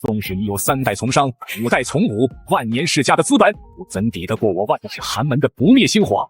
纵使你有3代从商、5代从武、万年世家的资本，又怎抵得过我万世寒门的不灭星火？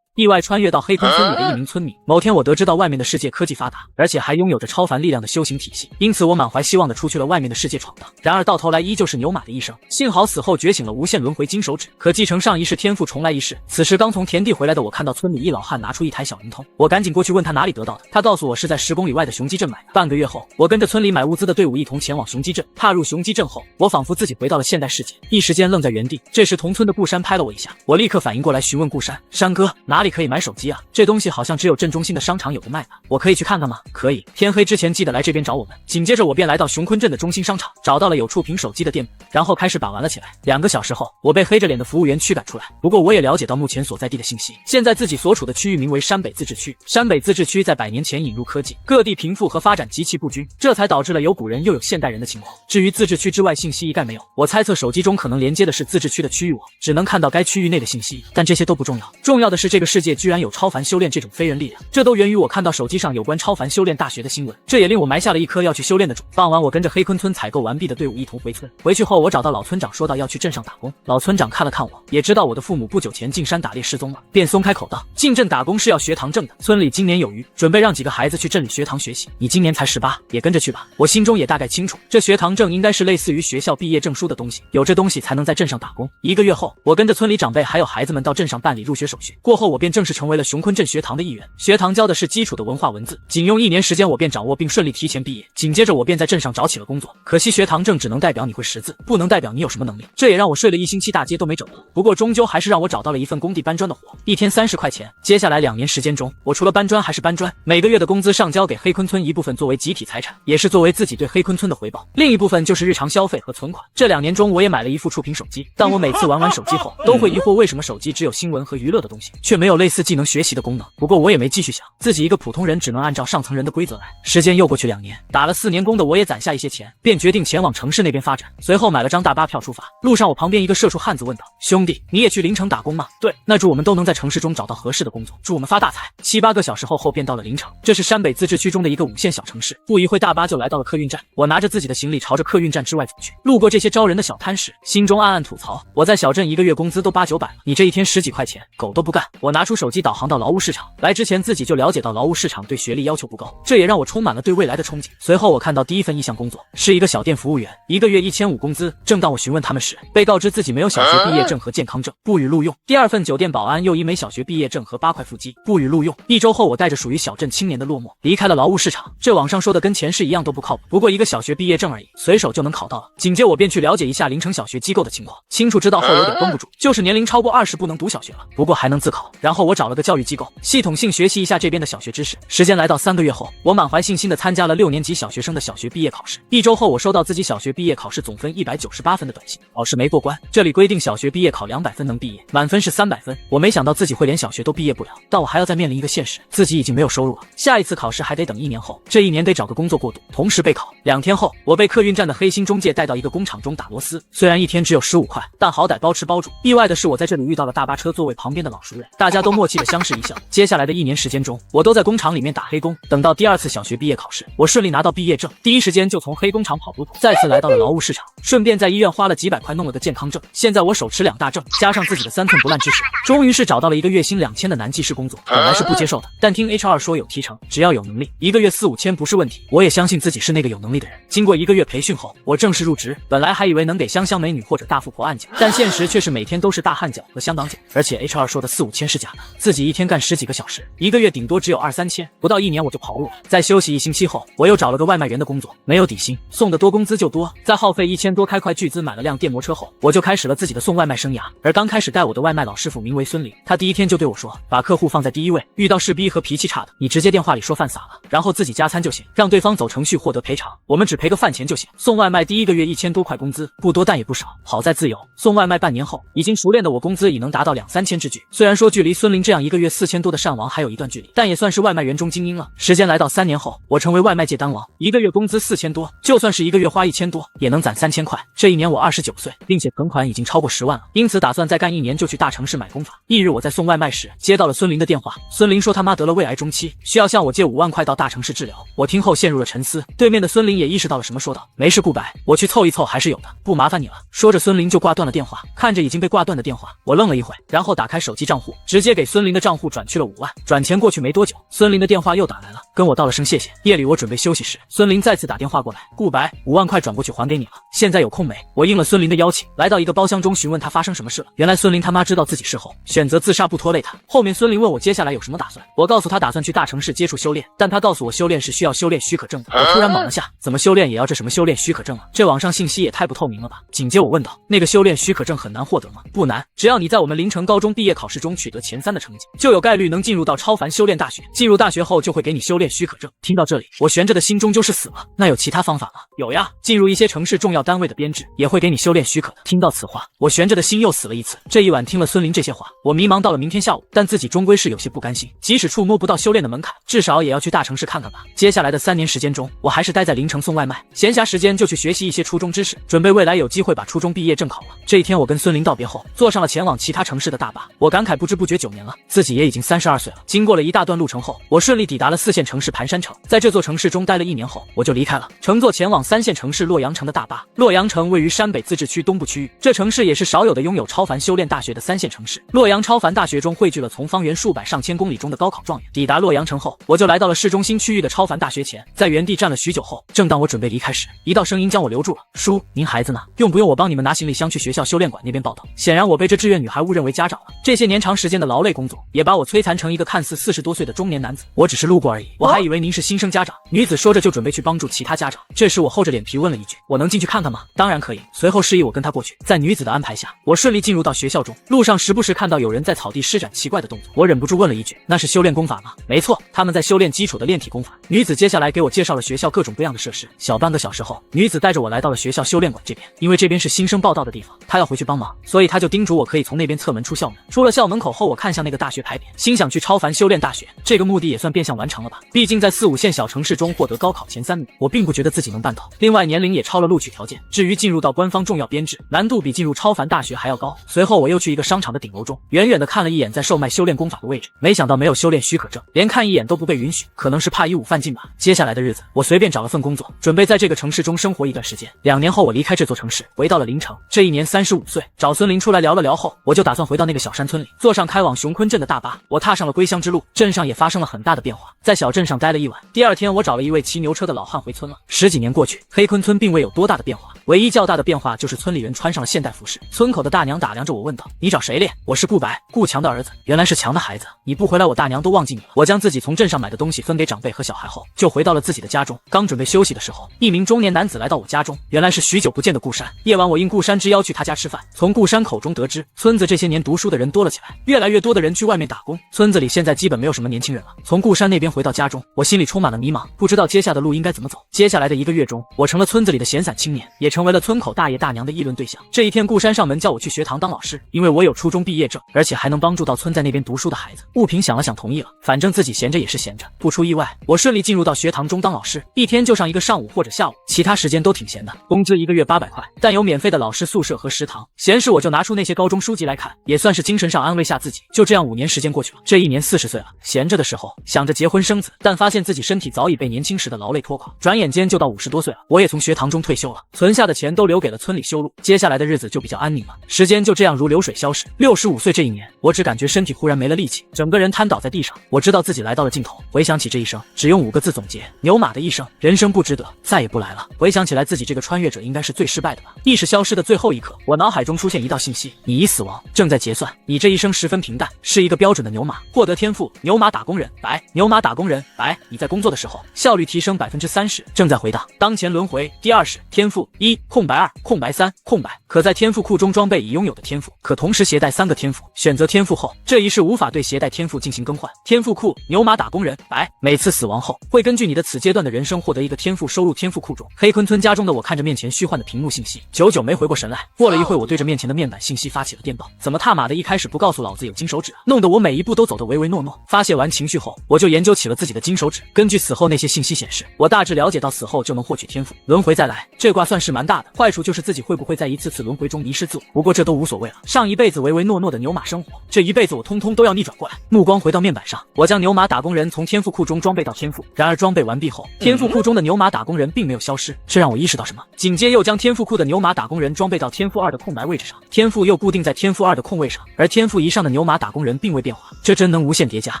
意外穿越到黑坤村里的一名村民。某天，我得知到外面的世界科技发达，而且还拥有着超凡力量的修行体系，因此我满怀希望的出去了外面的世界闯荡。然而到头来依旧是牛马的一生。幸好死后觉醒了无限轮回金手指，可继承上一世天赋重来一世。此时刚从田地回来的我看到村里一老汉拿出一台小灵通，我赶紧过去问他哪里得到的。他告诉我是在10公里外的雄鸡镇买的。半个月后，我跟着村里买物资的队伍一同前往雄鸡镇。踏入雄鸡镇后，我仿佛自己回到了现代世界，一时间愣在原地。这时同村的顾山拍了我一下，我立刻反应过来询问顾山：“山哥，哪里可以买手机啊？这东西好像只有镇中心的商场有个卖吧，我可以去看看吗？”“可以，天黑之前记得来这边找我们。”紧接着我便来到雄坤镇的中心商场，找到了有触屏手机的店铺，然后开始把玩了起来。2个小时后，我被黑着脸的服务员驱赶出来。不过我也了解到目前所在地的信息，现在自己所处的区域名为山北自治区。山北自治区在100年前引入科技，各地贫富和发展极其不均，这才导致了有古人又有现代人的情况。至于自治区之外信息一概没有，我猜测手机中可能连接的是自治区的区域网，只能看到该区域内的信息，但这些都不重要。重要的是这个世界居然有超凡修炼这种非人力量，这都源于我看到手机上有关超凡修炼大学的新闻，这也令我埋下了一颗要去修炼的种。傍晚，我跟着黑坤村采购完毕的队伍一同回村。回去后，我找到老村长，说到要去镇上打工。老村长看了看我，也知道我的父母不久前进山打猎失踪了，便松开口道：“进镇打工是要学堂证的，村里今年有余，准备让几个孩子去镇里学堂学习。你今年才18，也跟着去吧。”我心中也大概清楚，这学堂证应该是类似于学校毕业证书的东西，有这东西才能在镇上打工。1个月后，我跟着村里长辈还有孩子们到镇上办理入学手续，过后我便正式成为了雄坤镇学堂的一员。学堂教的是基础的文化文字，仅用1年时间我便掌握并顺利提前毕业。紧接着我便在镇上找起了工作，可惜学堂证只能代表你会识字，不能代表你有什么能力，这也让我睡了1星期大街都没整过。不过终究还是让我找到了一份工地搬砖的活，一天30块钱。接下来2年时间中，我除了搬砖还是搬砖，每个月的工资上交给黑坤村一部分作为集体财产，也是作为自己对黑坤村的回报，另一部分就是日常消费和存款。这2年中我也买了一副触屏手机，但我每次玩完手机后都会疑惑为什么手机只有新闻和娱乐的东西，却没有类似技能学习的功能。不过我也没继续想，自己一个普通人只能按照上层人的规则来。时间又过去2年，打了4年工的我也攒下一些钱，便决定前往城市那边发展。随后买了张大巴票出发。路上我旁边一个社畜汉子问道：“兄弟，你也去临城打工吗？”“对。”“那祝我们都能在城市中找到合适的工作，祝我们发大财。”7、8个小时后便到了临城，这是山北自治区中的一个5线小城市。不一会大巴就来到了客运站，我拿着自己的行李朝着客运站之外走去。路过这些招人的小摊时，心中暗暗吐槽：我在小镇1个月工资都8、900了，你这一天10几块钱，狗都不干。我拿出手机导航到劳务市场，来之前自己就了解到劳务市场对学历要求不高，这也让我充满了对未来的憧憬。随后我看到第一份意向工作是一个小店服务员，1个月1500工资。正当我询问他们时，被告知自己没有小学毕业证和健康证，不予录用。第2份酒店保安又因没小学毕业证和8块腹肌，不予录用。1周后，我带着属于小镇青年的落寞离开了劳务市场。这网上说的跟前世一样都不靠谱，不过一个小学毕业证而已，随手就能考到了。紧接我便去了解一下临城小学机构的情况，清楚知道后有点绷不住，就是年龄超过20不能读小学了，不过还能自考。然后我找了个教育机构，系统性学习一下这边的小学知识。时间来到3个月后，我满怀信心的参加了6年级小学生的小学毕业考试。1周后，我收到自己小学毕业考试总分198分的短信，考试没过关。这里规定小学毕业考200分能毕业，满分是300分。我没想到自己会连小学都毕业不了，但我还要再面临一个现实，自己已经没有收入了，下一次考试还得等1年后，这1年得找个工作过渡，同时备考。2天后，我被客运站的黑心中介带到一个工厂中打螺丝，虽然一天只有15块，但好歹包吃包住。意外的是，我在这里遇到了大巴车座位旁边的老熟人，大家都默契的相视一笑。接下来的1年时间中，我都在工厂里面打黑工。等到第2次小学毕业考试，我顺利拿到毕业证，第一时间就从黑工厂跑路，再次来到了劳务市场，顺便在医院花了几百块弄了个健康证。现在我手持2大证，加上自己的3寸不烂知识，终于是找到了一个月薪2000的男技师工作。本来是不接受的，但听 HR 说有提成，只要有能力，1个月4、5千不是问题。我也相信自己是那个有能力的人。经过1个月培训后，我正式入职。本来还以为能给香香美女或者大富婆按脚，但现实却是每天都是大汗脚和香港脚。而且 HR 说的4、5千是假的，自己一天干10几个小时，1个月顶多只有2、3千，不到1年我就跑路了。在休息1星期后，我又找了个外卖员的工作，没有底薪，送的多工资就多。在耗费1000多开块巨资买了辆电摩车后，我就开始了自己的送外卖生涯。而刚开始带我的外卖老师傅名为孙林，他第1天就对我说，把客户放在第1位，遇到事逼和脾气差的，你直接电话里说饭撒了，然后自己加餐就行，让对方走程序获得赔偿，我们只赔个饭钱就行。送外卖第1个月1000多块工资，不多但也不少，好在自由。送外卖半年后，已经熟练的我工资已能达到2、3千之巨。虽然说距离孙林这样一个月4000多的善王还有一段距离，但也算是外卖员中精英了。时间来到3年后，我成为外卖界单王，一个月工资4000多，就算是一个月花1000多，也能攒3000块。这一年我29岁，并且存款已经超过10万了，因此打算再干1年就去大城市买工坊。翌日我在送外卖时接到了孙林的电话，孙林说他妈得了胃癌中期，需要向我借5万块到大城市治疗。我听后陷入了沉思，对面的孙林也意识到了什么，说道：“没事，顾白，我去凑一凑还是有的，不麻烦你了。”说着孙林就挂断了电话。看着已经被挂断的电话，我愣了一会，然后打开手机账户，直接给孙林的账户转去了5万。转钱过去没多久，孙林的电话又打来了，跟我道了声谢谢。夜里我准备休息时，孙林再次打电话过来：“顾白，5万块转过去还给你了，现在有空没？”我应了孙林的邀请，来到一个包厢中询问他发生什么事了。原来孙林他妈知道自己事后选择自杀不拖累他。后面孙林问我接下来有什么打算，我告诉他打算去大城市接触修炼，但他告诉我修炼是需要修炼许可证的。我突然懵了下，怎么修炼也要这什么修炼许可证啊？这网上信息也太不透明了吧？紧接我问道：“那个修炼许可证很难获得吗？”“不难，只要你在我们临城高中毕业考试中取得前3的成绩，就有概率能进入到超凡修炼大学。进入大学后就会给你修炼许可证。”听到这里，我悬着的心终究是死了。那有其他方法吗？有呀，进入一些城市重要单位的编制也会给你修炼许可的。听到此话，我悬着的心又死了一次。这一晚听了孙林这些话，我迷茫到了明天下午，但自己终归是有些不甘心，即使触摸不到修炼的门槛，至少也要去大城市看看吧。接下来的3年时间中，我还是待在临城送外卖，闲暇时间就去学习一些初中知识，准备未来有机会把初中毕业证考了。这一天我跟孙林道别后，坐上了前往其他城市的大巴。我感慨不知不觉9年了，自己也已经32岁了。经过了一大段路程后，我顺利抵达了4线城市盘山城。在这座城市中待了1年后，我就离开了，乘坐前往3线城市洛阳城的大巴。洛阳城位于山北自治区东部区域，这城市也是少有的拥有超凡修炼大学的3线城市。洛阳超凡大学中汇聚了从方圆数百上千公里中的高考状元。抵达洛阳城后，我就来到了市中心区域的超凡大学前，在原地站了许久后，正当我准备离开时，一道声音将我留住了：“叔，您孩子呢？用不用我帮你们拿行李箱去学校修炼馆那边报道？”显然我被这志愿女孩误认为家长了。这些年长时间的劳累工作，也把我摧残成一个看似40多岁的中年男子。我只是路过而已，我还以为您是新生家长。女子说着就准备去帮助其他家长。这时我厚着脸皮问了一句：“我能进去看看吗？”“当然可以。”随后示意我跟她过去。在女子的安排下，我顺利进入到学校中。路上时不时看到有人在草地施展奇怪的动作，我忍不住问了一句：“那是修炼功法吗？”“没错，他们在修炼基础的炼体功法。”女子接下来给我介绍了学校各种各样的设施。小半个小时后，女子带着我来到了学校修炼馆这边，因为这边是新生报到的地方，她要回去帮忙，所以她就叮嘱我可以从那边侧门出校门。出了校门口后，我看向那个大学牌匾，心想去超凡修炼大学，这个目的也算变相完成了吧。毕竟在4、5线小城市中获得高考前3名，我并不觉得自己能办到。另外年龄也超了录取条件。至于进入到官方重要编制，难度比进入超凡大学还要高。随后我又去一个商场的顶楼中，远远的看了一眼在售卖修炼功法的位置，没想到没有修炼许可证，连看一眼都不被允许，可能是怕以武犯禁吧。接下来的日子，我随便找了份工作，准备在这个城市中生活一段时间。2年后，我离开这座城市，回到了临城。这一年35岁，找孙林出来聊了聊后，我就打算回到那个小山村里，坐上开往熊坤镇的大巴。我踏上了归乡之路，镇上也发生了很大的变化。在小镇上待了一晚，第2天我找了一位骑牛车的老汉回村了。10几年过去，黑坤村并未有多大的变化，唯一较大的变化就是村里人穿上了现代服饰。村口的大娘打量着我问道：“你找谁练？”“我是顾白，顾强的儿子。”“原来是强的孩子，你不回来我大娘都忘记你了。”我将自己从镇上买的东西分给长辈和小孩后，就回到了自己的家中。刚准备休息的时候，一名中年男子来到我家中，原来是许久不见的顾山。夜晚我应顾山之邀去他家吃饭，从顾山口中得知，村子这些年读书的人多了起来，越来越多的人去外面打工，村子里现在基本没有什么年轻人了。从顾山那边回到家中，我心里充满了迷茫，不知道接下的路应该怎么走。接下来的1个月中，我成了村子里的闲散青年，也成为了村口大爷大娘的议论对象。这一天，顾山上门叫我去学堂当老师，因为我有初中毕业证，而且还能帮助到村在那边读书的孩子。物品想了想同意了，反正自己闲着也是闲着。不出意外，我顺利进入到学堂中当老师，一天就上一个上午或者下午，其他时间都挺闲的。工资1个月800块，但有免费的老师宿舍和食堂。闲时我就拿出那些高中书籍来看，也算是精神上安慰下自己。就这样5年时间过去了，这一年40岁了。闲着的时候想着结婚生子，但发现自己身体早已被年轻时的劳累拖垮，转眼间就到50多岁了。我也从学堂中退休了，存下的钱都留给了村里修路，接下来的日子就比较安宁了。时间就这样如流水消逝。65岁这一年，我只感觉身体忽然没了力气，整个人瘫倒在地上。我知道自己来到了尽头，回想起这一生，只用5个字总结：牛马的一生，人生不值得，再也不来了。回想起来，自己这个穿越者应该是最失败的吧。意识消失的最后一刻，我脑海中出现一道信息：你已死亡，正在结算。你这一生十分平淡，是一个标准的牛马。获得天赋：牛马打工人，白；牛马打工人，白。你在工作的时候效率提升30%，正在回档。当前轮回第20，天赋1空白2空白3空白，可在天赋库中装备已拥有的天赋，可同时携带3个天赋。选择天赋后，这一世无法对携带天赋进行更换。天赋库：牛马打工人，白。每次死亡后，会根据你的此阶段的人生获得一个天赋收入天赋库中。黑坤村家中的我看着面前虚幻的屏幕信息，久久没回过神来。过了一会，我对着面前的面板信息发起了电报：怎么他妈的一开始不告诉老子有精神手指，弄得我每一步都走得唯唯诺诺。发泄完情绪后，我就研究起了自己的金手指。根据死后那些信息显示，我大致了解到死后就能获取天赋，轮回再来，这卦算是蛮大的。坏处就是自己会不会在一次次轮回中迷失自我，不过这都无所谓了。上一辈子唯唯诺诺的牛马生活，这一辈子我通通都要逆转过来。目光回到面板上，我将牛马打工人从天赋库中装备到天赋，然而装备完毕后，天赋库中的牛马打工人并没有消失，这让我意识到什么。紧接又将天赋库的牛马打工人装备到天赋2的空白位置上，天赋又固定在天赋2的空位上，而天赋1上的牛马打工人并未变化，这真能无限叠加。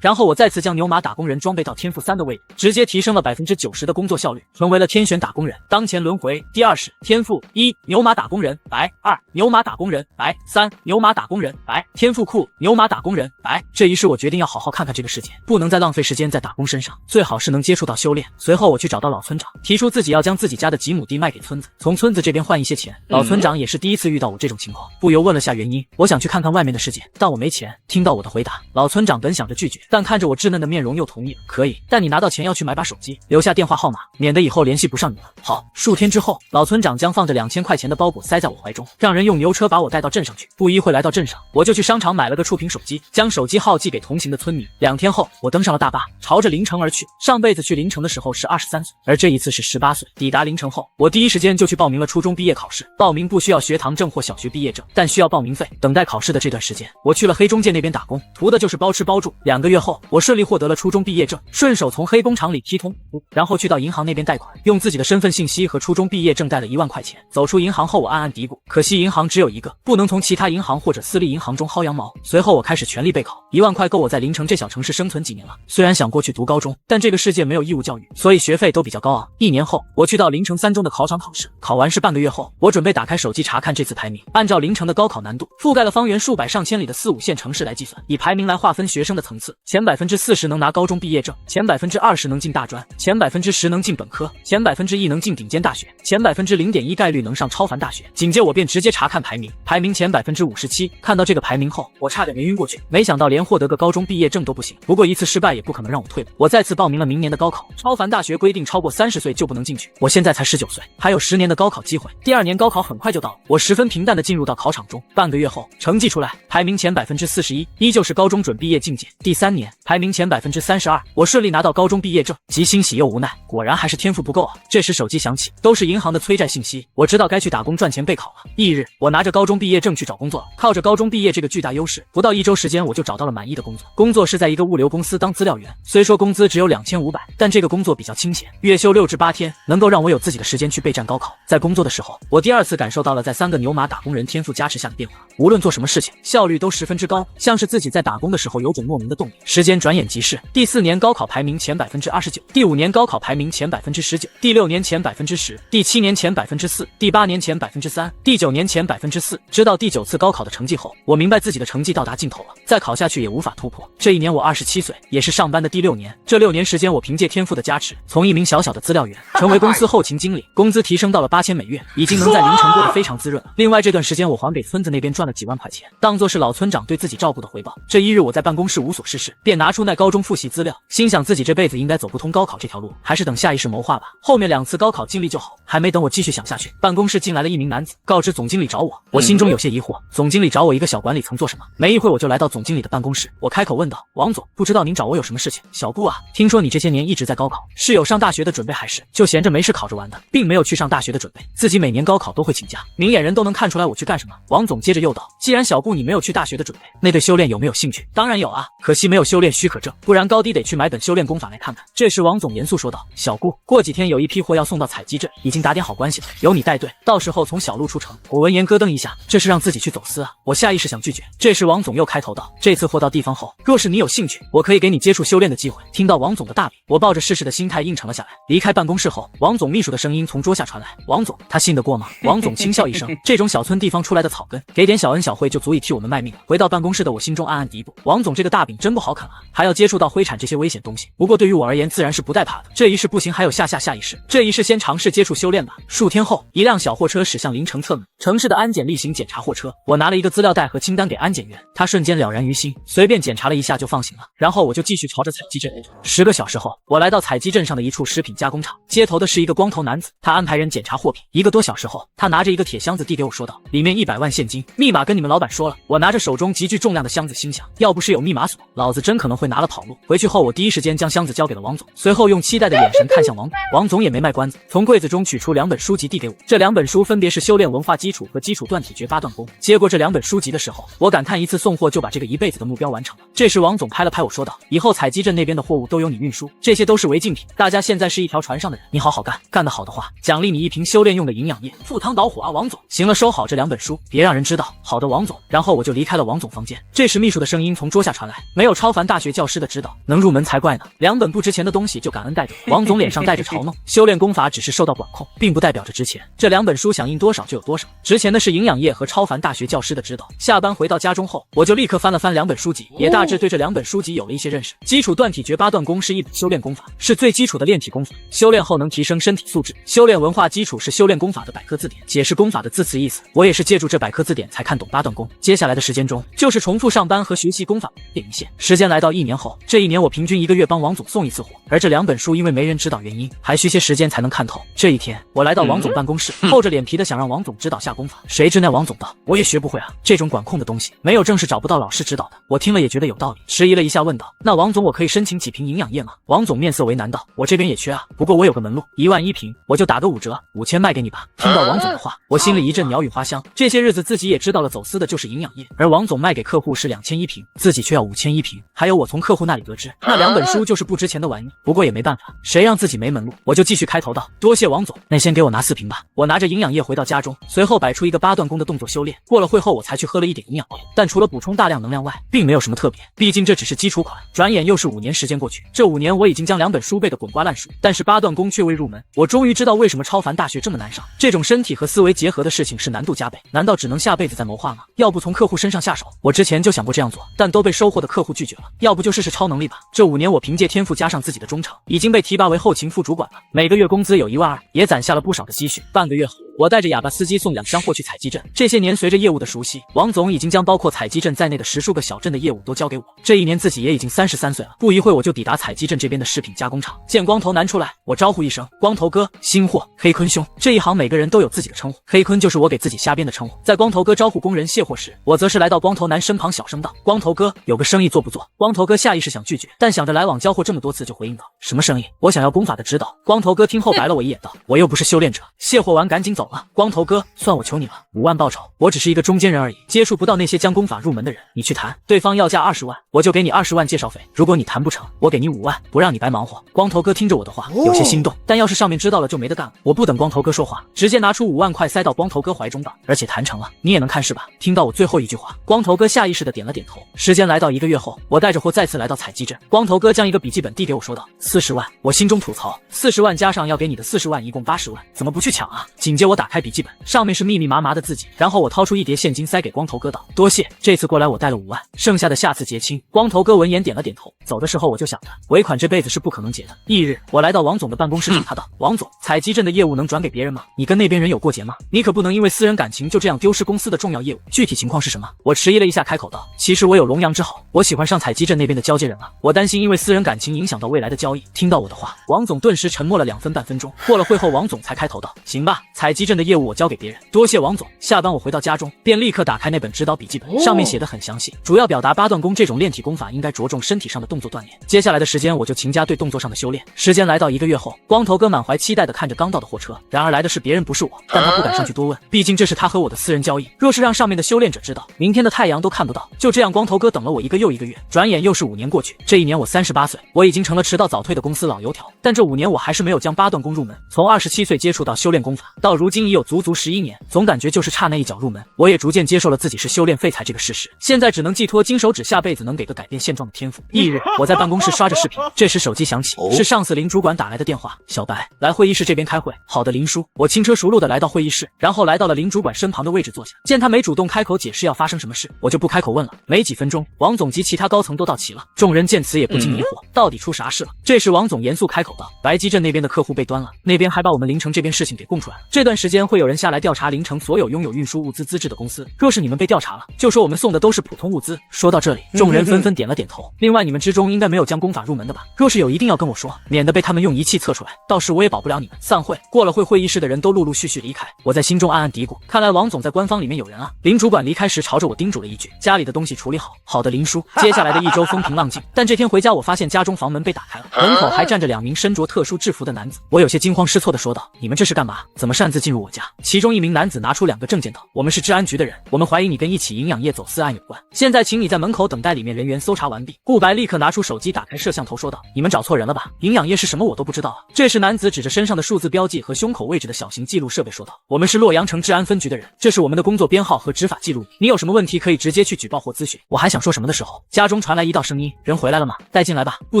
然后我再次将牛马打工人装备到天赋3的位置，直接提升了90%的工作效率，成为了天选打工人。当前轮回第2是天赋1牛马打工人白2牛马打工人白3牛马打工人白天赋库牛马打工人白。这一世我决定要好好看看这个世界，不能再浪费时间在打工身上，最好是能接触到修炼。随后我去找到老村长，提出自己要将自己家的几亩地卖给村子，从村子这边换一些钱。老村长也是第一次遇到我这种情况，不由问了下原因。我想去看看外面的世界，但我没钱。听到我的回答，老村长本想着拒绝，但看着我稚嫩的面容又同意了。可以，但你拿到钱要去买把手机，留下电话号码，免得以后联系不上你了。好。数天之后，老村长将放着2000块钱的包裹塞在我怀中，让人用牛车把我带到镇上去。不一会来到镇上，我就去商场买了个触屏手机，将手机号寄给同行的村民。2天后，我登上了大巴，朝着临城而去。上辈子去临城的时候是23岁，而这一次是18岁。抵达临城后，我第一时间就去报名了初中毕业考试。报名不需要学堂证或小学毕业证，但需要报名费。等待考试的这段时间，我去了黑中介那边打工，图的就是包吃包住。2个月后，我顺利获得了初中毕业证，顺手从黑工厂里踢通，然后去到银行那边贷款，用自己的身份信息和初中毕业证贷了1万块钱。走出银行后，我暗暗嘀咕，可惜银行只有一个，不能从其他银行或者私立银行中薅羊毛。随后我开始全力备考，1万块够我在临城这小城市生存几年了。虽然想过去读高中，但这个世界没有义务教育，所以学费都比较高昂。1年后，我去到临城3中的考场考试，考完试半个月后，我准备打开手机查看这次排名。按照临城的高考难度，覆盖了方圆数百上千里的4、5线城市来计算，以排名来划分学生的层次，前40%能拿高中毕业证，前20%能进大专，前10%能进本科，前1%能进顶尖大学，前0.1%概率能上超凡大学。紧接我便直接查看排名，排名前57%。看到这个排名后，我差点没晕过去。没想到连获得个高中毕业证都不行。不过一次失败也不可能让我退步，我再次报名了明年的高考。超凡大学规定超过30岁就不能进去，我现在才19岁，还有10年的高考机会。第2年高考很快就到了，我十分平淡的进入到考场中。半个月后，成绩出来，排名前41%，依旧是高中准毕业境界。第3年，排名前32%，我顺利拿到高中毕业证，既欣喜又无奈，果然还是天赋不够啊。这时手机响起，都是银行的催债信息，我知道该去打工赚钱备考了。翌日，我拿着高中毕业证去找工作了。靠着高中毕业这个巨大优势，不到1周时间我就找到了满意的工作。工作是在一个物流公司当资料员，虽说工资只有2500，但这个工作比较清闲，月休6至8天，能够让我有自己的时间去备战高考。在工作的时候，我第2次感受到了在3个牛马打工人天赋加持下的变化，无论做什么事情，效率都十分之高，像是自己在打工的时候有种莫名的动力。时间转眼即逝，第4年高考排名前29%，第5年高考排名前19%，第6年前10%，第7年前4%，第8年前3%，第9年前4%。知道第9次高考的成绩后，我明白自己的成绩到达尽头了，再考下去也无法突破。这一年我27岁，也是上班的第6年。这6年时间，我凭借天赋的加持，从一名小小的资料员成为公司后勤经理，工资提升到了8000每月，已经能在临城过得非常滋润了。另外这段时间我还给村子那边赚了几万块钱，当做是老村长对自己照顾的回报。这一日我在办公室无所事事，便拿出那高中复习资料，心想自己这辈子应该走不通高考这条路，还是等下一世谋划吧。后面2次高考经历就好。还没等我继续想下去，办公室进来了一名男子，告知总经理找我。我心中有些疑惑，总经理找我一个小管理层做什么？没一会我就来到总经理的办公室，我开口问道：王总，不知道您找我有什么事情？小顾啊，听说你这些年一直在高考，是有上大学的准备还是就闲着没事考着玩的，并没有去上大学的准备，自己每年高考都会请假，明眼人都能看出来我去干什么。王总接着又道：既然小顾你没有去大学的准备，那对修炼有没有兴趣？当然有啊，可惜没有修炼许可证，不然高低得去买本修炼功法来看看。这时王总严肃说道：小顾，过几天有一批货要送到采集镇，已经打点好关系了，由你带队，到时候从小路出城。我闻言咯噔一下，这是让自己去走私啊！我下意识想拒绝。这时王总又开头道：这次货到地方后，若是你有兴趣，我可以给你接触修炼的机会。听到王总的大礼，我抱着试试的心态应承了下来。离开办公室后，王总秘书的声音从桌下传来：王总，他信得过吗？王总轻笑一声，这种小村地方出来的草根，给点小恩小惠就足以替我们卖命了。回到办公室的我心中暗暗嘀咕：王总这个大饼真不好啃啊，还要接触到灰产这些危险东西。不过对于我而言自然是不带怕的，这一世不行还有下一世，这一世先尝试接触修炼吧。数天后，一辆小货车驶向临城侧门，城市的安检例行检查货车。我拿了一个资料袋和清单给安检员，他瞬间了然于心，随便检查了一下就放行了。然后我就继续朝着采集镇。10个小时后，我来到采集镇上的一处食品加工厂，接头的是一个光头男子，他安排人检查货品。1个多小时后，他拿着一个铁箱子递给我说道：里面100万现金，密码跟你们老板说了。我拿着手中急剧起重量的箱子，心想要不是有密码锁，老子真可能会拿了跑路。回去后，我第一时间将箱子交给了王总，随后用期待的眼神看向王总。王总也没卖关子，从柜子中取出2本书籍递给我。这2本书分别是《修炼文化基础》和《基础断体诀八段功》。接过这2本书籍的时候，我感叹一次送货就把这个一辈子的目标完成了。这时王总拍了拍我说道：“以后采集镇那边的货物都由你运输，这些都是违禁品。大家现在是一条船上的人，你好好干，干得好的话，奖励你1瓶修炼用的营养液，赴汤蹈火啊，王总。行了，收好这2本书，别让人知道。好的，王总。”然后我就离开了王总房间。这时秘书的声音从桌下传来：“没有超凡大学教师的指导，能入门才怪呢。2本不值钱的东西就感恩戴德。”王总脸上带着嘲弄，修炼功法只是受到管控，并不代表着值钱。这2本书想印多少就有多少，值钱的是营养液和超凡大学教师的指导。下班回到家中后，我就立刻翻了翻2本书籍，也大致对这2本书籍有了一些认识。基础断体诀八段功是一本修炼功法，是最基础的炼体功法，修炼后能提升身体素质。修炼文化基础是修炼功法的百科字典，解释功法的字词意思。我也是借助这百科字典才看懂八段功。接下来的时间中，就是重复上班和学习功法点一线。时间来到1年后，这1年我平均1个月帮王总送1次货，而这2本书因为没人指导原因，还需些时间才能看透。这一天，我来到王总办公室，厚着脸皮的想让王总指导下功法，谁知那王总道：“我也学不会啊，这种管控的东西，没有证是找不到老师指导的。”我听了也觉得有道理，迟疑了一下问道：“那王总，我可以申请几瓶营养液吗？”王总面色为难道：“我这边也缺啊，不过我有个门路，1万1瓶，我就打个5折，5000卖给你吧。”听到王总的话，我心里一阵鸟语花香。这些日子自己也知道了，走私的就是营养液，而王总卖给客户是2000一瓶，自己却要5000一瓶。还有我从客户那里得知，那2本书就是不值钱的玩意。不过也没办法，谁让自己没门路，我就继续开头道：“多谢王总，那先给我拿4瓶吧。”我拿着营养液回到家中，随后摆出一个八段功的动作修炼。过了会后，我才去喝了一点营养液，但除了补充大量能量外，并没有什么特别，毕竟这只是基础款。转眼又是5年时间过去，这5年我已经将2本书背得滚瓜烂熟，但是八段功却未入门。我终于知道为什么超凡大学这么难上，这种身体和思维结合的事情是难度加倍。难道只能下辈子再谋划吗？要不从客户身上下手？我之前就想过这样做，但都被收货的客户拒绝了。要不就试试超能力吧。这5年我凭借天赋加上自己的忠诚，已经被提拔为后勤副主管了，每个月工资有1万2，也攒下了不少的积蓄。半个月后，我带着哑巴司机送2箱货去采集镇。这些年随着业务的熟悉，王总已经将包括采集镇在内的10数个小镇的业务都交给我。这1年自己也已经33岁了，不一会我就抵达采集镇这边的饰品加工厂。见光头男出来，我招呼一声：“光头哥，新货，黑坤兄。”这一行每个人都有自己的称呼，黑坤就是我给自己瞎编的称呼。在光头哥招呼工人卸货时，我则是来到光头男身旁小声道：“光头哥，有个生意做不做？”光头哥下意识想拒绝，但想着来往交货这么多次，就回应道：“什么生意？我想要功法的指导。”光头哥听后白了我一眼道：“我又不是修炼者。”卸货完赶紧走了。光头哥，算我求你了，5万报酬，我只是一个中间人而已，接触不到那些将功法入门的人，你去谈，对方要价20万，我就给你20万介绍费，如果你谈不成，我给你5万，不让你白忙活。光头哥听着我的话，有些心动，但要是上面知道了就没得干了。我不等光头哥说话，直接拿出5万块塞到光头哥怀中道：“而且谈成了，你也能看是吧？”听到我最后一句话，光头哥下意识的点了点头。时间来到1个月后，我带着货再次来到采集镇，光头哥将一个笔记本递给我说道：“40万。”我心中吐槽，40万加上要给你的40万，一共80万，怎么不去抢啊？紧接我打开笔记本，上面是密密麻麻的字迹，然后我掏出一叠现金塞给光头哥道：“多谢，这次过来我带了5万，剩下的下次结清。”光头哥闻言点了点头。走的时候我就想着，尾款这辈子是不可能结的。翌日，我来到王总的办公室找他道：“王总，采集镇的业务能转给别人吗？你跟那边人有过节吗？你可不能因为私人感情就这样丢失公司的重要业务，具体情况是什么？”我迟疑了一下，开口道：“其实我有龙阳之好，我喜欢上采集镇那边的交接人了，我担心因为私人感情影响到未来的交易。”听到我的话，王总顿时沉默了2分半分钟。过了会后，王总才开头道：“行吧，采集镇的业务我交给别人，多谢王总。”下班我回到家中，便立刻打开那本指导笔记本，上面写的很详细，主要表达八段功这种炼体功法应该着重身体上的动作锻炼。接下来的时间我就勤加对动作上的修炼。时间来到1个月后，光头哥满怀期待地看着刚到的货车，然而来的是别人不是我，但他不敢上去多问，毕竟这是他和我的私人交易，若是让上面的修炼者知道，明天的太阳都看不到。就这样，光头哥等了我1个又1个月，转眼又是5年过去。这1年我38岁，我已经成了迟到早退的公司老油条，但这5年我还是没有将八段功入门。从27岁接触到修炼功法，到如今已有足足11年，总感觉就是差那一脚入门。我也逐渐接受了自己是修炼废材这个事实，现在只能寄托金手指下辈子能给个改变现状的天赋。翌日，我在办公室刷着视频，这时手机响起，是上司林主管打来的电话：“小白，来会议室这边开会。”好的，林叔。我轻车熟路的来到会议室，然后来到了林主管身旁的位置坐下。见他没主动开口解释要发生什么事，我就不开口问了。没几分钟，王总及其他高层都到齐了，众人见此也不禁迷惑，到底出啥事了？这时王总严肃开口道：“白鸡镇那边的客户被端了，那边还把我们凌城这边事情给供出来了。这段时间会有人下来调查凌城所有拥有运输物资资质的公司，若是你们被调查了，就说我们送的都是普通物资。说到这里，众人纷纷点了点头。另外，你们之中应该没有将功法入门的吧？若是有，一定要跟我说，免得被他们用仪器测出来，到时我也保不了你们。散会。过了会，会议室的人都陆陆续续离开，我在心中暗暗嘀咕，看来王总在官方里面有人啊。林主管离开时朝着我叮嘱了一句，家里的东西处理好。好的，林叔。接下来的一周风平浪静，但这天回家我发现家中房门被打开了，门口还站着2名身着特殊制服的男子。我有些惊慌失措地说道，你们这是干嘛？怎么擅自进入我家？其中一名男子拿出2个证件道，我们是治安局的人，我们怀疑你跟一起营养业走私案有关，现在请你在门口等待里面人员搜查完毕。顾白立刻拿出手机打开摄像头说道，你们找错人了吧？营养业是什么我都不知道啊。这时男子指着身上的数字标记和胸口位置的小型记录设备说道，我们是洛阳城治安分局的人，这是我们的工作编号和执法记录仪，你有什么问题可以直接去举报或咨询。我还想说什么的时候，家中传来一道声音，人回来了吗？带进来吧。不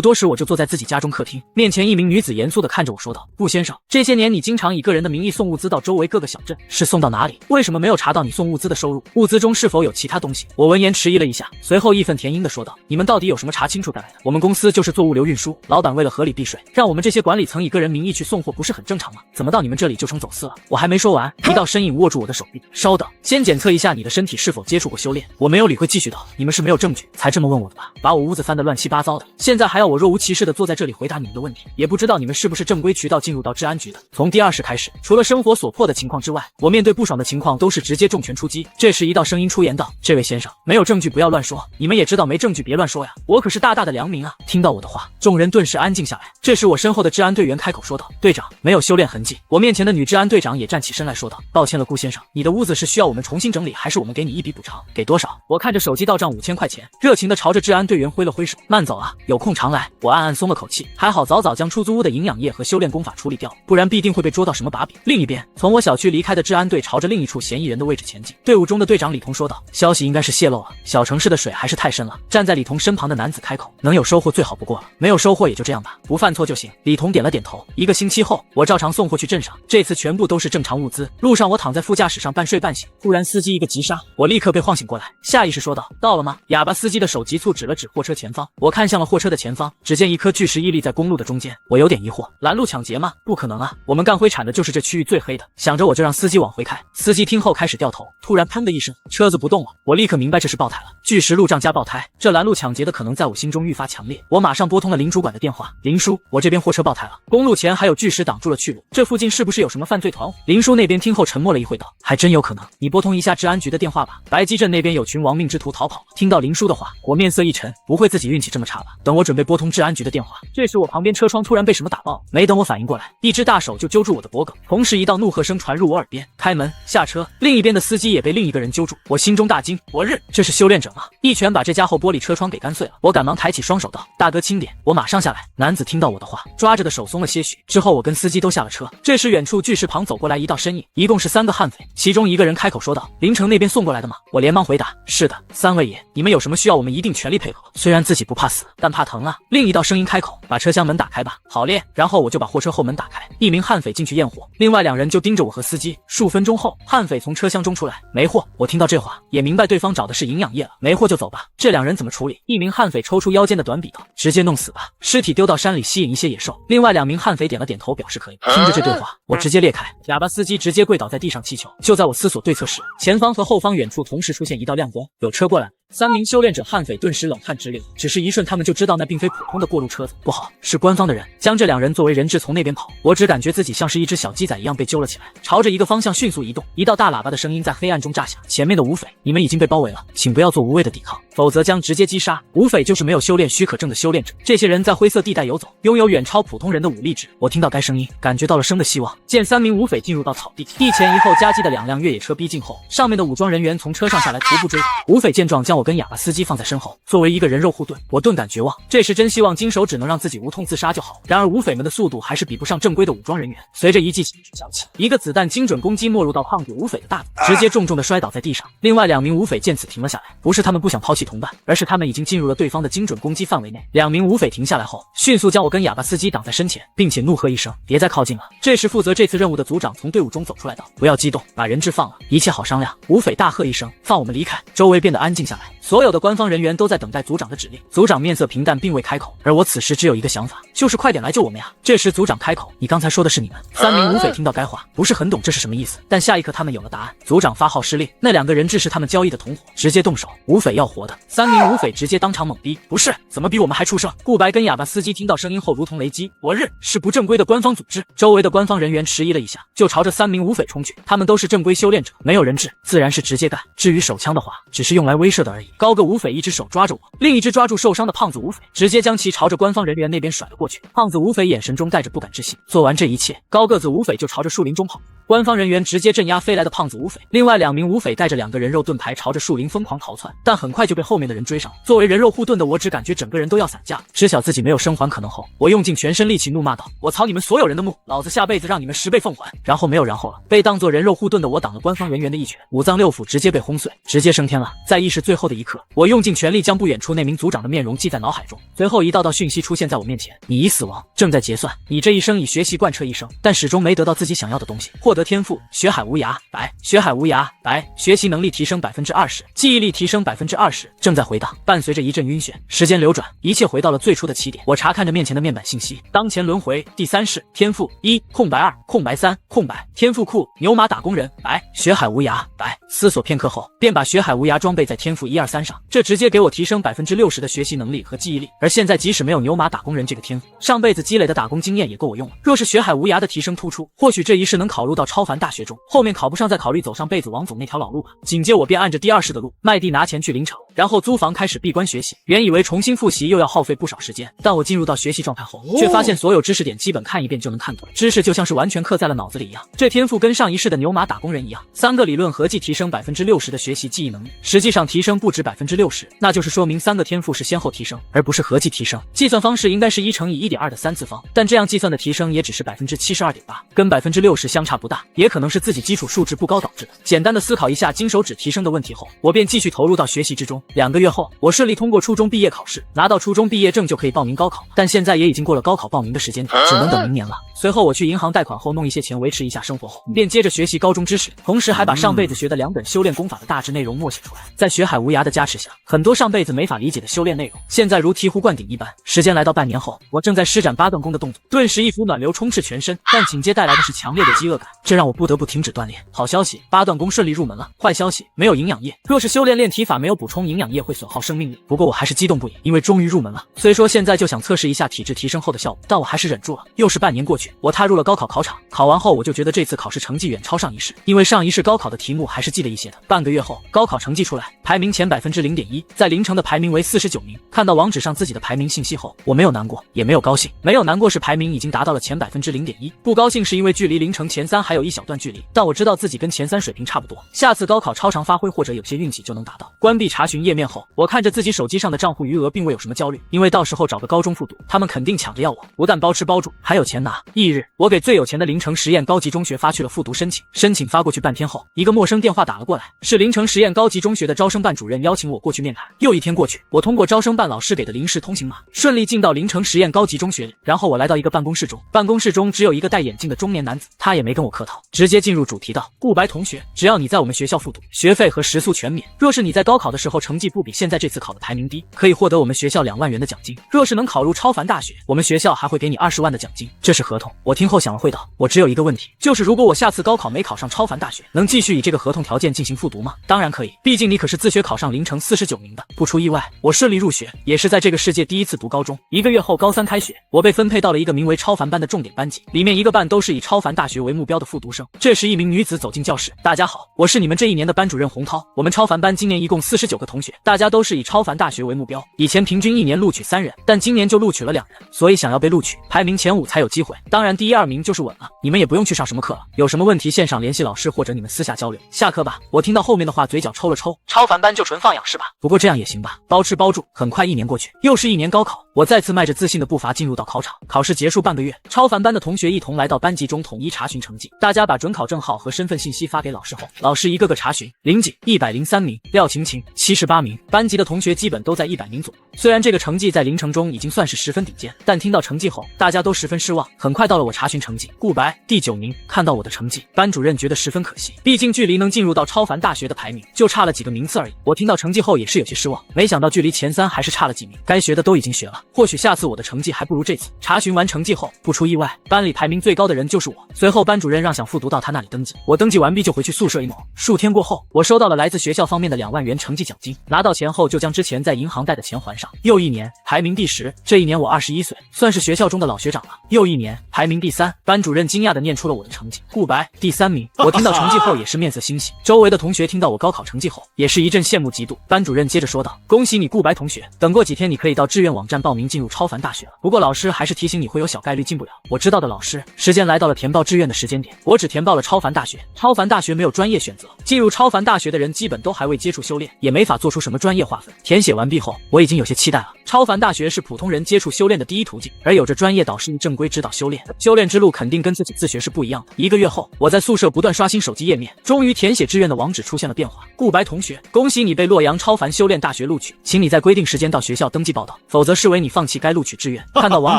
多时我就坐在自己家中客厅，面前一名女子严肃地看着我说道，顾先生，这些年你经常以个人的名义送物资到周围各个小镇，是送到哪里？为什么没有查到你送物资的收入？物资中是否有其他东西？我闻言迟疑了一下，随后义愤填膺地说道，你们到底有什么查清楚再来的？我们公司就是做物流运输，老板为了合理避税，让我们这些管理层以个人名义去送货，不是很正常吗？怎么到你们这里就成走私了？我还没说完，一道身影握住我的手臂，稍等，先检测一下你的身体是否接触过修炼。我没有理会，继续道，你们是没有证据才这么问我的吧？把我屋子翻得乱七八糟的，现在还要我若无其事地坐在这里回答你们的问题，也不知道你们是不是正规渠道进入到治安局的。从第20开始，除了生活所迫的情况之外，我面对不爽的情况都是直接重拳出击。这时一道声音出言道，这位先生，没有证据不要乱说，你们也知道没证据别乱说呀，我可是大大的良民啊。听到我的话，众人顿时安静下来。这时我身后的治安队员开口说道，队长，没有修炼痕迹。我面前的女治安队长也站起身来说道，抱歉了顾先生，你的屋子是需要我们重新整理，还是我们给你一笔补偿？给多少？我看着手机到账5000块钱，热情地朝着治安队员挥了挥手，慢走啊，有空常来。我暗暗松了口气，还好早早将出租屋的营养液和修炼功法处理掉，不然必定会被捉到什么把柄。另一边，从我小区离开的治安队朝着另一处嫌疑人的位置前进。队伍中的队长李彤说道，消息应该是泄露了，小城市的水还是太深了。站在李彤身旁的男子开口，能有收获最好不过了，没有收获也就这样吧，不犯错就行。李彤点了点头。1个星期后，我照常送货去镇上，这次全部都是正常物资。路上我躺在副驾驶上半睡半醒，突然司机一个急刹，我立刻被晃醒过来，下意识说道，到了吗？哑巴司机的手急促指了指货车前方，我看向了货车的前方，只见一颗巨石屹立在公路的中间。我有点疑惑，拦路抢劫吗？不可能啊，我们干灰产的就是这区域最黑的。想着我就让司机往回开，司机听后开始掉头，突然砰的一声，车子不动了。我立刻明白这是爆胎了，巨石路障加爆胎，这拦路抢劫的可能在我心中愈发强烈。我马上拨通了林主管的电话，林叔，我这边货车爆胎了，公路前还有巨石挡住了去路，这附近是不是有什么犯罪团伙？林叔那边听后沉默了一会道，还真有可能，你拨通一下治安局的电话吧，白鸡镇那边有群亡命之徒逃跑了。听到林叔的话，我面色一沉，不会自己运气这么差吧？等我准备拨通治安局的电话，这时我旁边车窗突然被什么打爆，没等我反应过来，一只大手就揪住我的脖颈，同时一道怒喝声传入我耳边，开门下车。另一边的司机也被另一个人揪住，我心中大惊，我日，这是修炼者吗？一拳把这家伙玻璃车窗给干碎了。我赶忙抬起双手道，大哥轻点，我马上下来。男子听到我的话，抓着的手松了些许，之后我跟司机都下了车。这时远处巨石旁走过来一道身影，一共是3个悍匪，其中一个人开口说道，凌城那边送过来的吗？我连忙回答，是的，3位爷，你们有什么需要我们一定全力配合，虽然自己不怕死，但怕疼啊。另一道声音开口，把车厢门打开吧。好嘞，然后我就把货车后门打开，一名悍匪进去验货，另外2人就盯着我和司机。数分钟后，悍匪从车厢中出来，没货。我听到这话，也明白对方找的是营养液了，没货就走吧。这2人怎么处理？一名悍匪抽出腰间的短匕刀，直接弄死吧，尸体丢到山里吸引一些野兽。另外2名悍匪点了点头，表示可以。听着这对话，我直接裂开，哑巴司机直接跪倒在地上祈求。就在我思索对策时，前方和后方远处同时出现一道亮光，有车过来。3名修炼者悍匪顿时冷汗直流，只是一瞬，他们就知道那并非普通的过路车子，不好，是官方的人。将这2人作为人质从那边跑，我只感觉自己像是一只小鸡仔一样被揪了起来，朝着一个方向迅速移动。一道大喇叭的声音在黑暗中炸响，前面的吴匪，你们已经被包围了，请不要做无谓的抵抗，否则将直接击杀。吴匪就是没有修炼许可证的修炼者，这些人在灰色地带游走，拥有远超普通人的武力值。我听到该声音，感觉到了生的希望。见3名吴匪进入到草地，一前一后夹击的2辆越野车逼近后，上面的武装人员从车上下来徒步追赶。吴匪见状，将我跟哑巴司机放在身后，作为一个人肉护盾，我顿感绝望。这时真希望金手指能让自己无痛自杀就好。然而吴匪们的速度还是比不上正规的武装人员。随着一记响起，一个子弹精准攻击没入到胖子吴匪的大腿，直接重重的摔倒在地上。另外2名吴匪见此停了下来，不是他们不想抛弃同伴，而是他们已经进入了对方的精准攻击范围内。2名吴匪停下来后，迅速将我跟哑巴司机挡在身前，并且怒喝一声，别再靠近了。这时负责这次任务的组长从队伍中走出来道，不要激动，把人质放了，一切好商量。吴匪大喝一声，放我们离开。周围变得安静下来，所有的官方人员都在等待组长的指令。组长面色平淡，并未开口，而我此时只有一个想法，就是快点来救我们呀！这时组长开口：“你刚才说的是你们？”3名武匪听到该话，不是很懂这是什么意思，但下一刻他们有了答案。组长发号施令，那2个人质是他们交易的同伙，直接动手。武匪要活的，3名武匪直接当场懵逼：“不是，怎么比我们还畜生？”顾白跟哑巴司机听到声音后如同雷击，我日，是不正规的官方组织！周围的官方人员迟疑了一下，就朝着3名武匪冲去。他们都是正规修炼者，没有人质，自然是直接干。至于手枪的话，只是用来威慑的而已。高个武匪一只手抓着我，另一只抓住受伤的胖子武匪，直接将其朝着官方人员那边甩了过去。胖子武匪眼神中带着不敢置信。做完这一切，高个子武匪就朝着树林中跑。官方人员直接镇压飞来的胖子武匪，另外2名武匪带着2个人肉盾牌朝着树林疯狂逃窜，但很快就被后面的人追上。作为人肉护盾的我，只感觉整个人都要散架，知晓自己没有生还可能后，我用尽全身力气怒骂道：“我操你们所有人的墓，老子下辈子让你们10倍奉还！”然后没有然后了，被当作人肉护盾的我挡了官方人员的一拳，5脏6腑直接被轰碎，直接升天了。在意识最后的一刻，我用尽全力将不远处那名组长的面容记在脑海中。随后一道讯息出现在我面前：你已死亡，正在结算。你这一生以学习贯彻一生，但始终没得到自己想要的东西。获得天赋：学海无涯，白；学海无涯，白；学习能力提升20%，记忆力提升20%。正在回荡，伴随着一阵晕眩，时间流转，一切回到了最初的起点。我查看着面前的面板信息，当前轮回第3世，天赋1空白2空白3空白，天赋库牛马打工人白，学海无涯白。思索片刻后，便把学海无涯装备在天赋1、2、3上，这直接给我提升60%的学习能力和记忆力。而现在即使没有牛马打工人这个天赋，上辈子积累的打工经验也够我用了。若是学海无涯的提升突出，或许这一世能考入到超凡大学中，后面考不上再考虑走上辈子王总那条老路吧。紧接我便按着第2世的路，卖地拿钱去临城，然后租房开始闭关学习。原以为重新复习又要耗费不少时间，但我进入到学习状态后，却发现所有知识点基本看一遍就能看懂，知识就像是完全刻在了脑子里一样。这天赋跟上一世的牛马打工人一样，3个理论合计提升60%的学习记忆能力，实际上提升不止60%，那就是说明3个天赋是先后提升，而不是合计提升。计算方式应该是1乘以1.2的3次方，但这样计算的提升也只是72.8%，跟60%相差不大，也可能是自己基础数值不高导致的。简单的思考一下金手指提升的问题后，我便继续投入到学习之中。2个月后，我顺利通过初中毕业考试，拿到初中毕业证就可以报名高考，但现在也已经过了高考报名的时间点，只能等明年了。随后我去银行贷款后弄一些钱维持一下生活后，便接着学习高中知识，同时还把上辈子学的2本修炼功法的大致内容默写出来。在学海无涯的加持下，很多上辈子没法理解的修炼内容，现在如醍醐灌顶一般。时间来到半年后，我正在施展8段功的动作，顿时一股暖流充斥全身，但紧接带来的是强烈的饥饿感，这让我不得不停止锻炼。好消息，8段功顺利入门了。坏消息，没有营养液，若是修炼炼体法没有补充营养液会损耗生命力。不过我还是激动不已，因为终于入门了。虽说现在就想测试一下体质提升后的效果，但我还是忍住了。又是半年过去，我踏入了高考考场，考完后我就觉得这次考试成绩远超上一世，因为上一世高考的题目还是记了一些的。半个月后，高考成绩出来，排名前0.1%，在凌城的排名为49名。看到网址上自己的排名信息后，我没有难过，也没有高兴。没有难过是排名已经达到了前0.1%，不高兴是因为距离凌城前3还有一小段距离，但我知道自己跟前3水平差不多，下次高考超常发挥或者有些运气就能达到。关闭查询页面后，我看着自己手机上的账户余额，并未有什么焦虑，因为到时候找个高中复读，他们肯定抢着要我，不但包吃包住，还有钱拿。翌日，我给最有钱的凌城实验高级中学发去了复读申请。申请发过去半天后，一个陌生电话打了过来，是凌城实验高级中学的招生办主任邀请我过去面谈。又一天过去，我通过招生办老师给的临时通行码，顺利进到凌城实验高级中学里。然后我来到一个办公室中，办公室中只有一个戴眼镜的中年男子，他也没跟我客套，直接进入主题道：顾白同学，只要你在我们学校复读，学费和食宿全免。若是你在高考的时候成绩不比现在这次考的排名低，可以获得我们学校2万元的奖金。若是能考入超凡大学，我们学校还会给你20万的奖金。这是合同。我听后想了会道，我只有一个问题，就是如果我下次高考没考上超凡大学，能继续以这个合同条件进行复读吗？当然可以，毕竟你可是自学考上凌城49名的。不出意外，我顺利入学，也是在这个世界第一次读高中。1个月后高3开学，我被分配到了一个名为超凡班的重点班级，里面1个班都是以超凡大学为目标的复读生。这时一名女子走进教室，大家好，我是你们这一年的班主任洪涛。我们超凡班今年一共49个同学，大家都是以超凡大学为目标，以前平均1年录取3人，但今年就录取了2人，所以想要被录取，排名前5才有机会。当然第1、2名就是稳了，你们也不用去上什么课了，有什么问题线上联系老师或者你们私下交流。下课吧。我听到后面的话嘴角抽了抽，超凡班就纯放养是吧？不过这样也行吧，包吃包住。很快1年过去，又是1年高考，我再次迈着自信的步伐进入到考场。考试结束半个月，超凡班的同学一同来到班级中统一查询成绩。大家把准考证号和身份信息发给老师后，老师一个个查询。林锦103名，廖晴晴78名，班级的同学基本都在100名左右。虽然这个成绩在凌城中已经算是十分顶尖，但听到成绩后，大家都十分失望。很快到了我查询成绩，顾白第9名。看到我的成绩，班主任觉得十分可惜，毕竟距离能进入到超凡大学的排名就差了几个名次而已。我听到成绩后也是有些失望，没想到距离前3还是差了几名。该学的都已经学了，或许下次我的成绩还不如这次。查询完成绩后，不出意外，班里排名最高的人就是我。随后班主任让想复读到他那里登记，我登记完毕就回去宿舍一谋。数天过后，我收到了来自学校方面的2万元成绩奖金，拿到钱后就将之前在银行贷的钱还上。又一年，排名第10，这一年我21岁，算是学校中的老学长了。又一年，排名第3，班主任惊讶地念出了我的成绩，顾白第3名。我听到成绩后也是面色欣喜，周围的同学听到我高考成绩后也是一阵羡慕嫉妒。班主任接着说道：“恭喜你顾白同学，等过几天你可以到志愿网站报名进入超凡大学了。不过老师还是提醒你会有小概率进不了。”我知道的老师，时间来到了填报志愿的时间点，我只填报了超凡大学。超凡大学没有专业选择，进入超凡大学的人基本都还未接触修炼，也没法做出什么专业划分。填写完毕后，我已经有些期待了。超凡大学是普通人接触修炼的第一途径，而有着专业导师正规指导修炼，修炼之路肯定跟自己自学是不一样的。1个月后，我在宿舍不断刷新手机页面，终于填写志愿的网址出现了变化。顾白同学，恭喜你被洛阳超凡修炼大学录取，请你在规定时间到学校登记报到，否则视为你放弃该录取志愿。看到网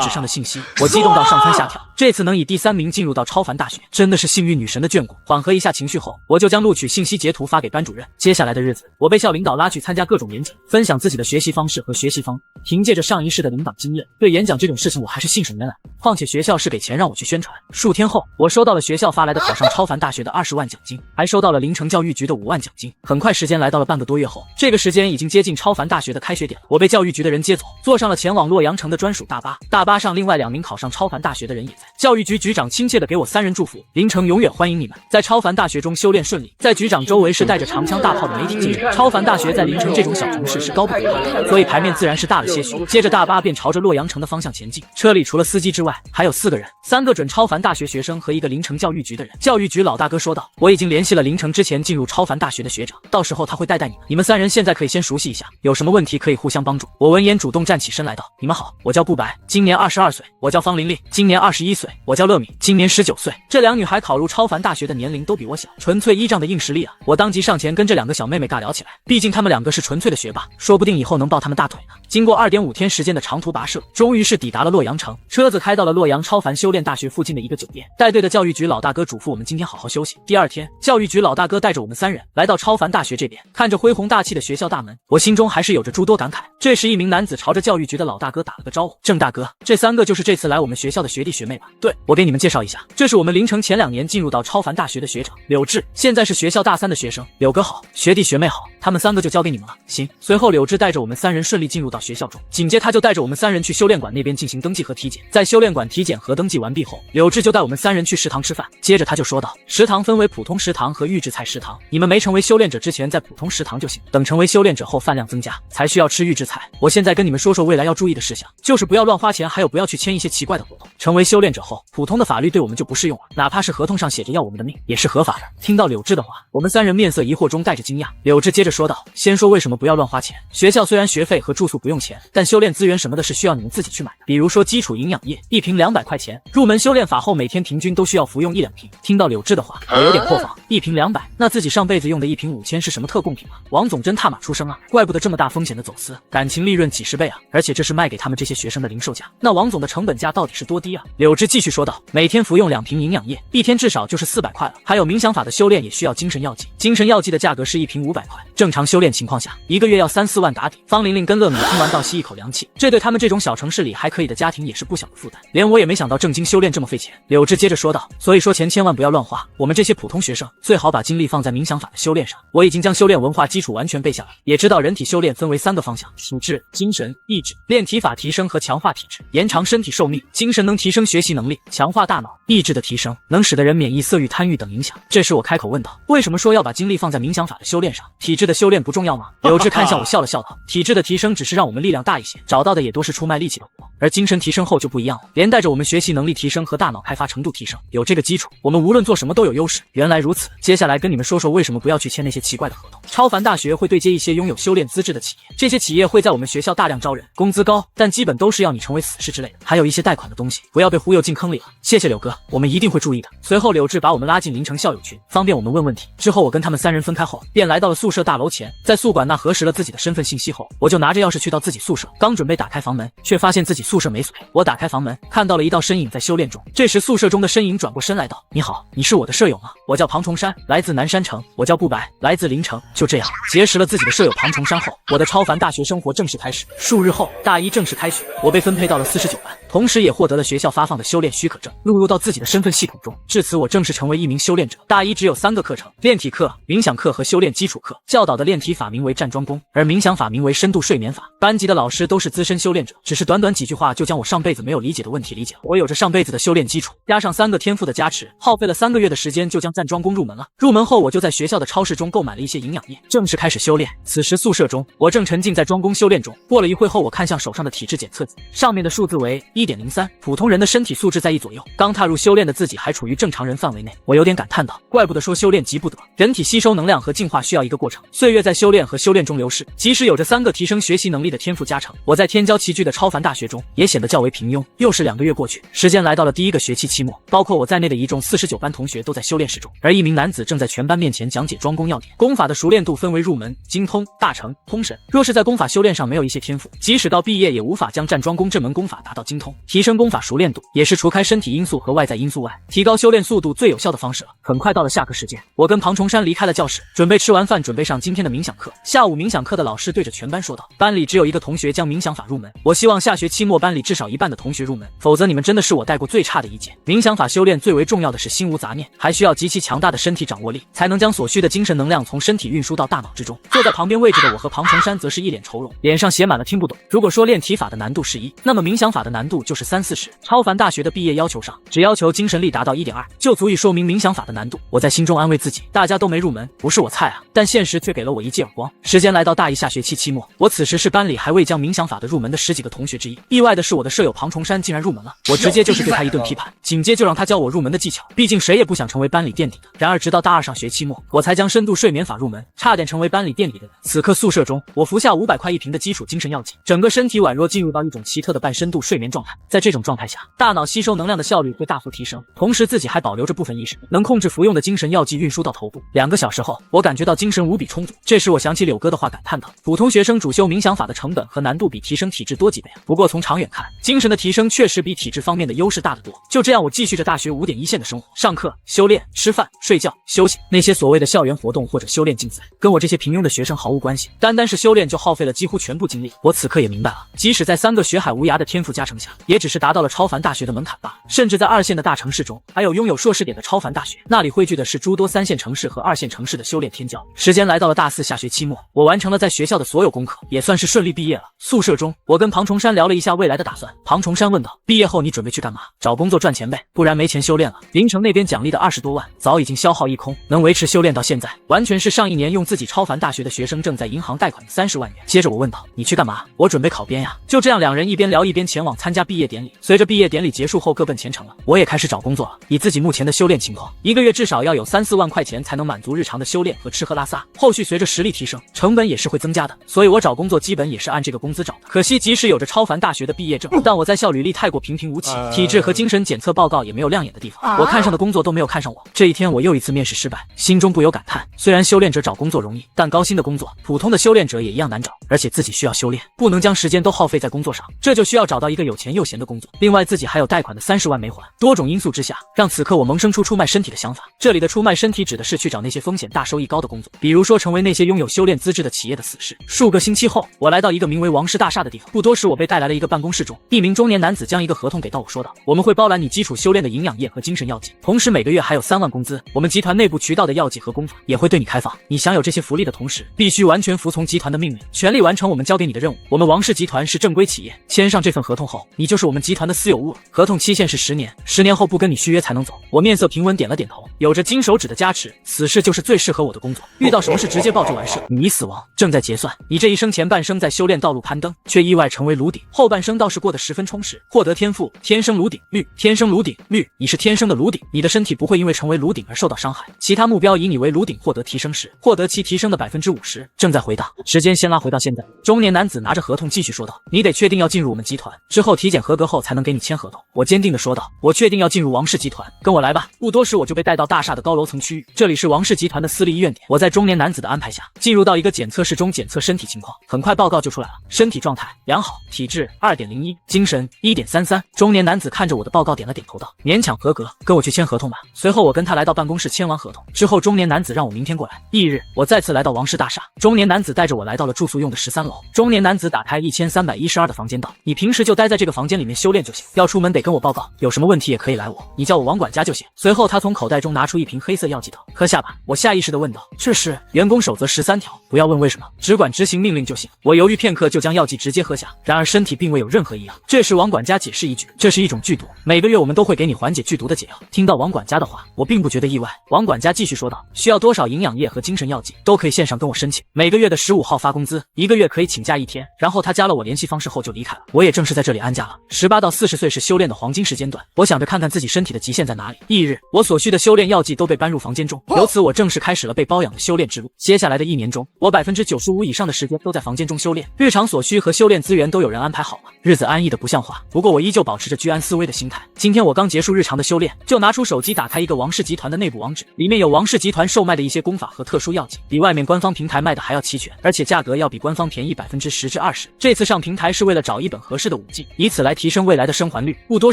址上的信息，我激动到上蹿下跳。这次能以第3名进入到超凡大学，真的是幸运女神的眷顾。缓和一下情绪后，我就将录取信息截图发给班主任。接下来的日子，我被校领导拉去参加各种演讲，分享自己的学习方式和学习方法。凭借着上一世的领导经验，对演讲这种事情我还是信手拈来。况且学校是给钱让我去宣传。数天后，我收到了学校发来的考上超凡大学的20万奖金，还收到了凌城教育局的5万奖金。很快时间来到了半个多月后，这个时间已经接近超凡大学的开学点了。我被教育局的人接走，坐上了前往洛阳城的专属大巴。大巴上另外2名考上超凡大学的人也在。教育局局长亲切地给我3人祝福：凌城永远欢迎你们，在超凡大学中修炼顺利。在局长周围是带着长枪大炮的媒体记者。超凡大学在凌城这种小城市是高不可攀的，所以牌面自然是大了些许。接着大巴便朝着洛阳城的方向前进，车里除了司机之外还有4个人，3个准超凡大学学生和1个凌城教育局的人。教育局老大哥说道：“我已经联系了凌城之前进入超凡大学的学长，到时候他会带你们。你们3人现在可以先熟悉一下，有什么问题可以互相帮助。”我闻言主动站起身来道：“你们好，我叫顾白，今年22岁；我叫方琳琳，今年21岁；我叫乐敏，今年19岁。”这2女孩考入超凡大学的年龄都比我小，纯粹依仗的硬实力啊！我当即上前跟这2个小妹妹尬聊起来，毕竟她们2个是纯粹的学霸，说不定以后能抱她们大腿呢。经过2.5天时间的长途跋涉，终于是抵达了洛阳城。车子开到了洛阳超凡修炼大学附近的一个酒店，带队的教育局老大哥嘱咐我们今天好好休息。第2天，教育局老大哥带着我们3人来到超凡大学这边，看着恢宏大气的学校大门，我心中还是有着诸多感慨。这时，一名男子朝着教育局的老大哥打了个招呼：“郑大哥，这3个就是这次来我们学校的学弟学妹吧？”“对，我给你们介绍一下，这是我们凌城前2年进入到超凡大学的学长柳志，现在是学校大3的学生。柳哥好，学弟学妹好，他们3个就交给你们了。”“行。”随后柳志带着我们3人顺利进入到学校中，紧接他就带着我们3人去修炼馆那边进行登记和体检。在修炼馆体检和登记完毕后，柳志就带我们3人去食堂吃饭。接着他就说道：“食堂分为普通食堂和预制菜食堂，你们没成为修炼者之前在普通食堂就行，等成为修炼者后饭量增加才需要吃预制菜。我现在跟你们说说未来要注意的事项，就是不要乱花钱，还有不要去签一些奇怪的合同。成为修炼者后，普通的法律对我们就不适用了，哪怕是合同上写着要我们的命，也是合法的。”听到柳志的话，我们3人面色疑惑中带着惊讶。柳志接着说道：“先说为什么不要乱花钱。学校虽然学费和住宿不用钱，但修炼资源什么的是需要你们自己去买的，比如说基础营养液，1瓶200块钱，入门修炼法后每天平均都需要服用1-2瓶。”听到柳志的话，我有点破防，1瓶200，那自己上辈子用的1瓶5000是什么特供品吗？王总真踏马出生啊，怪不得这么大风险的走私，感情利润几十倍啊，而且这是卖给他们这些学生的零售价，那王总的成本价到底是多低啊？柳志继续说道：“每天服用2瓶营养液，一天至少就是400块了，还有冥想法的修炼也需要精神药剂，精神药剂的价格是1瓶500块，正常修炼情况下1个月要3-4万打底。”方琳琳跟乐米听完倒吸一口凉气，这对他们这种小城市里还可以的家庭也是不小的负担，连我也没想到正经修炼这么费钱。柳志接着说道：“所以说钱千万不要乱花，我们这些普通学生最好把精力放在冥想法的修炼上。我已经将修炼文化基础完全背下来，也知道人体修炼分为3个方向：体质、精神、意志。练体法提升和强化体质，延长身体寿命；精神能提升学习能力，强化大脑；意志的提升能使得人免疫色欲贪欲等影响。”这时我开口问道：“为什么说要把精力放在冥想法的修炼上？体质的的修炼不重要吗？柳志看向我笑了笑道，体质的提升只是让我们力量大一些，找到的也都是出卖力气的活，而精神提升后就不一样了，连带着我们学习能力提升和大脑开发程度提升，有这个基础，我们无论做什么都有优势。原来如此，接下来跟你们说说为什么不要去签那些奇怪的合同。超凡大学会对接一些拥有修炼资质的企业，这些企业会在我们学校大量招人，工资高，但基本都是要你成为死士之类的，还有一些贷款的东西，不要被忽悠进坑里了。谢谢柳哥，我们一定会注意的。随后柳志把我们拉进凌城校友群，方便我们问问题。之后我跟他们3人分开后，便来到了宿舍大楼前，在宿管那核实了自己的身份信息后，我就拿着钥匙去到自己宿舍，刚准备打开房门，却发现自己宿舍没锁。我打开房门，看到了一道身影在修炼中。这时宿舍中的身影转过身来道：“你好，你是我的舍友吗？我叫庞崇山，来自南山城。我叫不白，来自临城。”就这样结识了自己的舍友庞崇山后，我的超凡大学生活正式开始。数日后，大一正式开学，我被分配到了49班，同时也获得了学校发放的修炼许可证，录入到自己的身份系统中。至此，我正式成为一名修炼者。大一只有3个课程：炼体课、冥想课和修炼基础课。教导的炼体法名为站桩功，而冥想法名为深度睡眠法。班级的老师都是资深修炼者，只是短短几句话就将我上辈子没有理解的问题理解了。我有着上辈子的修炼基础，加上3个天赋的加持，耗费了3个月的时间就将站桩功入门了。入门后，我就在学校的超市中购买了一些营养液，正式开始修炼。此时宿舍中，我正沉浸在桩功修炼中。过了一会后，我看向手上的体质检测计，上面的数字为 1.03， 普通人的身体素质在1左右。刚踏入修炼的自己还处于正常人范围内，我有点感叹道：怪不得说修炼急不得，人体吸收能量和进化需要一个过程。岁月在修炼和修炼中流逝，即使有着3个提升学习能力的天赋加成，我在天骄齐聚的超凡大学中也显得较为平庸。又是2个月过去，时间来到了第1个学期期末，包括我在内的一众49班同学都在修炼室中，而一名男子正在全班面前讲解桩功要点。功法的熟练度分为入门、精通、大成、通神。若是在功法修炼上没有一些天赋，即使到毕业也无法将站桩功这门功法达到精通。提升功法熟练度也是除开身体因素和外在因素外，提高修炼速度最有效的方式了。很快到了下课时间，我跟庞崇山离开了教室，准备吃完饭准备上今天的冥想课。下午冥想课的老师对着全班说道：班里只有1个同学将冥想法入门，我希望下学期末班里至少1半的同学入门，否则你们真的是我带过最差的一届。冥想法修炼最为重要的是心无杂念，还需要极其强大的身体掌握力，才能将所需的精神能量从身体运输到大脑之中。坐在旁边位置的我和庞崇山则是一脸愁容，脸上写满了听不懂。如果说炼体法的难度是1，那么冥想法的难度就是30-40。超凡大学的毕业要求上，只要求精神力达到 1.2， 就足以说明冥想法的难度。我在心中安慰自己，大家都没入门，不是我菜啊，但现实却给了我一记耳光。时间来到大一下学期期末，我此时是班里还未将冥想法的入门的10几个同学之一。意外的是，我的舍友庞崇山竟然入门了，我直接就是对他一顿批判，紧接就让他教我入门的技巧，毕竟谁也不想成为班里垫底的。然而直到大2上学期末，我才将深度睡眠法入门，差点成为班里垫底的人。此刻宿舍中，我服下500块1瓶的基础精神药剂，整个身体宛若进入到一种奇特的半深度睡眠状态。在这种状态下，大脑吸收能量的效率会大幅提升，同时自己还保留着部分意识，能控制服用的精神药剂运输到头部。2个小时后，我感觉到精神无比充足。这时我想起柳哥的话，感叹道：普通学生主修冥想法的成本和难度比提升体质多几倍啊。不过从长远看，精神的提升确实比体质方面的优势大得多。就这样，我继续着大学5点一线的生活，上课、修炼、吃饭、睡觉、休息。那些所谓的校园活动或者修炼竞赛，跟我这些平庸的学生毫无关系。单单是修炼就耗费了几乎全部精力。我此刻也明白了，即使在3个学海无涯的天赋加成下，也只是达到了超凡大学的门槛罢了。甚至在2线的大城市中，还有拥有硕士点的超凡大学，那里汇聚的是诸多3线城市和2线城市的修炼天骄。时间来到了大4下学期末，我完成了在学校的所有功课，也算是顺利毕业了。宿舍中，我跟庞崇山聊了一下未来的打算。庞崇山问道：毕业后你准备去干嘛？找工作赚钱呗，不然没钱修炼了。临城那边奖励的20多万早已经消耗一空，能维持修炼到现在，完全是上一年用自己超凡大学的学生证在银行贷款的30万元。接着我问道：你去干嘛？我准备考编呀。就这样2人一边聊一边前往参加毕业典礼。随着毕业典礼结束后各奔前程了，我也开始找工作了。以自己目前的修炼情况，1个月至少要有3-4万块钱才能满足日常的修炼和吃喝拉撒。后续随着实力提升，成本也是会增加的，所以我找工作基本也是按这个工资找的。可惜即使有着超凡大学的毕业证，但我在校履历太过平平无奇，体质和精神检测报告也没有亮眼的地方，我看上的工作都没有看上我。这一天我又一次面试失败，心中不由感叹，虽然修炼者找工作容易，但高薪的工作普通的修炼者也一样难找，而且自己需要修炼，不能将时间都耗费在工作上，这就需要找到一个有钱又闲的工作。另外自己还有贷款的30万没还，多种因素之下，让此刻我萌生出出卖身体的想法。这里的出卖身体指的是去找那些风险大收益高的工作，比如说成为那些拥有修炼资质的企业的死士。数个星期后，我来到一个名为王氏大厦的地方，不多时我被带来了一个办公室中，一名中年男子将一个合同给到我，说道：我们会包揽你基础修炼的营养液和精神药剂，同时每个月还有3万工资，我们集团内部渠道的药剂和功法也会对你开放。你享有这些福利的同时，必须完全服从集团的命令，全力完成我们交给你的任务。我们王氏集团是正规企业，签上这份合同后，你就是我们集团的私有物了。合同期限是10年，10年后不跟你续约才能走。我面色平稳，点了点头。有着金手指的加持，此事就是最适合我的工作。遇到什么事直接报就完事。你已死亡，正在结算。你这一生前半生在修炼道路攀登，却意外成为炉鼎，后半生倒是过得十分充实，获得天赋天生炉鼎绿，天生炉鼎绿。你是天生的炉鼎，你的身体不会因为成为炉鼎而受到伤害。其他目标以你为炉鼎获得提升时，获得其提升的50%。正在回答，时间先拉回到现在。中年男子拿着合同继续说道：“你得确定要进入我们集团，之后体检合格后才能给你签合同。”我坚定地说道：“我确定要进入王氏集团，跟我来吧。”不多时我就被带到大厦的高楼层区域，这里是王氏集团的私立医院点。我在中年男子的安排下，进入到一个检测室中检测身体情况，很快报告就出来了，身体状态良好，体质2.01，精神1.33。中年男子看着我的报告点了点头道：“勉强合格，跟我去签合同吧。”随后我跟他来到办公室签完合同之后，中年男子让我明天过来。翌日，我再次来到王氏大厦，中年男子带着我来到了住宿用的13楼。中年男子打开1312的房间道：“你平时就待在这个房间里面修炼就行，要出门得跟我报告，有什么问题也可以来我，你叫我王管家就行。”随后他从口袋中拿出一瓶黑色药剂道：“喝下吧。”我下意识地问道：“这是员工守则13条，不要问为什么，只管执行命令就行。”我犹豫片刻就将药剂直接喝下，然而身体并未有任何异样。这时王管家解释一句：“这是一种剧毒，每个月我们都会给你缓解剧毒的解药。”听到王管家的话，我并不觉得意外。王管家继续说道：“需要多少营养液和精神药剂，都可以线上跟我申请，每个月的15号发工资，1个月可以请假1天。”然后他加了我联系方式后就离开了。我也正是在这里安家了。18到40岁是修炼的黄金时间段，我想着看看自己身体的极限在哪里。翌日，我所需的修炼药剂都被搬入房间中，由此我正式开始了被包养的修炼之路。接下来的1年中，我95%以上的时间都在房间中修炼，日常所需和修炼资源都有人安排好了，日子安逸的不像话。不过我依旧保持着居安思危的心态。今天我刚结束日常的修炼，就拿出手机打开一个王氏集团的内部网址，里面有王氏集团售卖的一些功法和特殊药剂，比外面官方平台卖的还要齐全，而且价格要比官方便宜10%至20%。这次上平台是为了找一本合适的武技，以此来提升未来的生还率。不多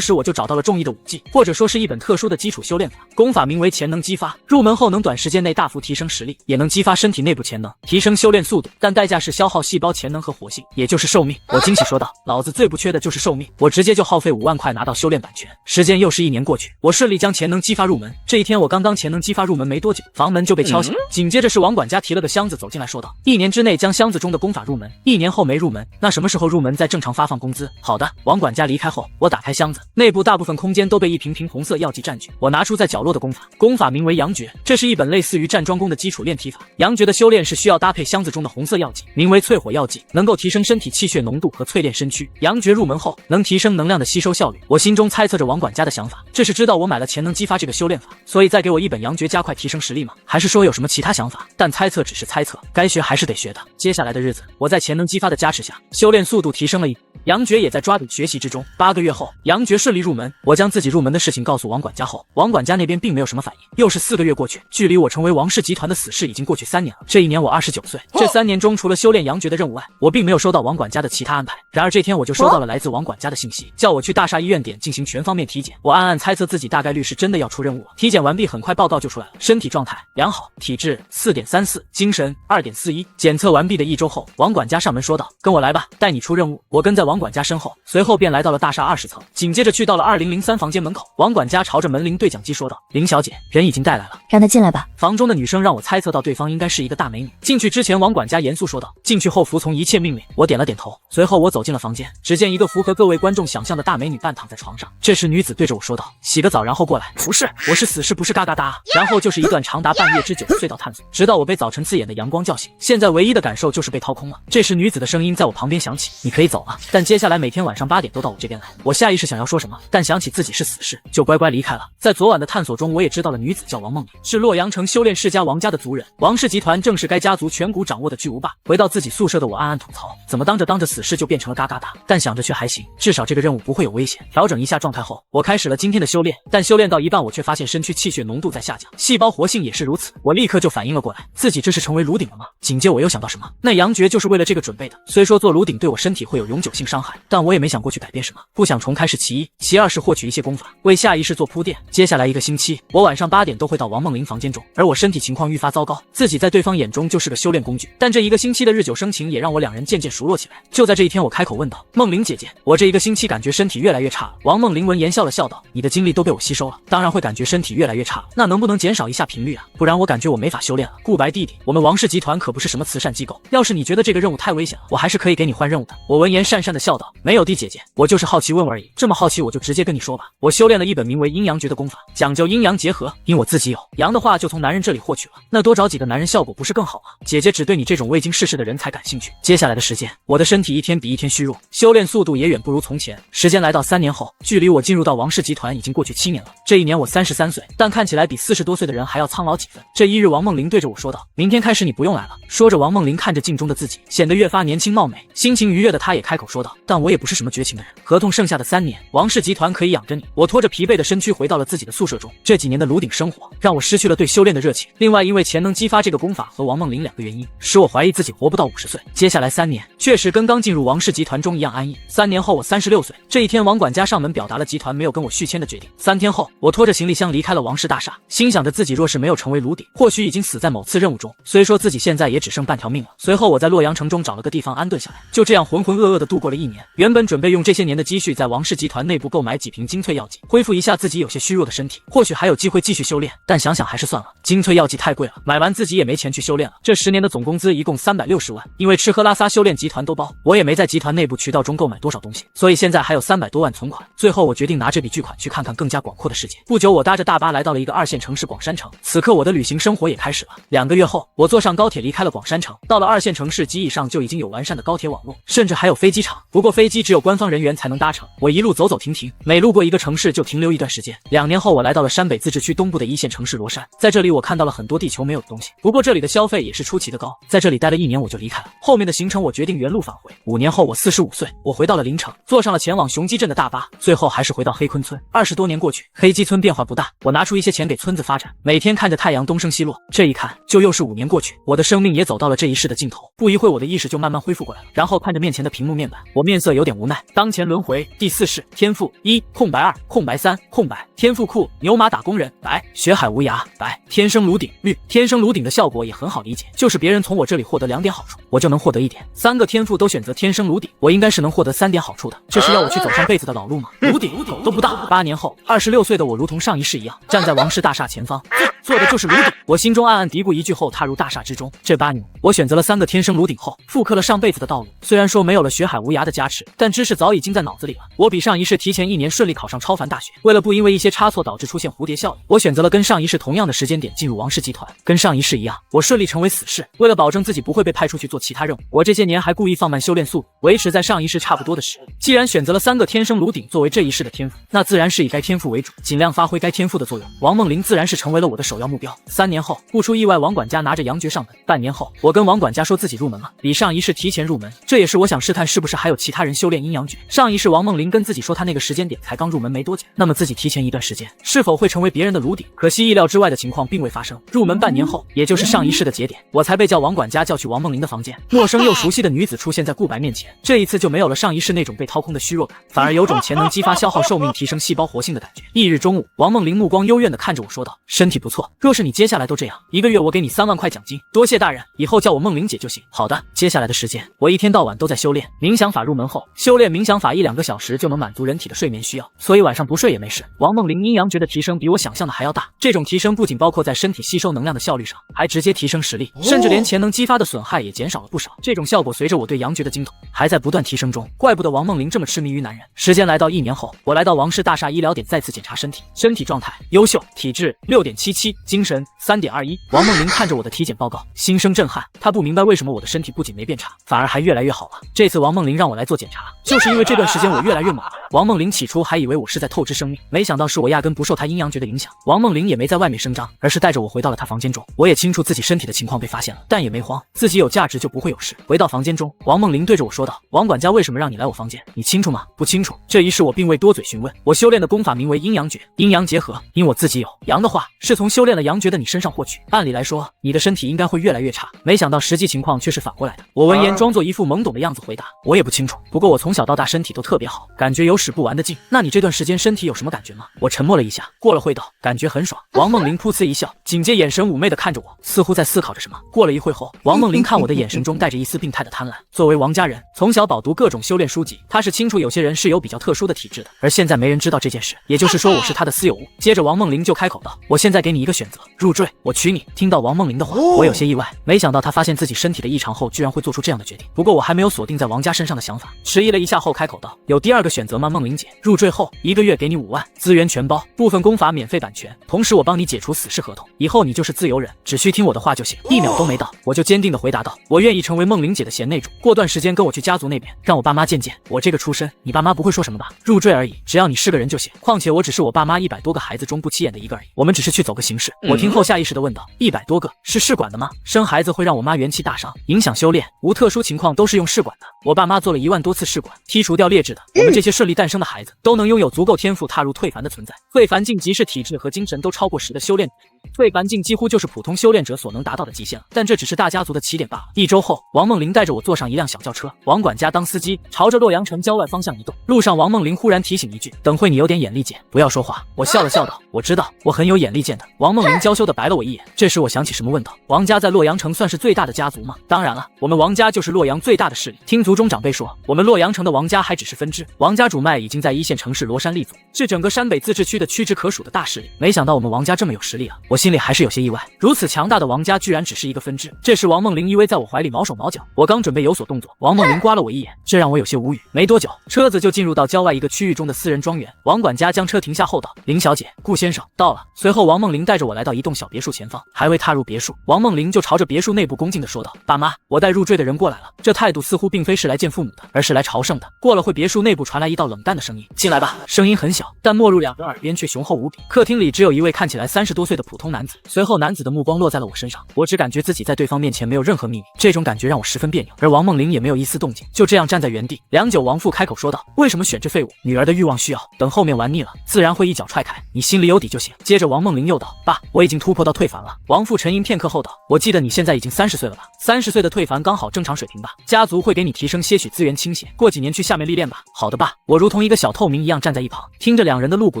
时我就找到了中意的武技，或者说是一本特殊的基础修炼法，功法名为潜能激发。入门后能短时间内大幅提升实力，也能激发身体内部潜能，提升修炼速度，但代价是消耗细胞潜能和活性，也就是寿命。我惊喜说道：“老子最不缺的就是寿命。”我直接就耗费5万块拿到修炼版权。时间又是1年过去，我顺利将潜能激发入门。这一天我刚刚潜能激发入门没多久，房门就被敲响，紧接着是王管家提了个箱子走进来说道：“1年之内将箱子中的功法入门，1年后没入门，那什么时候入门再正常发放工资？”好的。王管家离开后，我打开箱子，内部大部分空间都被一瓶瓶红色药剂占据。我拿出在角落的功法，功法名为阳诀，这是一本类似于站桩功的基础炼体法。阳诀的修炼是需要搭配箱子中的红色药剂，名为淬火药剂，能够提升身体气血浓度和淬炼身躯。阳诀入门后能提升能量的吸收效率。我心中猜测着王管家的想法，这是知道我买了潜能激发这个修炼法，所以再给我一本阳诀加快提升实力吗？还是说有什么其他想法？但猜测只是猜测，该学还是得学的。接下来的日子，我在潜能激发的加持下，修炼速度提升了阳诀也在抓紧学习之中。8个月后，阳诀顺利入门。我将自己入门的事情告诉王管家后，王管家那边并没有什么反应。又是4个月过去，距离我成为王氏集团的死士已经过去3年了。这一年我29岁，这3年中除了修炼阳诀的任务外，我并没有收到王管家的其他安排。然而这天我就收到了来自王管家的信息，叫我去大厦医院点进行全方面体检。我暗暗猜测自己大概率是真的要出任务了。体检完毕，很快报告就出来了，身体状态良好，体质4.34，精神2.41。检测完毕的1周后，王管家上门说道：“跟我来吧，带你出任务。”我跟在王管家身后，随后便来到了大厦20层，紧接着去到了2003房间门口。王管家朝着门铃对讲机说道：“林小姐，人已经带来了，让他进来吧。”房中的女生让我猜测到对方应该是一个大美女。进去之前，王管家严肃说道：“进去后服从一切命令。”我点了点头。随后我走进了房间，只见一个符合各位观众想象的大美女半躺在床上。这时女子对着我说道：“洗个澡然后过来。”不是，我是死士，不是嘎嘎哒。然后就是一段长达半夜之久的隧道探索，直到我被早晨刺眼的阳光叫醒。现在唯一的感受就是被掏空了。这时女子的声音在我旁边响起：“你可以走了，但接下来每天晚上8点都到我这边来。”我下意识想要说什么，但想起自己是死士，就乖乖离开了。在昨晚的探索中，我也知道了女子叫王梦玲，是洛阳城修炼世家王家的族人。王氏集团正是该家族全股掌握的巨无霸。回到自己宿舍的我暗暗吐槽，怎么当着死士就变成了嘎嘎哒？但想着却还行，至少这个任务不会有危险。调整一下状态后，我开始了今天的修炼。但修炼到一半，我却发现身躯气血浓度在下降，细胞活性也是如此。我立刻就反应了过来，自己这是成为炉鼎了吗？紧接我又想到什么，那阳诀就是为了这个准备的。虽说做炉鼎对我身体会有永久性伤害，但我也没想过去改变什么，不想重开是其一，其二是获取一些功法，为下一世做铺垫。接下来1个星期，我晚上8点都会到王梦玲房间中，而我身体情况愈发糟糕，自己在对方眼中就是个修炼工具。但这1个星期的日久生情也让我2人渐渐熟络起来。就在这一天，我开口问道：“梦玲姐姐，我这1个星期感觉身体越来越差了。”王梦玲闻言笑了笑道：“你的精力都被我吸收了，当然会感觉身体越来越差了。那能不能减少一下频率啊？不然我感觉我没法修炼了。顾白弟弟，我们王氏集团可不是什么慈善机构，要是你觉得这个任务太危险了，我还是可以给你换任务的。”我闻言讪讪的笑道：“没有弟姐姐，见，我就是好奇问问而已。这么好奇，我就直接跟你说吧。我修炼了一本名为阴阳诀的功法，讲究阴阳结合，因我自己有阳的话，就从男人这里获取了。那多找几个男人，效果不是更好吗？姐姐只对你这种未经世事的人才感兴趣。接下来的时间，我的身体一天比一天虚弱，修炼速度也远不如从前。时间来到3年后，距离我进入到王氏集团已经过去7年了。这一年我33岁，但看起来比40多岁的人还要苍老几分。这一日，王梦玲对着我说道：“明天开始你不用来了。”说着，王梦玲看着镜中的自己，显得越发年轻貌美。心情愉悦的她也开口说道：“但我也不是什么绝情的人，合同剩下的3年，王氏集团可以养着你。”我拖着疲惫的身躯回到了自己的宿舍中。这几年的炉鼎生活让我失去了对修炼的热情。另外，因为潜能激发这个功法和王梦玲2个原因，使我怀疑自己活不到50岁。接下来3年确实跟刚进入王氏集团中一样安逸。3年后我36岁，这一天王管家上门表达了集团没有跟我续签的决定。3天后，我拖着行李箱离开了王氏大厦，心想着自己若是没有成为炉鼎，或许已经死在某次任务中。虽说自己现在也只剩半条命了。随后我在洛阳城中找了个地方安顿下来，就这样浑浑噩噩地度过了1年。原本准备用这些年的积蓄在王氏集团内部购买几瓶精粹药剂，恢复一下自己有些虚弱的身体，或许还有机会继续修炼。但想想还是算了，精粹药剂太贵了，买完自己也没钱去修炼了。这10年的总工资一共360万，因为吃喝拉撒修炼集团都包，我也没在集团内部渠道中购买多少东西，所以现在还有300多万存款。最后我决定拿这笔巨款去看看更加广阔的世界。不久，我搭着大巴来到了一个2线城市广山城，此刻我的旅行生活也开始了。2个月后，我坐上高铁离开了广山城，到了2线城市及以上就已经有完善的高铁网络，甚至还有飞机场。不过飞机只有官方人员才能搭乘，我一路走走停停，每路过一个城市就停留一段时间。2年后，我来到了山北自治区东部的1线城市罗山，在这里我看到了很多地球没有的东西，不过这里的消费也是出奇的高。在这里待了1年我就离开了，后面的行程我决定原路返回。5年后我45岁，我回到了临城，坐上了前往雄鸡镇的大巴，最后还是回到黑坤村。20多年过去，黑鸡村变化不大，我拿出一些钱给村子发展，每天看着太阳东升西落，这一看就又是5年过去，我的生命也走到了这一世的尽头。不一会我的意识就慢慢恢复过来了，然后看着面前的屏幕面板，我面色有点无奈。当前轮回第4世，天赋1空白2空白3空白，天赋库牛马打工人白，血海无涯白，天生炉鼎绿。天生炉鼎的效果也很好理解，就是别人从我这里获得2点好处，我就能获得1点。3个天赋都选择天生炉鼎，我应该是能获得3点好处的。这是要我去走上辈子的老路吗？炉鼎头都不大。8年后，26岁的我如同上一世一样，站在王氏大厦前方，做的就是炉鼎。我心中暗暗嘀咕一句后踏入大厦之中。这8年，我选择了3个天生炉鼎后，复刻了上辈子的道路。虽然说没有了血海无涯的加持，但知识早已经在脑子里了。我比上一世提前1年顺利考上超凡大学。为了不因为一些差错导致出现蝴蝶效应，我选择了跟上一世同样的时间点进入王氏集团。跟上一世一样，我顺利成为死士。为了保证自己不会被派出去做其他任务，我这些年还故意放慢修炼速度，维持在上一世差不多的实力。既然选择了3个天生炉鼎作为这一世的天赋，那自然是以该天赋为主，尽量发挥该天赋的作用。王梦玲自然是成为了我的首要目标。3年后，不出意外，王管家拿着阳诀上门。半年后，我跟王管家说自己入门了，比上一世提前入门，这也是我想试探是不是还有其他人修炼阴阳诀。上一世王梦玲跟自己说她那个时间点才刚入门没多久，那么自己提前一段时间，是否会成为别人的炉鼎？可惜意料之外的情况并未发生。入门半年后，也就是上一世的节点，我才被王管家叫去王梦玲的房间。陌生又熟悉的女子出现在顾白面前，这一次就没有了上一世那种被掏空的虚弱感，反而有种潜能激发消耗寿命提升细胞活性的感觉。翌日中午，王梦玲目光幽怨地看着我说道：“身体不错，若是你接下来都这样，1个月我给你3万块奖金。”多谢大人，以后叫我梦玲姐就行。好的，接下来的时间我一天到晚都在修炼冥想法。入门后，修炼冥想法1-2个小时就能满足人体的睡眠需要，所以晚上不睡也没事。王梦玲阴阳诀的提升比我想象的还要大，这种提升不仅包括在身体吸收能量的效率上，还直接提升实力，甚至连潜能激发的损害也减少了不少。这种效果随着我对阳诀的精通，还在不断提升中。怪不得王梦玲这么痴迷于男人。时间来到1年后，我来到王氏大厦医疗点再次检查身体，身体状态优秀，体质6.77，精神3.21。王梦玲看着我的体检报告，心生震撼。她不明白为什么我的身体不仅没变差，反而还越来越好了。这次王梦玲让我来做检查，就是因为这段时间我越来越猛了。王梦玲起初还以为我是在透支生命，没想到是我压根不受她阴阳诀的影响。王梦玲也没在外面声张，而是带着我回到了她房间中。我也清楚自己身体的情况被发现了，但也没慌，自己有价值就不会有事。回到房间中，王梦玲对着我说道：“王管家为什么让你来我房间？你清楚吗？”不清楚。这一事我并未多嘴询问。我修炼的功法名为阴阳诀，阴阳结合，因我自己有阳的话，是从修炼了阳诀的你身上获取。按理来说，你的身体应该会越来越差，没想到实际情况却是反过来的。我闻言装作一副懵懂的样子回答：“我也不清楚，不过我从小到大身体都特别好，感觉有使不完的劲。那你这段时间身体有什么感觉吗？”我沉默了一下，过了会道：“感觉很爽。”王梦玲噗呲一笑，紧接眼神妩媚地看着我，似乎在思考着什么。过了一会后，王梦玲看我的眼神中带着一丝病态的贪婪。作为王家人，从小饱读各种修炼书籍，她是清楚有些人是有比较特殊的体质的，而现在没人知道这件事，也就是说我是她的私有物。接着王梦玲就开口道：“我现在给你一个个选择，入赘，我娶你。听到王梦玲的话，我有些意外，没想到她发现自己身体的异常后，居然会做出这样的决定。不过我还没有锁定在王家身上的想法，迟疑了一下后开口道：“有第二个选择吗，梦玲姐？入赘后1个月给你5万，资源全包，部分功法免费版权，同时我帮你解除死侍合同，以后你就是自由人，只需听我的话就行。”1秒都没到，我就坚定地回答道：“我愿意成为梦玲姐的贤内助，过段时间跟我去家族那边，让我爸妈见见我这个出身，你爸妈不会说什么吧？入赘而已，只要你是个人就行。况且我只是我爸妈100多个孩子中不起眼的一个而已，我们只是去走个形式。”我听后下意识地问道：“100多个是试管的吗？生孩子会让我妈元气大伤，影响修炼，无特殊情况都是用试管的。我爸妈做了1万多次试管，剔除掉劣质的，我们这些顺利诞生的孩子都能拥有足够天赋踏入退凡的存在。退凡境即是体质和精神都超过10的修炼。退凡境几乎就是普通修炼者所能达到的极限了，但这只是大家族的起点罢了。1周后，王梦玲带着我坐上一辆小轿车，王管家当司机，朝着洛阳城郊外方向移动。路上，王梦玲忽然提醒一句：“等会你有点眼力见，不要说话。”我笑了笑道：“我知道，我很有眼力见的。”王梦玲娇羞地白了我一眼。这时我想起什么，问道：“王家在洛阳城算是最大的家族吗？”“当然了，我们王家就是洛阳最大的势力。听族中长辈说，我们洛阳城的王家还只是分支，王家主脉已经在1线城市罗山立足，是整个山北自治区的屈指可数的大势力。没想到我们王家这么有实力啊！我心里还是有些意外。如此强大的王家居然只是一个分支。这时王梦玲依偎在我怀里毛手毛脚，我刚准备有所动作，王梦玲刮了我一眼，这让我有些无语。没多久，车子就进入到郊外一个区域中的私人庄园。王管家将车停下后道：“林小姐，顾先生到了。”随后王梦玲带着我来到一栋小别墅前方，还未踏入别墅，王梦玲就朝着别墅内部恭敬地说道：“爸妈，我带入赘的人过来了。”这态度似乎并非是来见父母的，而是来朝圣的。过了会，别墅内部传来一道冷淡的声音：“进来吧。”声音很小，但没入2人耳边却雄厚无比。客厅里只有一位看起来30多岁的普通男子，随后男子的目光落在了我身上，我只感觉自己在对方面前没有任何秘密，这种感觉让我十分别扭。而王梦玲也没有一丝动静，就这样站在原地。良久，王父开口说道：“为什么选这废物？女儿的欲望需要，等后面玩腻了，自然会一脚踹开，你心里有底就行。”接着王梦玲又道：“爸，我已经突破到退凡了。”王父沉吟片刻后道：“我记得你现在已经30岁了吧？30岁的退凡刚好正常水平吧？家族会给你提升些许资源倾斜，过几年去下面历练吧。”“好的爸。”我如同一个小透明一样站在一旁，听着两人的露骨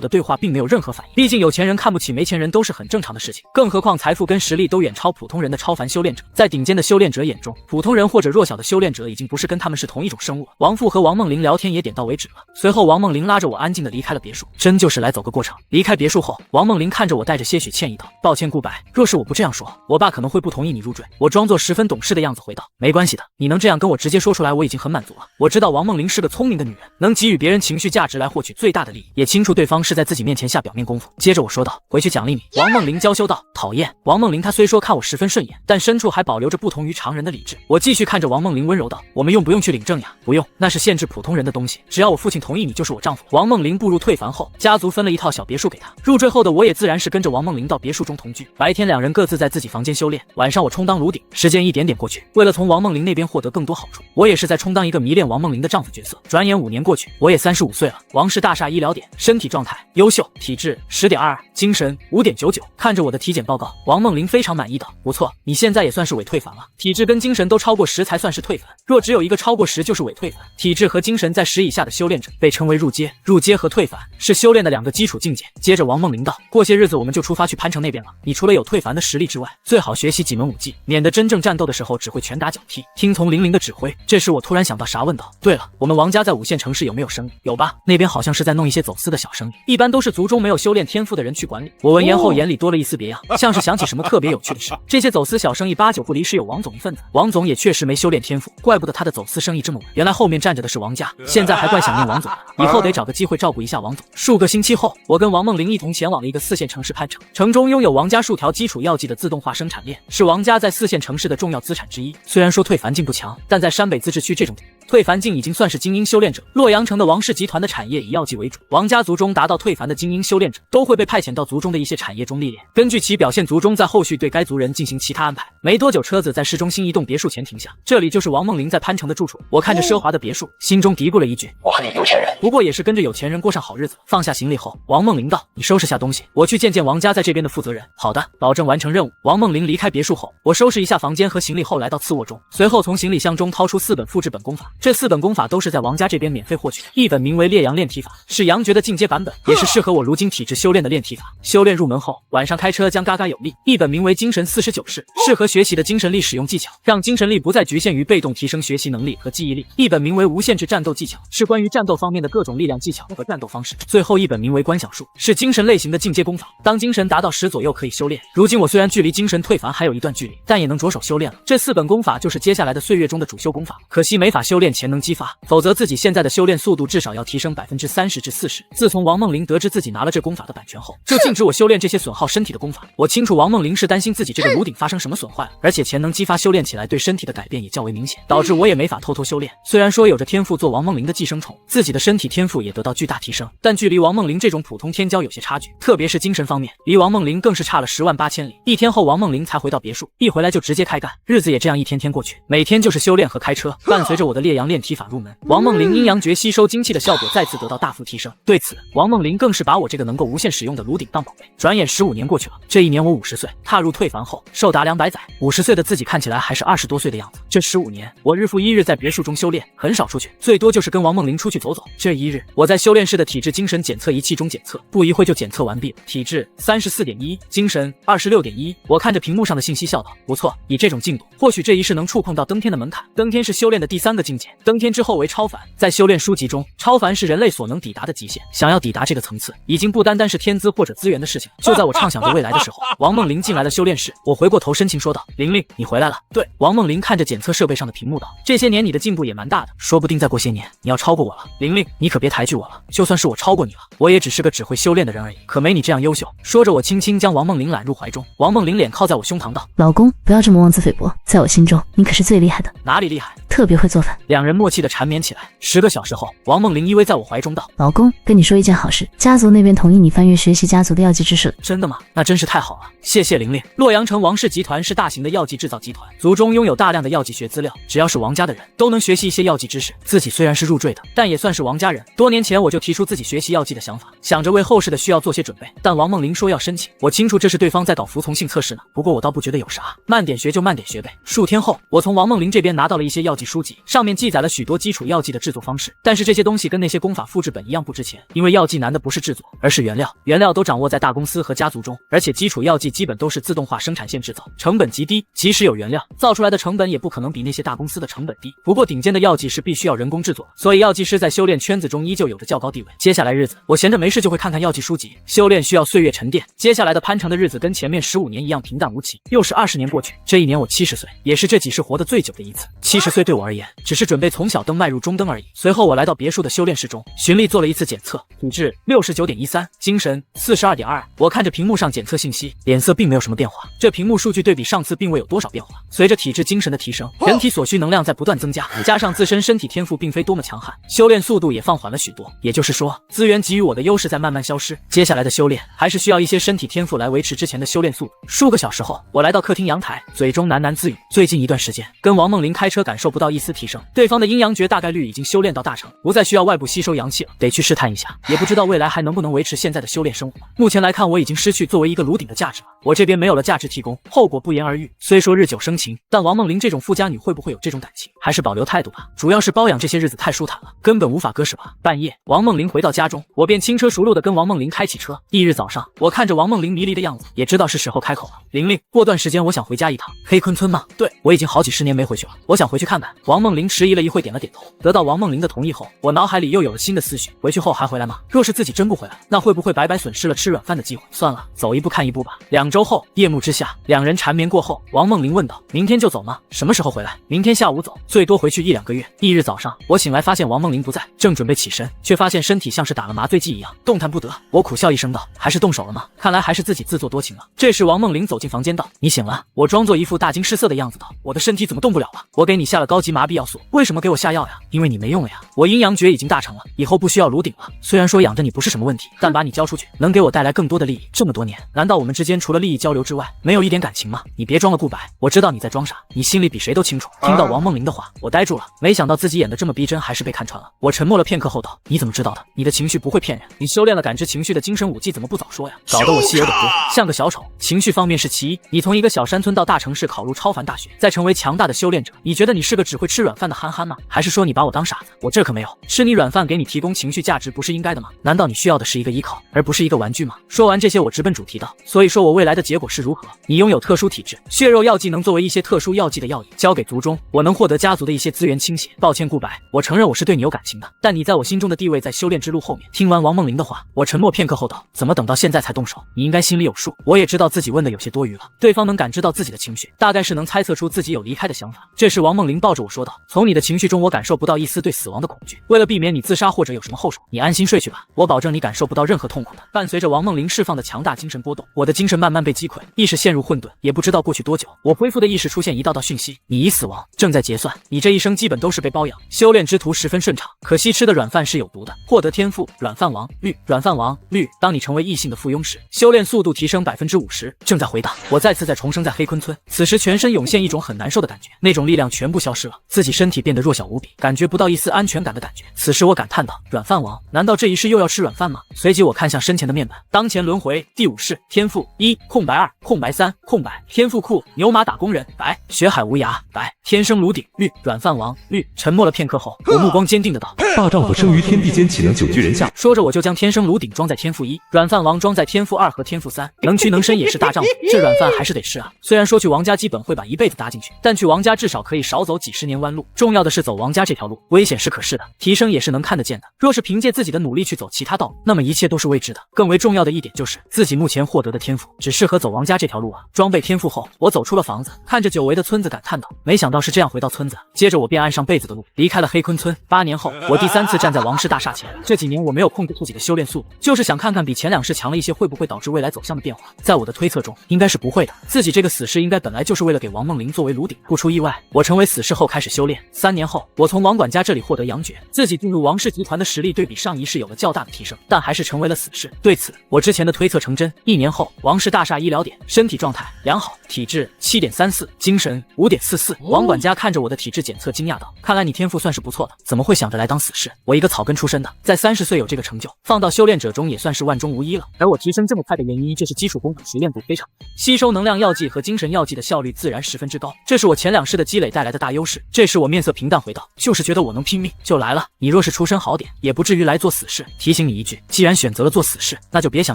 的对话，并没有任何反应。毕竟有钱人看不起没钱人都是很正常的事情，更何况财富跟实力都远超普通人的超凡修炼者。在顶尖的修炼者眼中，普通人或者弱小的修炼者已经不是跟他们是同一种生物了。王父和王梦玲聊天也点到为止了。随后王梦玲拉着我安静地离开了别墅，真就是来走个过场。离开别墅后，王梦玲看着我带着些许歉意道：“抱歉顾白，若是我不这样说，我爸可能会不同意你入赘。”我装作十分懂事的样子回道：“没关系的，你能这样跟我直接说出来，我已经很满足了。”我知道王梦玲是个聪明的女人，能给予别人情绪价值来获取最大的利益，也清楚对方是在自己面前下表面功夫。接着我说道：“回去奖励你。”王梦玲娇羞道：“讨厌。”王梦玲她虽说看我十分顺眼，但深处还保留着不同于常人的理智。我继续看着王梦玲温柔道：“我们用不用去领证呀？”“不用，那是限制普通人的东西，只要我父亲同意，你就是我丈夫。”王梦玲步入退凡后，家族分了一套小别墅给她。入赘后的我也自然是跟着王梦玲到别墅中同居。白天两人各自在自己房间修炼，晚上我充当炉鼎。时间一点点过去，为了从王梦玲那边获得更多好处，我也是在充当一个迷恋王梦玲的丈夫角色。转眼5年过去，我也35岁了。王氏大厦医疗点，身体状态优秀，体质10.22，精神5.99。看着我的体检报告，王梦玲非常满意道：“不错，你现在也算是伪退凡了，体质跟精神都超过10才算是退凡，若只有一个超过10就是伪退凡。体质和精神在10以下的修炼者被称为入阶，入阶和退凡是修炼的2个基础境界。”接着王梦玲道：“过些日子我们就出发去潘城那边了，你除了有退凡的实力之外，最好学习几门武技，免得真正战斗的时候只会拳打脚踢，听从玲玲的指挥。”这时我突然想到啥，问道：“对了，我们王家在5线城市有没有生意？”“有吧，那边好像是在弄一些走私的小生意，一般都是族中没有修炼天赋的人去管理。”我闻言后眼里多了一丝别样，像是想起什么特别有趣的事。这些走私小生意8、9不离是有王总一份子，王总也确实没修炼天赋，怪不得他的走私生意这么稳。原来后面站着的是王家，现在还怪想念王总的，以后得找个机会照顾一下王总。数个星期后，我跟王梦玲一同前往了一个4线城市潘城，城中拥有王家数条基础药剂的自动化生产链，是王家在4线城市的重要资产之一。虽然说退凡境不强，但在山北自治区这种退凡境已经算是精英修炼者。洛阳城的王氏集团的产业以药剂为主，王家族中达到退凡的精英修炼者都会被派遣到族中的一些产业中历练，根据其表现，族中在后续对该族人进行其他安排。没多久，车子在市中心一栋别墅前停下，这里就是王梦玲在潘城的住处。我看着奢华的别墅，心中嘀咕了一句：“我和你有钱人。”不过也是跟着有钱人过上好日子。放下行李后，王梦玲道：“你收拾下东西，我去见见王家在这边的负责人。”“好的，保证完成任务。”王梦玲离开别墅后，我收拾一下房间和行李后来到次卧中，随后从行李箱中掏出4本复制本功法，这4本功法都是在王家这边免费获取的。一本名为《烈阳炼体法》，是杨绝的进阶版本，也是适合我如今体质修炼的炼体法。修炼入门后，晚上开车将嘎嘎有力。一本名为《精神49式》，适合学习的精神力使用技巧，让精神力不再局限于被动，提升学习能力和记忆力。一本名为《无限制战斗技巧》，是关于战斗方面的各种力量技巧和战斗方式。最后一本名为《观想术》，是精神类型的进阶功法，当精神达到10左右可以修炼。如今我虽然距离精神退凡还有一段距离，但也能着手修炼了。这4本功法就是接下来的岁月中的主修功法，可惜没法修炼潜能激发，否则自己现在的修炼速度至少要提升30%至40%。自从王梦玲得知自己拿了这功法的版权后，就禁止我修炼这些损耗身体的功法。我清楚王梦玲是担心自己这个炉鼎发生什么损坏了，而且潜能激发修炼起来对身体的改变也较为明显，导致我也没法偷偷修炼。虽然说有着天赋做王梦玲的寄生虫，自己的身体天赋也得到巨大提升，但距离王梦玲这种普通天骄有些差距，特别是精神方面，离王梦玲更是差了10万8千里。一天后，王梦玲才回到别墅，一回来就直接开干，日子也这样一天天过去，每天就是修炼和开车。伴随着我的烈阳炼体法入门，王梦玲阴阳诀吸收精气的效果再次得到大幅提升。对此，王梦玲更是把我这个能够无限使用的炉鼎当宝贝。转眼15年过去了，这一年我50岁，踏入退凡后，寿达200载，50岁的自己看起来还是20多岁的样子。这15年，我日复一日在别墅中修炼，很少出去，最多就是跟王梦玲出去走走。这一日，我在修炼室的体质精神检测仪器中检测，不一会就检测完毕了，体质34.1，精神26.1。我看着屏幕上的信息笑道：不错，以这种进度，或许这一世能触碰到登天的门槛。登天是修炼的第3个境界，登天之后为超凡。在修炼书籍中，超凡是人类所能抵达的极限，想要抵达这个层次，已经不单单是天资或者资源的事情。就在我畅想着未来的时候，王梦玲进来了修炼室，我回过头深情说道：玲玲，你回来了。对，王梦玲看着检测设备上的屏幕道：这些年你的进步也蛮大的，说不定再过些年你要超过我了。玲玲，你可别抬举我了，就算是我超过你了，我也只是个只会修炼的人而已，可没你这样优秀。说着，我轻轻将王梦玲揽入怀中。王梦玲脸靠在我胸膛道：老公，不要这么妄自菲薄，在我心中你可是最厉害的。哪里厉害？特别会做饭。两人默契地缠绵起来。10个小时后，王梦玲依偎在我怀中道：老公，跟你说一件好事，家族那边同意你翻阅学习家族的药剂知识了。真的吗？那真是太好了，谢谢玲玲。洛阳城王氏集团是大型的药剂制造集团，族中拥有大量的药剂学资料，只要是王家的人都能学习一些药剂知识。自己虽然是入赘的，但也算是王家人。多年前我就提出自己学习药剂的想法，想着为后世的需要做些准备，但王梦玲说要申请，我清楚这是对方在搞服从性测试呢。不过我倒不觉得有啥，慢点学就慢点学呗。数天后，我从王梦玲这边拿到了一些药剂书籍，上面记载了许多基础药剂的制作方式，但是这些东西跟那些功法复制本一样不值钱，因为药剂难的不是制作，而是原料。原料都掌握在大公司和家族中，而且基础药剂基本都是自动化生产线制造，成本极低，即使有原料，造出来的成本也不可能比那些大公司的成本低。不过顶尖的药剂是必须要人工制作，所以药剂师在修炼圈子中依旧有着较高地位。接下来日子，我闲着没事就会看看药剂书籍，修炼需要岁月沉淀。接下来的攀长的日子跟前面15年一样平淡无奇，又是20年过去，这一年我70岁，也是这几世活得最久的一次。70岁对我而言，只是准备从小灯迈入中灯而已。随后我来到别墅的修炼室中，循例做了一次检测，体质69.13，精神42.2。我看着屏幕上检测信息，脸色并没有什么变化。这屏幕数据对比上次并未有多少变化。随着体质精神的提升，人体所需能量在不断增加，加上自身身体天赋并非多么强悍，修炼速度也放缓了许多。也就是说，资源给予我的优势在慢慢消失。接下来的修炼还是需要一些身体天赋来维持之前的修炼速度。数个小时后，我来到客厅阳台，嘴中喃喃自语：最近一段时间跟王梦玲开车感受不到一丝提升，对方的阴阳诀大概率已经修炼到大成，不再需要外部吸收阳气了，得去试探一下，也不知道未来还能不能维持现在的修炼生活。目前来看，我已经失去作为一个炉鼎的价值了，我这边没有了价值提供，后果不言而喻。虽说日久生情，但王梦玲这种富家女会不会有这种感情，还是保留态度吧。主要是包养这些日子太舒坦了，根本无法割舍吧。半夜，王梦玲回到家中，我便轻车熟路的跟王梦玲开起车。翌日早上，我看着王梦玲迷离的样子，也知道是时候开口了。玲玲，过段时间我想回家一趟。黑坤村吗？对，我已经好几10年没回去了，我想回去看看。王梦玲迟疑了一会，点了点头。得到王梦玲的同意后，我脑海里又有了新的思绪，回去后还回来吗？若是自己真不回来，那会不会白白损失了吃软饭的机会？算了，走一步看一步吧。2周后，夜幕之下，两人缠绵过后，王梦玲问道：明天就走吗？什么时候回来？明天下午走，最多回去1-2个月。翌日早上，我醒来发现王梦玲不在，正准备起身，却发现身体像是打了麻醉剂一样，动弹不得。我苦笑一声道：还是动手了吗？看来还是自己自作多情了。这时王梦玲走进房间道：你醒了。我装作一副大惊失色的样子道：我的身体怎么动不了了？我给你下了高级麻痹药素，为什么给我下药呀？因为你没用了呀，我阴阳诀已经大成了，以后不需要炉鼎了。虽然说养着你不是什么问题，但把你交出去能给我带来更多的利益。这么多年，难道我们之间除了利益交流之外，没有一点感情吗？你别装了顾白，我知道你在装傻，你心里比谁都清楚。听到王梦玲的话，我呆住了，没想到自己演得这么逼真，还是被看穿了。我沉默了片刻后道：你怎么知道的？你的情绪不会骗人，你修炼了感知情绪的精神武技，怎么不早说呀？搞得我戏有点多，像个小丑。情绪方面是其一，你从一个小山村到大城市考入超凡大学，再成为强大的修炼者，你觉得你是个只会吃软饭的憨憨吗？还是说你把我当傻子？我这可没有，吃你软饭给你提供情绪价值不是应该的吗？难道你需要的是一个依靠，而不是一个玩具吗？说完这些，我直奔主题道，所以说我未来的结果是如何？你拥有特殊体质，血肉药剂能作为一些特殊药剂的药引交给族中，我能获得家族的一些资源倾斜。抱歉顾白，我承认我是对你有感情的，但你在我心中的地位在修炼之路后面。听完王梦玲的话，我沉默片刻后道，怎么等到现在才动手？你应该心里有数。我也知道自己问的有些多余了，对方能感知到自己的情绪，大概是能猜测出自己有离开的想法。这时王梦玲抱着我说道，从你的情绪中我感受不到一丝对死亡的恐惧，为了避免你自杀或者有什么后手，你安心睡去吧，我保证你感受不到任何痛苦的。伴随着王梦玲释放的强大精神波动，我的精神慢慢被击溃，意识陷入混沌，也不知道过去多久，我恢复的意识出现一道讯息，你已死亡，正在结算，你这一生基本都是被包养，修炼之途十分顺畅，可惜吃的软饭是有毒的，获得天赋软饭王绿，软饭王绿，当你成为异性的附庸时，修炼速度提升50%。正在回答，我再次在重生在黑昆村，此时全身涌现一种很难受的感觉，那种力量全部消失了，自己身体变得弱小无比，感觉不到一丝安全感的感觉。此时我感叹道，软饭王，难道这一世又要吃软饭吗？随即我看向身前的面板，当前轮回第5世，天赋1空白2空白3空白，天赋库牛马打工人白，血海无涯白，天生炉鼎绿，软饭王绿。沉默了片刻后，我目光坚定的道，大丈夫生于天地间，岂能久居人下？说着我就将天生炉鼎装在天赋1，软饭王装在天赋2和天赋3，能屈能伸也是大丈夫，这软饭还是得吃啊。虽然说去王家基本会把一辈子搭进去，但去王家至少可以少走几十年弯路，重要的是走王家这条路，危险是可视的，提升也是能看得见的，若是凭借自己的努力去走其他道路，那么一切都是未知的。更为重要的一点就是自己目前获得的天赋只适合走王家这条路啊。装备天赋后，我走出了房子，看着久违的村子感叹道，没想到是这样回到村子。接着我便按上被子的路离开了黑昆村。8年后，我第3次站在王氏大厦前，这几年我没有控制自己的修炼速度，就是想看看比前2世强了一些会不会导致未来走向的变化。在我的推测中，应该是不会的，自己这个死士应该本来就是为了给王梦玲作为炉鼎。不出意外，我成为死士后开始修炼。3年后，我从王管家这里获得阳爵，自己进入王氏集团的实力对比上一世有了较大的提升，但还是成为了死士。对此，我之前的推测成真。1年后，王氏大厦医疗点，身体状态良好，体质7.34，精神5.44。王管家看着我的体质检测，惊讶道：“看来你天赋算是不错的，怎么会想着来当死士？我一个草根出身的，在30岁有这个成就，放到修炼者中也算是万中无一了。而我提升这么快的原因，这是基础功底熟练度非常，吸收能量药剂和精神药剂的效率自然十分之高，这是我前2世的积累带来的大优势。”这时我面色平淡回道：“就是觉得我能拼命就来了。你若是出身好点，也不至于来做死士。提醒你一句，既然选择了做死士，那就别想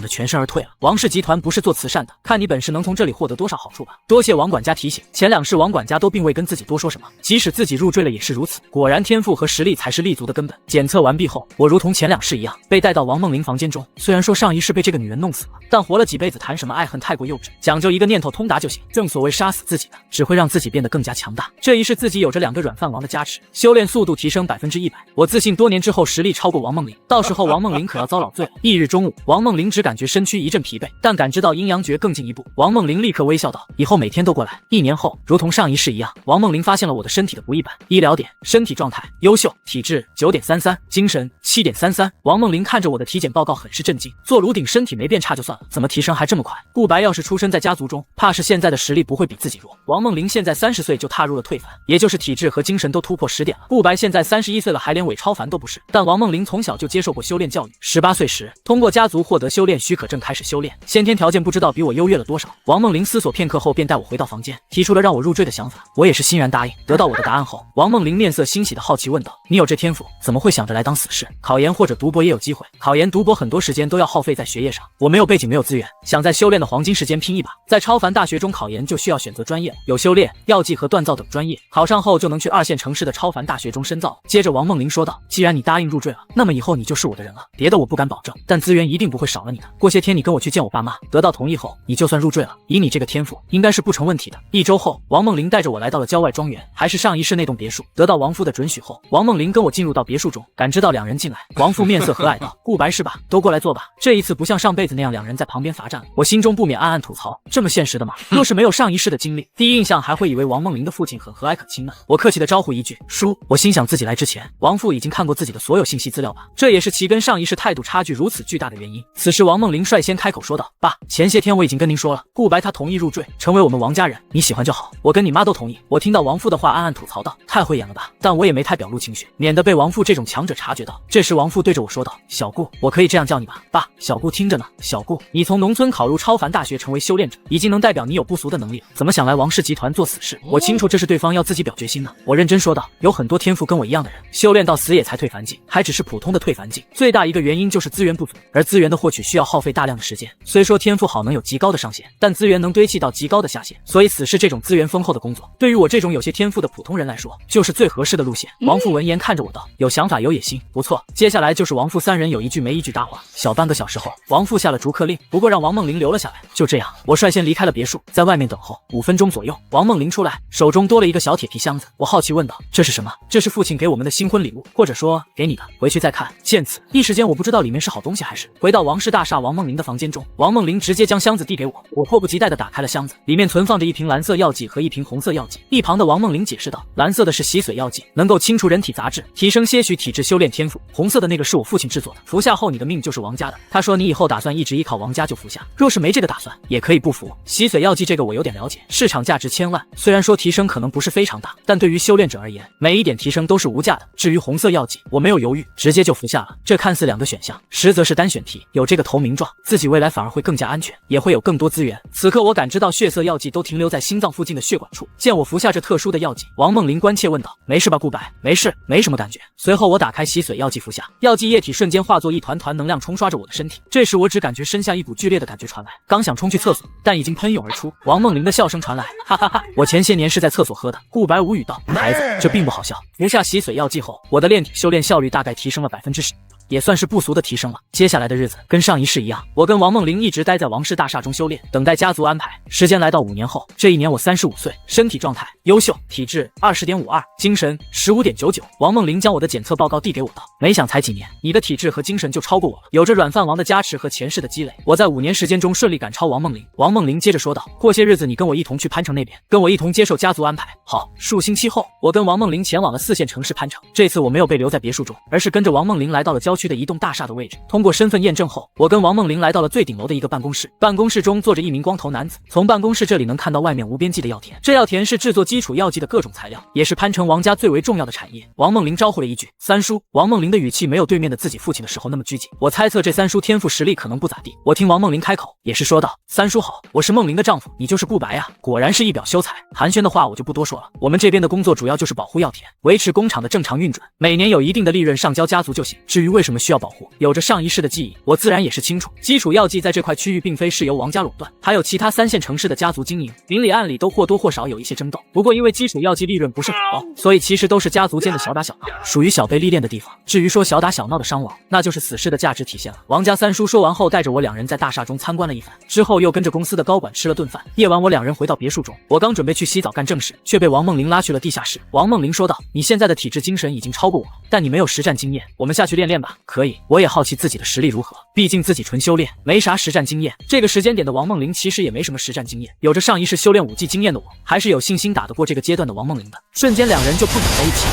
着全身而退了。王氏集团不是做慈善的，看你本事能从这里获得多少好处吧。”多谢王管家提醒，前2世王管家都并未跟自己多说什么，即使自己入赘了也是如此。果然天赋和实力才是立足的根本。检测完毕后，我如同前2世一样被带到王梦玲房间中。虽然说上一世被这个女人弄死了，但活了几辈子谈什么爱恨太过幼稚，讲究一个念头通达就行。正所谓杀死自己的只会让自己变得更加强大。这一世自己有着2个软饭王的加持，修炼速度提升100%，我自信多年之后实力超过王梦玲，到时候王梦玲可要遭老罪了。翌日中午，王梦玲只感觉身躯一阵疲惫，但感知到阴阳诀更进一步，王梦玲立刻微笑道：“以后每天都过来。”1年后，如同上一世一样，王梦玲发现了我的身体的不一般。医疗点，身体状态优秀，体质9.33，精神7.33。王梦玲看着我的体检报告很是震惊，做炉鼎身体没变差就算了，怎么提升还这么快？顾白要是出生在家族中，怕是现在的实力不会比自己弱。王梦玲现在30岁就踏入了退凡，也就是体质和精神都突破10点了。顾白现在31岁了，还连伪超凡都不是。但王梦玲从小就接受过修炼教育，18岁时通过家族获得修炼许可证开始修炼，先天条件不知道比我优越了多少。王梦玲思索片刻后便带我回到房间，提出了让我入赘的想法，我也是欣然答应。得到我的答案后，王梦玲面色欣喜的好奇问道：“你有这天赋，怎么会想着来当死士？考研或者读博也有机会。考研读博很多时间都要耗费在学业上，我没有背景没有资源，想在修炼的黄金时间拼一把。在超凡大学中考研就需要选择专业了，有修炼、药剂和锻造等专业，考上后就能去2线城市的超凡大学中深造。”接着王梦玲说道：“既然你答应入赘了，那么以后你就是我的人了。别的我不敢保证，但资源一定不会少了你的。过些天你跟我去见我爸妈，得到同意后，你就算入赘了。以你这个天赋，应该是不成问题的。”1周后，王梦玲带着我来到了郊外庄园，还是上一世那栋别墅。得到王父的准许后，王梦玲跟我进入到别墅中，感知到2人进来，王父面色和蔼道：“顾白是吧？都过来坐吧。”这一次不像上辈子那样2人在旁边罚站了，我心中不免暗暗吐槽：这么现实的吗？若是没有上一世的经历，第一印象还会以为王梦玲的父亲很和蔼可亲呢。我客气的招呼一句：“叔。”我心想自己来之前，王父已经看过自己的所有信息资料吧，这也是其跟上一世态度差距如此巨大的原因。此时王梦玲率先开口说道：“爸，前些天我已经跟您说了，顾白他同意入赘，成为我们王家人，你喜欢就好。我跟你妈都同意。”我听到王父的话，暗暗吐槽道：“太会演了吧？”但我也没太表露情绪，免得被王父这种强者察觉到。这时王父对着我说道：“小顾，我可以这样叫你吧？”“爸，小顾听着呢。”“小顾，你从农村考入超凡大学成为修炼者，已经能代表你有不俗的能力了，怎么想来王氏集团做死士？”我清楚这是对方要自己表了决心呢？我认真说道，有很多天赋跟我一样的人，修炼到死也才退凡境，还只是普通的退凡境。最大一个原因就是资源不足，而资源的获取需要耗费大量的时间。虽说天赋好能有极高的上限，但资源能堆砌到极高的下限，所以死侍这种资源丰厚的工作，对于我这种有些天赋的普通人来说，就是最合适的路线。王父闻言看着我道，有想法有野心，不错。接下来就是王父三人有一句没一句搭话。小半个小时后，王父下了逐客令，不过让王梦玲留了下来。就这样，我率先离开了别墅，在外面等候。5分钟左右，王梦玲出来，手中多了一个小铁皮箱子。我好奇问道，这是什么？这是父亲给我们的新婚礼物，或者说给你的，回去再看。见此，一时间我不知道里面是好东西还是。回到王氏大厦王梦玲的房间中，王梦玲直接将箱子递给我，我迫不及待地打开了箱子，里面存放着一瓶蓝色药剂和一瓶红色药剂。一旁的王梦玲解释道，蓝色的是洗髓药剂，能够清除人体杂质，提升些许体质修炼天赋；红色的那个是我父亲制作的，服下后你的命就是王家的。他说你以后打算一直依靠王家就服下，若是没这个打算，也可以不服。洗髓药剂这个我有点了解，市场价值1000万，虽然说提升可能不是非常大，但对于修炼者而言，每一点提升都是无价的。至于红色药剂，我没有犹豫，直接就服下了。这看似2个选项，实则是单选题，有这个投名状，自己未来反而会更加安全，也会有更多资源。此刻我感知到血色药剂都停留在心脏附近的血管处，见我服下这特殊的药剂，王梦玲关切问道，没事吧顾白？没事，没什么感觉。随后我打开洗髓药剂服下，药剂液体瞬间化作一团团能量冲刷着我的身体。这时我只感觉身下一股剧烈的感觉传来，刚想冲去厕所，但已经喷涌而出。王梦玲的笑声传来，哈哈哈，我前些年是在厕所喝的。顾白无语道，孩子，这并不好笑。服下洗髓药剂后，我的炼体修炼效率大概提升了10%。也算是不俗的提升了。接下来的日子跟上一世一样，我跟王梦玲一直待在王氏大厦中修炼，等待家族安排。时间来到5年后，这一年我35岁，身体状态优秀，体质20.52，精神15.99。王梦玲将我的检测报告递给我道，没想才几年，你的体质和精神就超过我了。有着软饭王的加持和前世的积累，我在5年时间中顺利赶超王梦玲。王梦玲接着说道，过些日子你跟我一同去潘城那边，跟我一同接受家族安排。好，数星期后，我跟王梦玲前往了4线城市潘城。这次我没有被留在别墅中，而是跟着王梦玲来到了郊区的一栋大厦的位置。通过身份验证后，我跟王梦玲来到了最顶楼的一个办公室。办公室中坐着一名光头男子，从办公室这里能看到外面无边际的药田。这药田是制作基础药剂的各种材料，也是潘城王家最为重要的产业。王梦玲招呼了一句，三叔。王梦玲的语气没有对面的自己父亲的时候那么拘谨，我猜测这三叔天赋实力可能不咋地。我听王梦玲开口，也是说道，三叔好，我是梦玲的丈夫，你就是顾白啊。果然是一表羞才。寒暄的话我就不多说了，我们这边的工作主要就是保护药田，维持工厂的正常运转，每年有一定的利润上交家族就行。至于为什么需要保护，有着上一世的记忆，我自然也是清楚。基础药剂在这块区域并非是由王家垄断，还有其他3线城市的家族经营，明里暗里都或多或少有一些争斗。不过因为基础药剂利润不是很高，所以其实都是家族间的小打小闹，属于小被历练的地方。至于说小打小闹的伤亡，那就是死士的价值体现了。王家三叔说完后，带着我2人在大厦中参观了一番，之后又跟着公司的高管吃了顿饭。夜晚我2人回到别墅中，我刚准备去洗澡干正事，却被王梦玲拉去了地下室。王梦玲说道，你现在的体质精神已经超过我了，但你没有实战经验，我们下去练练吧。可以，我也好奇自己的实力如何，毕竟自己纯修炼，没啥实战经验。这个时间点的王梦玲其实也没什么实战经验，有着上一世修炼武技经验的我，还是有信心打得过这个阶段的王梦玲的。瞬间2人就碰撞在一起。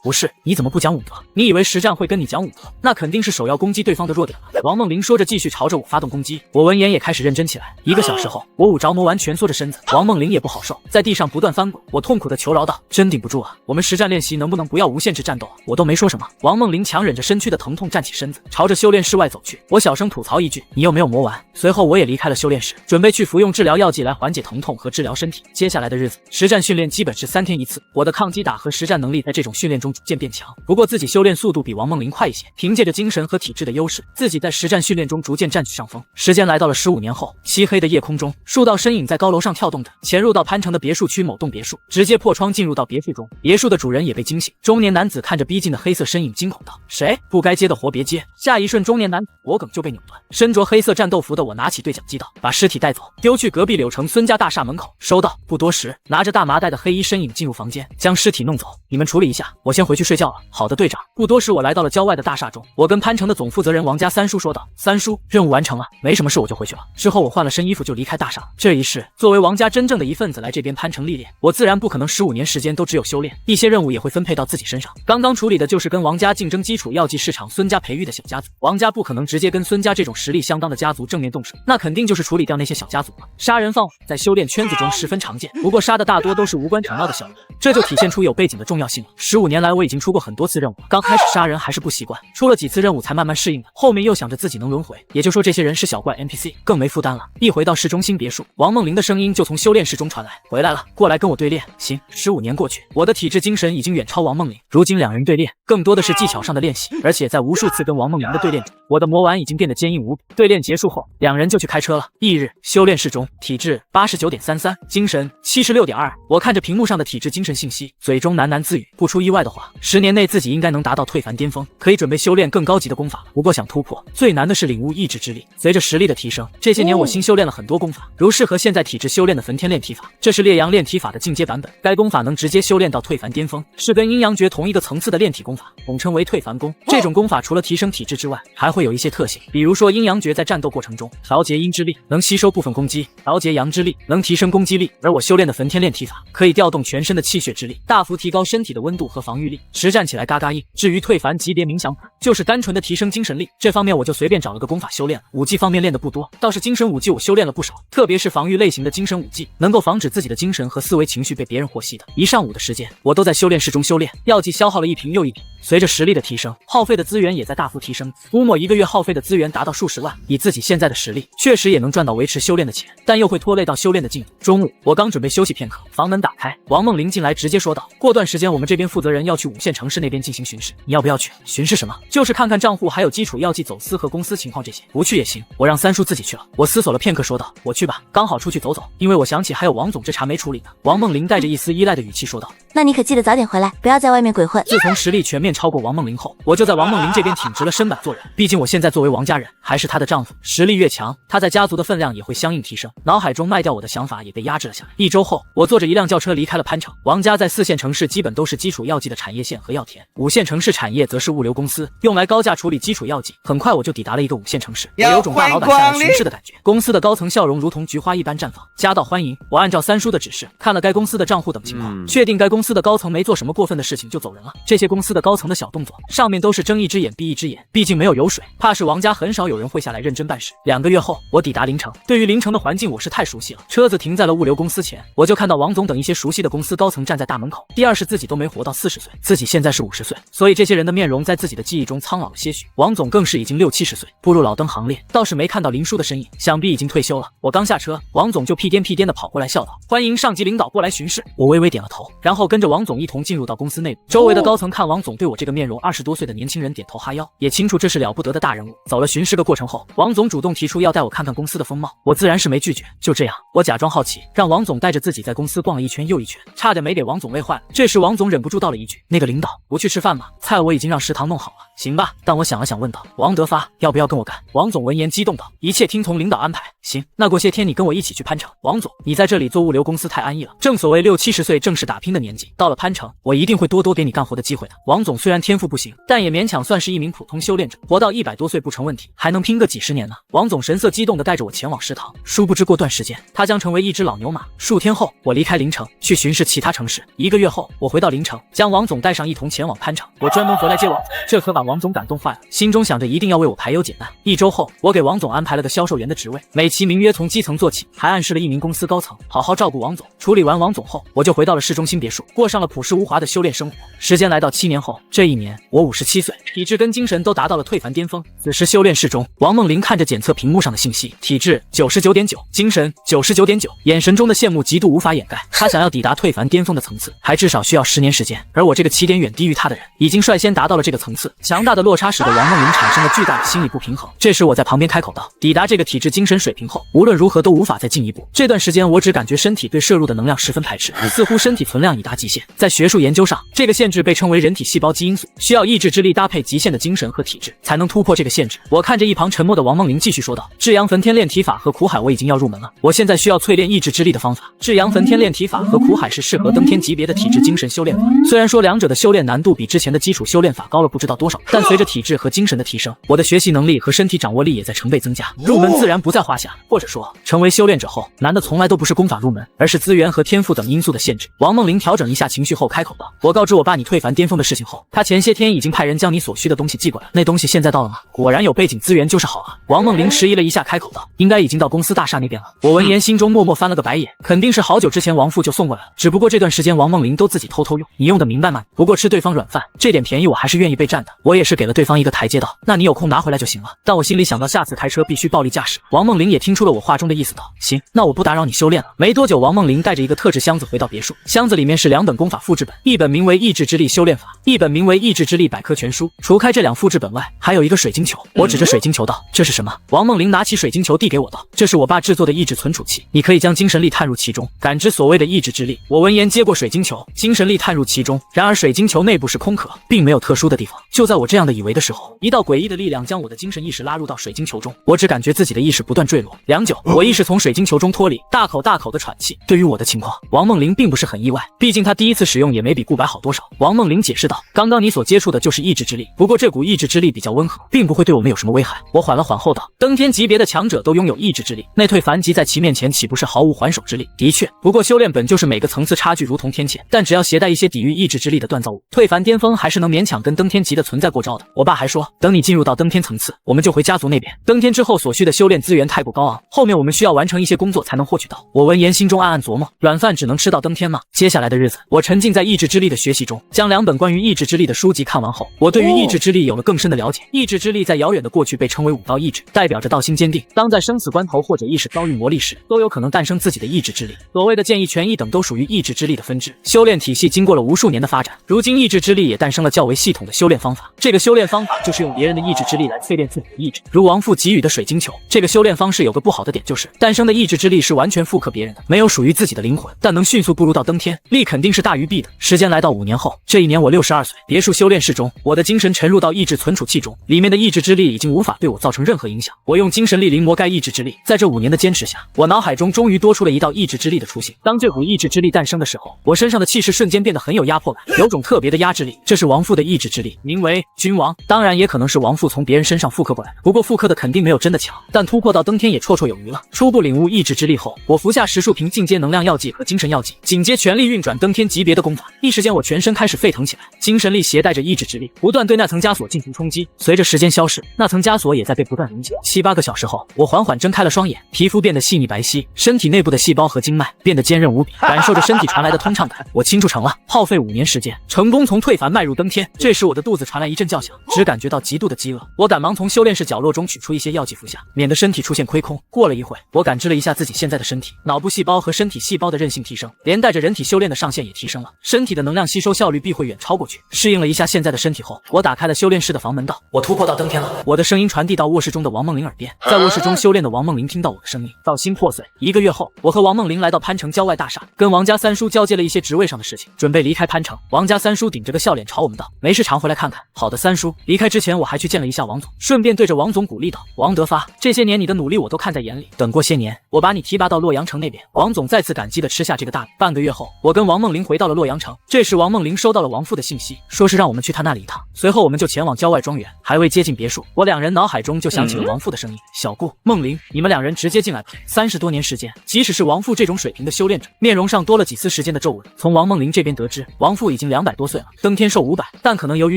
不是，你怎么不讲武德？你以为实战会跟你讲武德？那肯定是首要攻击对方的弱点了。王梦玲说着，继续朝着我发动攻击。我闻言也开始认真起来。1个小时后，我捂着魔丸蜷缩着身子，王梦玲也不好受，在地上不断翻滚。我痛苦的求饶道：“真顶不住啊！我们实战练习能不能不要无限制战斗啊？”我都没说什么，王梦玲强忍着身躯的疼痛站起身子，朝着修炼室外走去。我小声吐槽一句：“你有没有魔丸？”随后我也离开了修炼室，准备去服用治疗药剂来缓解疼痛和治疗身体。接下来的日子，实战训练基本是3天1次。我的抗击打和实战能力在这种训练中逐渐变强。不过自己修炼速度比王梦玲快一些，凭借着精神和体质的优势，自己在实战训练中逐渐占据上风。时间来到了15年后，漆黑的夜空中，数道身影在高楼上跳动着，潜入到潘城的别墅区某栋别墅，直接破窗进入到别墅中。别墅的主人也被惊醒，中年男子看着逼近的黑色身影，惊恐道：“谁？不该接的活别接！”下一瞬，中年男子脖梗就被扭断。身着黑色战斗服的我拿起对讲机道：“把尸体带走，丢去隔壁柳城孙家大厦门口。”收到。不多时，拿着大麻袋的黑衣身影进入房间，将尸体弄走。你们处理一下，我先回去睡觉了。好的，队长。不多时，我来到了郊外的大厦中，我跟潘城的总负责人王家三叔说道：“三叔，任务完成了，没什么事，我就回去了。”之后我换了身衣服就离开大厦了。这一世，作为王家真正的一份子来这边潘城历练，我自然不可能15年时间都只有修炼，一些任务也会分配到自己身上。刚刚处理的就是跟王家竞争基础药剂市场孙家培育的小家族，王家不可能直接跟孙家这种实力相当的家族正面动手，那肯定就是处理掉那些小家族了。杀人放火在修炼圈子中十分常见，不过杀的大多都是无关紧要的小人，这就体现出有背景的重要性了。15年来来我已经出过很多次任务，刚开始杀人还是不习惯，出了几次任务才慢慢适应的。后面又想着自己能轮回，也就说这些人是小怪 NPC， 更没负担了。一回到市中心别墅，王梦玲的声音就从修炼室中传来：“回来了，过来跟我对练。”行，15年过去，我的体质精神已经远超王梦玲，如今两人对练更多的是技巧上的练习，而且在无数次跟王梦玲的对练中，我的魔丸已经变得坚硬无比。对练结束后，两人就去开车了。翌日，修炼室中，体质89.33，精神76.2。我看着屏幕上的体质精神信息，嘴中喃喃自语：不出意外的话，10年内自己应该能达到退凡巅峰，可以准备修炼更高级的功法。不过想突破，最难的是领悟意志之力。随着实力的提升，这些年我新修炼了很多功法，如适合现在体质修炼的焚天炼体法，这是烈阳炼体法的进阶版本。该功法能直接修炼到退凡巅峰，是跟阴阳诀同一个层次的炼体功法，统称为退凡功。这种功法除了提升体质之外，还会有一些特性，比如说阴阳诀在战斗过程中调节阴之力，能吸收部分攻击；调节阳之力，能提升攻击力。而我修炼的焚天炼体法，可以调动全身的气血之力，大幅提高身体的温度和防御力，实战起来嘎嘎硬。至于退凡级别冥想法，就是单纯的提升精神力，这方面我就随便找了个功法修炼了。武技方面练的不多，倒是精神武技我修炼了不少，特别是防御类型的精神武技，能够防止自己的精神和思维情绪被别人获悉的。一上午的时间，我都在修炼室中修炼，药剂消耗了一瓶又一瓶。随着实力的提升，耗费的资源也在大幅提升，估摸1个月耗费的资源达到数十万。以自己现在的实力，确实也能赚到维持修炼的钱，但又会拖累到修炼的进度。中午，我刚准备休息片刻，房门打开，王梦玲进来直接说道：“过段时间我们这边负责人要去5线城市那边进行巡视，你要不要去？”巡视什么？就是看看账户还有基础药剂走私和公司情况这些。不去也行，我让三叔自己去了。我思索了片刻，说道：“我去吧，刚好出去走走，因为我想起还有王总这茬没处理呢。”王梦玲带着一丝依赖的语气说道：“那你可记得早点回来，不要在外面鬼混。”自从实力全面超过王梦玲后，我就在王梦玲这边挺直了身板做人。毕竟我现在作为王家人，还是她的丈夫，实力越强，她在家族的分量也会相应提升。脑海中卖掉我的想法也被压制了下来。1周后，我坐着一辆轿车离开了潘城。王家在4线城市基本都是基础药剂的产业线和药田，5线城市产业则是物流公司，用来高价处理基础药剂。很快我就抵达了一个5线城市，我有种大老板下来巡视的感觉。公司的高层笑容如同菊花一般绽放，夹道欢迎。我按照三叔的指示，看了该公司的账户等情况，确定该公司的高层没做什么过分的事情就走人了。这些公司的高层的小动作，上面都是睁一只眼闭一只眼，毕竟没有油水，怕是王家很少有人会下来认真办事。2个月后，我抵达临城。对于临城的环境我是太熟悉了，车子停在了物流公司前，我就看到王总等一些熟悉的公司高层站在大门口。第二是自己都没活到40岁，自己现在是50岁，所以这些人的面容在自己的记忆中苍老了些许。王总更是已经60-70岁，步入老登行列，倒是没看到林叔的身影，想必已经退休了。我刚下车，王总就屁颠屁颠的跑过来笑道：“欢迎上级领导过来巡视。”我微微点了头，然后跟着王总一同进入到公司内部。周围的高层看王总对我这个面容20多岁的年轻人点头哈腰，也清楚这是了不得的大人物。走了巡视个过程后，王总主动提出要带我看看公司的风貌，我自然是没拒绝。就这样，我假装好奇，让王总带着自己在公司逛了一圈又一圈，差点没给王总累坏了。这时王总忍不住道了一句：“那个领导不去吃饭吗？菜我已经让食堂弄好了。”行吧，但我想了想问道：“王德发要不要跟我干？”王总闻言激动道：“一切听从领导安排。”行，那过些天你跟我一起去潘城。王总，你在这里做物流公司太安逸了，正所谓60-70岁正是打拼的年纪，到了潘城，我一定会多多给你干活的机会的。王总虽然天赋不行，但也勉强算是一名普通修炼者，活到100多岁不成问题，还能拼个几十年呢。王总神色激动地带着我前往食堂，殊不知过段时间，他将成为一只老牛马。数天后，我离开临城，去巡视其他城市。1个月后，我回到临城，将王总带上一同前往潘城。我专门回来接王总，这可把王总感动坏了，心中想着一定要为我排忧解难。1周后，我给王总安排了个销售员的职位，美其名曰从基层做起，还暗示了一名公司高层好好照顾王总。处理完王总后，我就回到了市中心别墅，过上了朴实无华的修炼生活。时间来到7年后，这一年我57岁，体质跟精神都达到了退凡巅峰。此时修炼室中，王梦玲看着检测屏幕上的信息，体质99.9，精神99.9，眼神中的羡慕极度无法掩盖。她想要抵达退凡巅峰的层次，还至少需要10年时间，而我这个起点远低于她的人，已经率先达到了这个层次。强大的落差使得王梦玲产生了巨大的心理不平衡。这时我在旁边开口道：“抵达这个体质精神水平后，无论如何都无法再进一步。这段时间我只感觉身体对摄入的能量十分排斥，似乎身体存量已达极限。在学术研究上，这个限制被称为人体细胞基因素，需要意志之力搭配极限的精神和体质，才能突破这个限制。”我看着一旁沉默的王梦玲继续说道：“至阳焚天炼体法和苦海我已经要入门了，我现在需要淬炼意志之力的方法。至阳焚天炼体法和苦海是适合登天级别的体质精神修炼法，虽然说两者的修炼难度比之前的基础修炼法高了不知道多少倍，但随着体质和精神的提升，我的学习能力和身体掌握力也在成倍增加，入门自然不在话下。或者说，成为修炼者后，难的从来都不是功法入门，而是资源和天赋等因素的限制。王梦玲调整一下情绪后开口道：“我告知我爸你退凡巅峰的事情后，他前些天已经派人将你所需的东西寄过来，那东西现在到了吗？”果然有背景资源就是好啊。王梦玲迟疑了一下，开口道：“应该已经到公司大厦那边了。”我闻言心中默默翻了个白眼，肯定是好久之前王父就送过来了，只不过这段时间王梦玲都自己偷偷用。你用的明白吗？不过吃对方软饭，这点便宜我还是愿意被占的。我也是给了对方一个台阶道，那你有空拿回来就行了。但我心里想到下次开车必须暴力驾驶。王梦玲也听出了我话中的意思，道：“行，那我不打扰你修炼了。”没多久，王梦玲带着一个特制箱子回到别墅，箱子里面是2本功法复制本，一本名为《意志之力修炼法》，一本名为《意志之力百科全书》。除开这2复制本外，还有一个水晶球。我指着水晶球道：“这是什么？”王梦玲拿起水晶球递给我道：“这是我爸制作的意志存储器，你可以将精神力探入其中，感知所谓的意志之力。”我闻言接过水晶球，精神力探入其中，然而水晶球内部是空壳，并没有特殊的地方。就在我这样的以为的时候，一道诡异的力量将我的精神意识拉入到水晶球中，我只感觉自己的意识不断坠落。良久，我意识从水晶球中脱离，大口大口的喘气。对于我的情况，王梦玲并不是很意外，毕竟她第一次使用也没比顾白好多少。王梦玲解释道：“刚刚你所接触的就是意志之力，不过这股意志之力比较温和，并不会对我们有什么危害。”我缓了缓后道：“登天级别的强者都拥有意志之力，内退凡级在其面前岂不是毫无还手之力？”的确，不过修炼本就是每个层次差距如同天堑，但只要携带一些抵御意志之力的锻造物，退凡巅峰还是能勉强跟登天级的存在过招的。我爸还说，等你进入到登天层次，我们就回家族那边。登天之后所需的修炼资源太过高昂，后面我们需要完成一些工作才能获取到。我闻言心中暗暗琢磨，软饭只能吃到登天吗？接下来的日子，我沉浸在意志之力的学习中，将2本关于意志之力的书籍看完后，我对于意志之力有了更深的了解。意志之力在遥远的过去被称为武道意志，代表着道心坚定，当在生死关头或者意识遭遇磨砺时，都有可能诞生自己的意志之力。所谓的剑意、拳意等都属于意志之力的分支。修炼体系经过了无数年的发展，如今意志之力也诞生了较为系统的修炼方法。这个修炼方法就是用别人的意志之力来淬炼自己的意志。如王父给予的水晶球，这个修炼方式有个不好的点，就是诞生的意志之力是完全复刻别人的，没有属于自己的灵魂，但能迅速步入到登天，力肯定是大于弊的。时间来到5年后，这一年我62岁，别墅修炼室中，我的精神沉入到意志存储器中，里面的意志之力已经无法对我造成任何影响。我用精神力临摹该意志之力，在这5年的坚持下，我脑海中终于多出了一道意志之力的雏形。当这股意志之力诞生的时候，我身上的气势瞬间变得很有压迫感，有种特别的压制力。这是王父的意志之力，名为君王，当然也可能是王父从别人身上复刻过来，不过复刻的肯定没有真的强，但突破到登天也绰绰有余了。初步领悟意志之力后，我服下10数瓶进阶能量药剂和精神药剂，紧接全力运转登天级别的功法。一时间我全身开始沸腾起来，精神力携带着意志之力，不断对那层枷锁进行冲击。随着时间消逝，那层枷锁也在被不断凝结。7、8个小时后，我缓缓睁开了双眼，皮肤变得细腻白皙，身体内部的细胞和经脉变得坚韧无比，感受着身体传来的通畅感。我清楚成了，耗费5年时间，成功从退凡迈入登天。这时我的肚子传来一阵叫响，只感觉到极度的饥饿。我赶忙从修炼室角落中取出一些药剂服下，免得身体出现亏空。过了一会，我感知了一下自己现在的身体，脑部细胞和身体细胞的韧性提升，连带着人体修炼的上限也提升了，身体的能量吸收效率必会远超过去。适应了一下现在的身体后，我打开了修炼室的房门道：“我突破到登天了。”我的声音传递到卧室中的王梦玲耳边，在卧室中修炼的王梦玲听到我的声音，道心破碎。1个月后，我和王梦玲来到潘城郊外大厦，跟王家三叔交接了一些职位上的事情，准备离开潘城。王家三叔顶着个笑脸朝我们道：“没事常回来看看。”好的，三叔。离开之前我还去见了一下王总，顺便对着王总鼓励道：“王德发，这些年你的努力我都看在眼里，等过些年我把你提拔到洛阳城那边。”王总再次感激地吃下这个大礼。半个月后，我跟王梦玲回到了洛阳城，这时王梦玲收到了王父的信息，说是让我们去他那里一趟。随后我们就前往郊外庄园，还未接近别墅，我2人脑海中就响起了王父的声音：“小顾、梦玲，你们2人直接进来吧。”30多年时间，即使是王父这种水平的修炼者，面容上多了几丝时间的皱纹。从王梦玲这边得知，王父已经200多岁了，登天寿500，但可能由于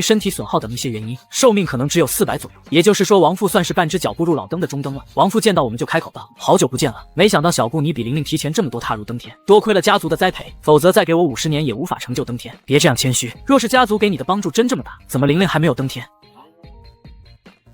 身体损耗等一些原因，寿命可能只有400左右。也就是说，王父算是半只脚步入老登的中登了。王父见到我们就开口道：“好久不见了，没想到小顾你比玲玲提前这么多踏入登天，多亏了家族的栽培，否则再给我50年也无法成就登天。别这样谦虚，若是家族给你的帮助真这么大，怎么玲玲还没有登天？”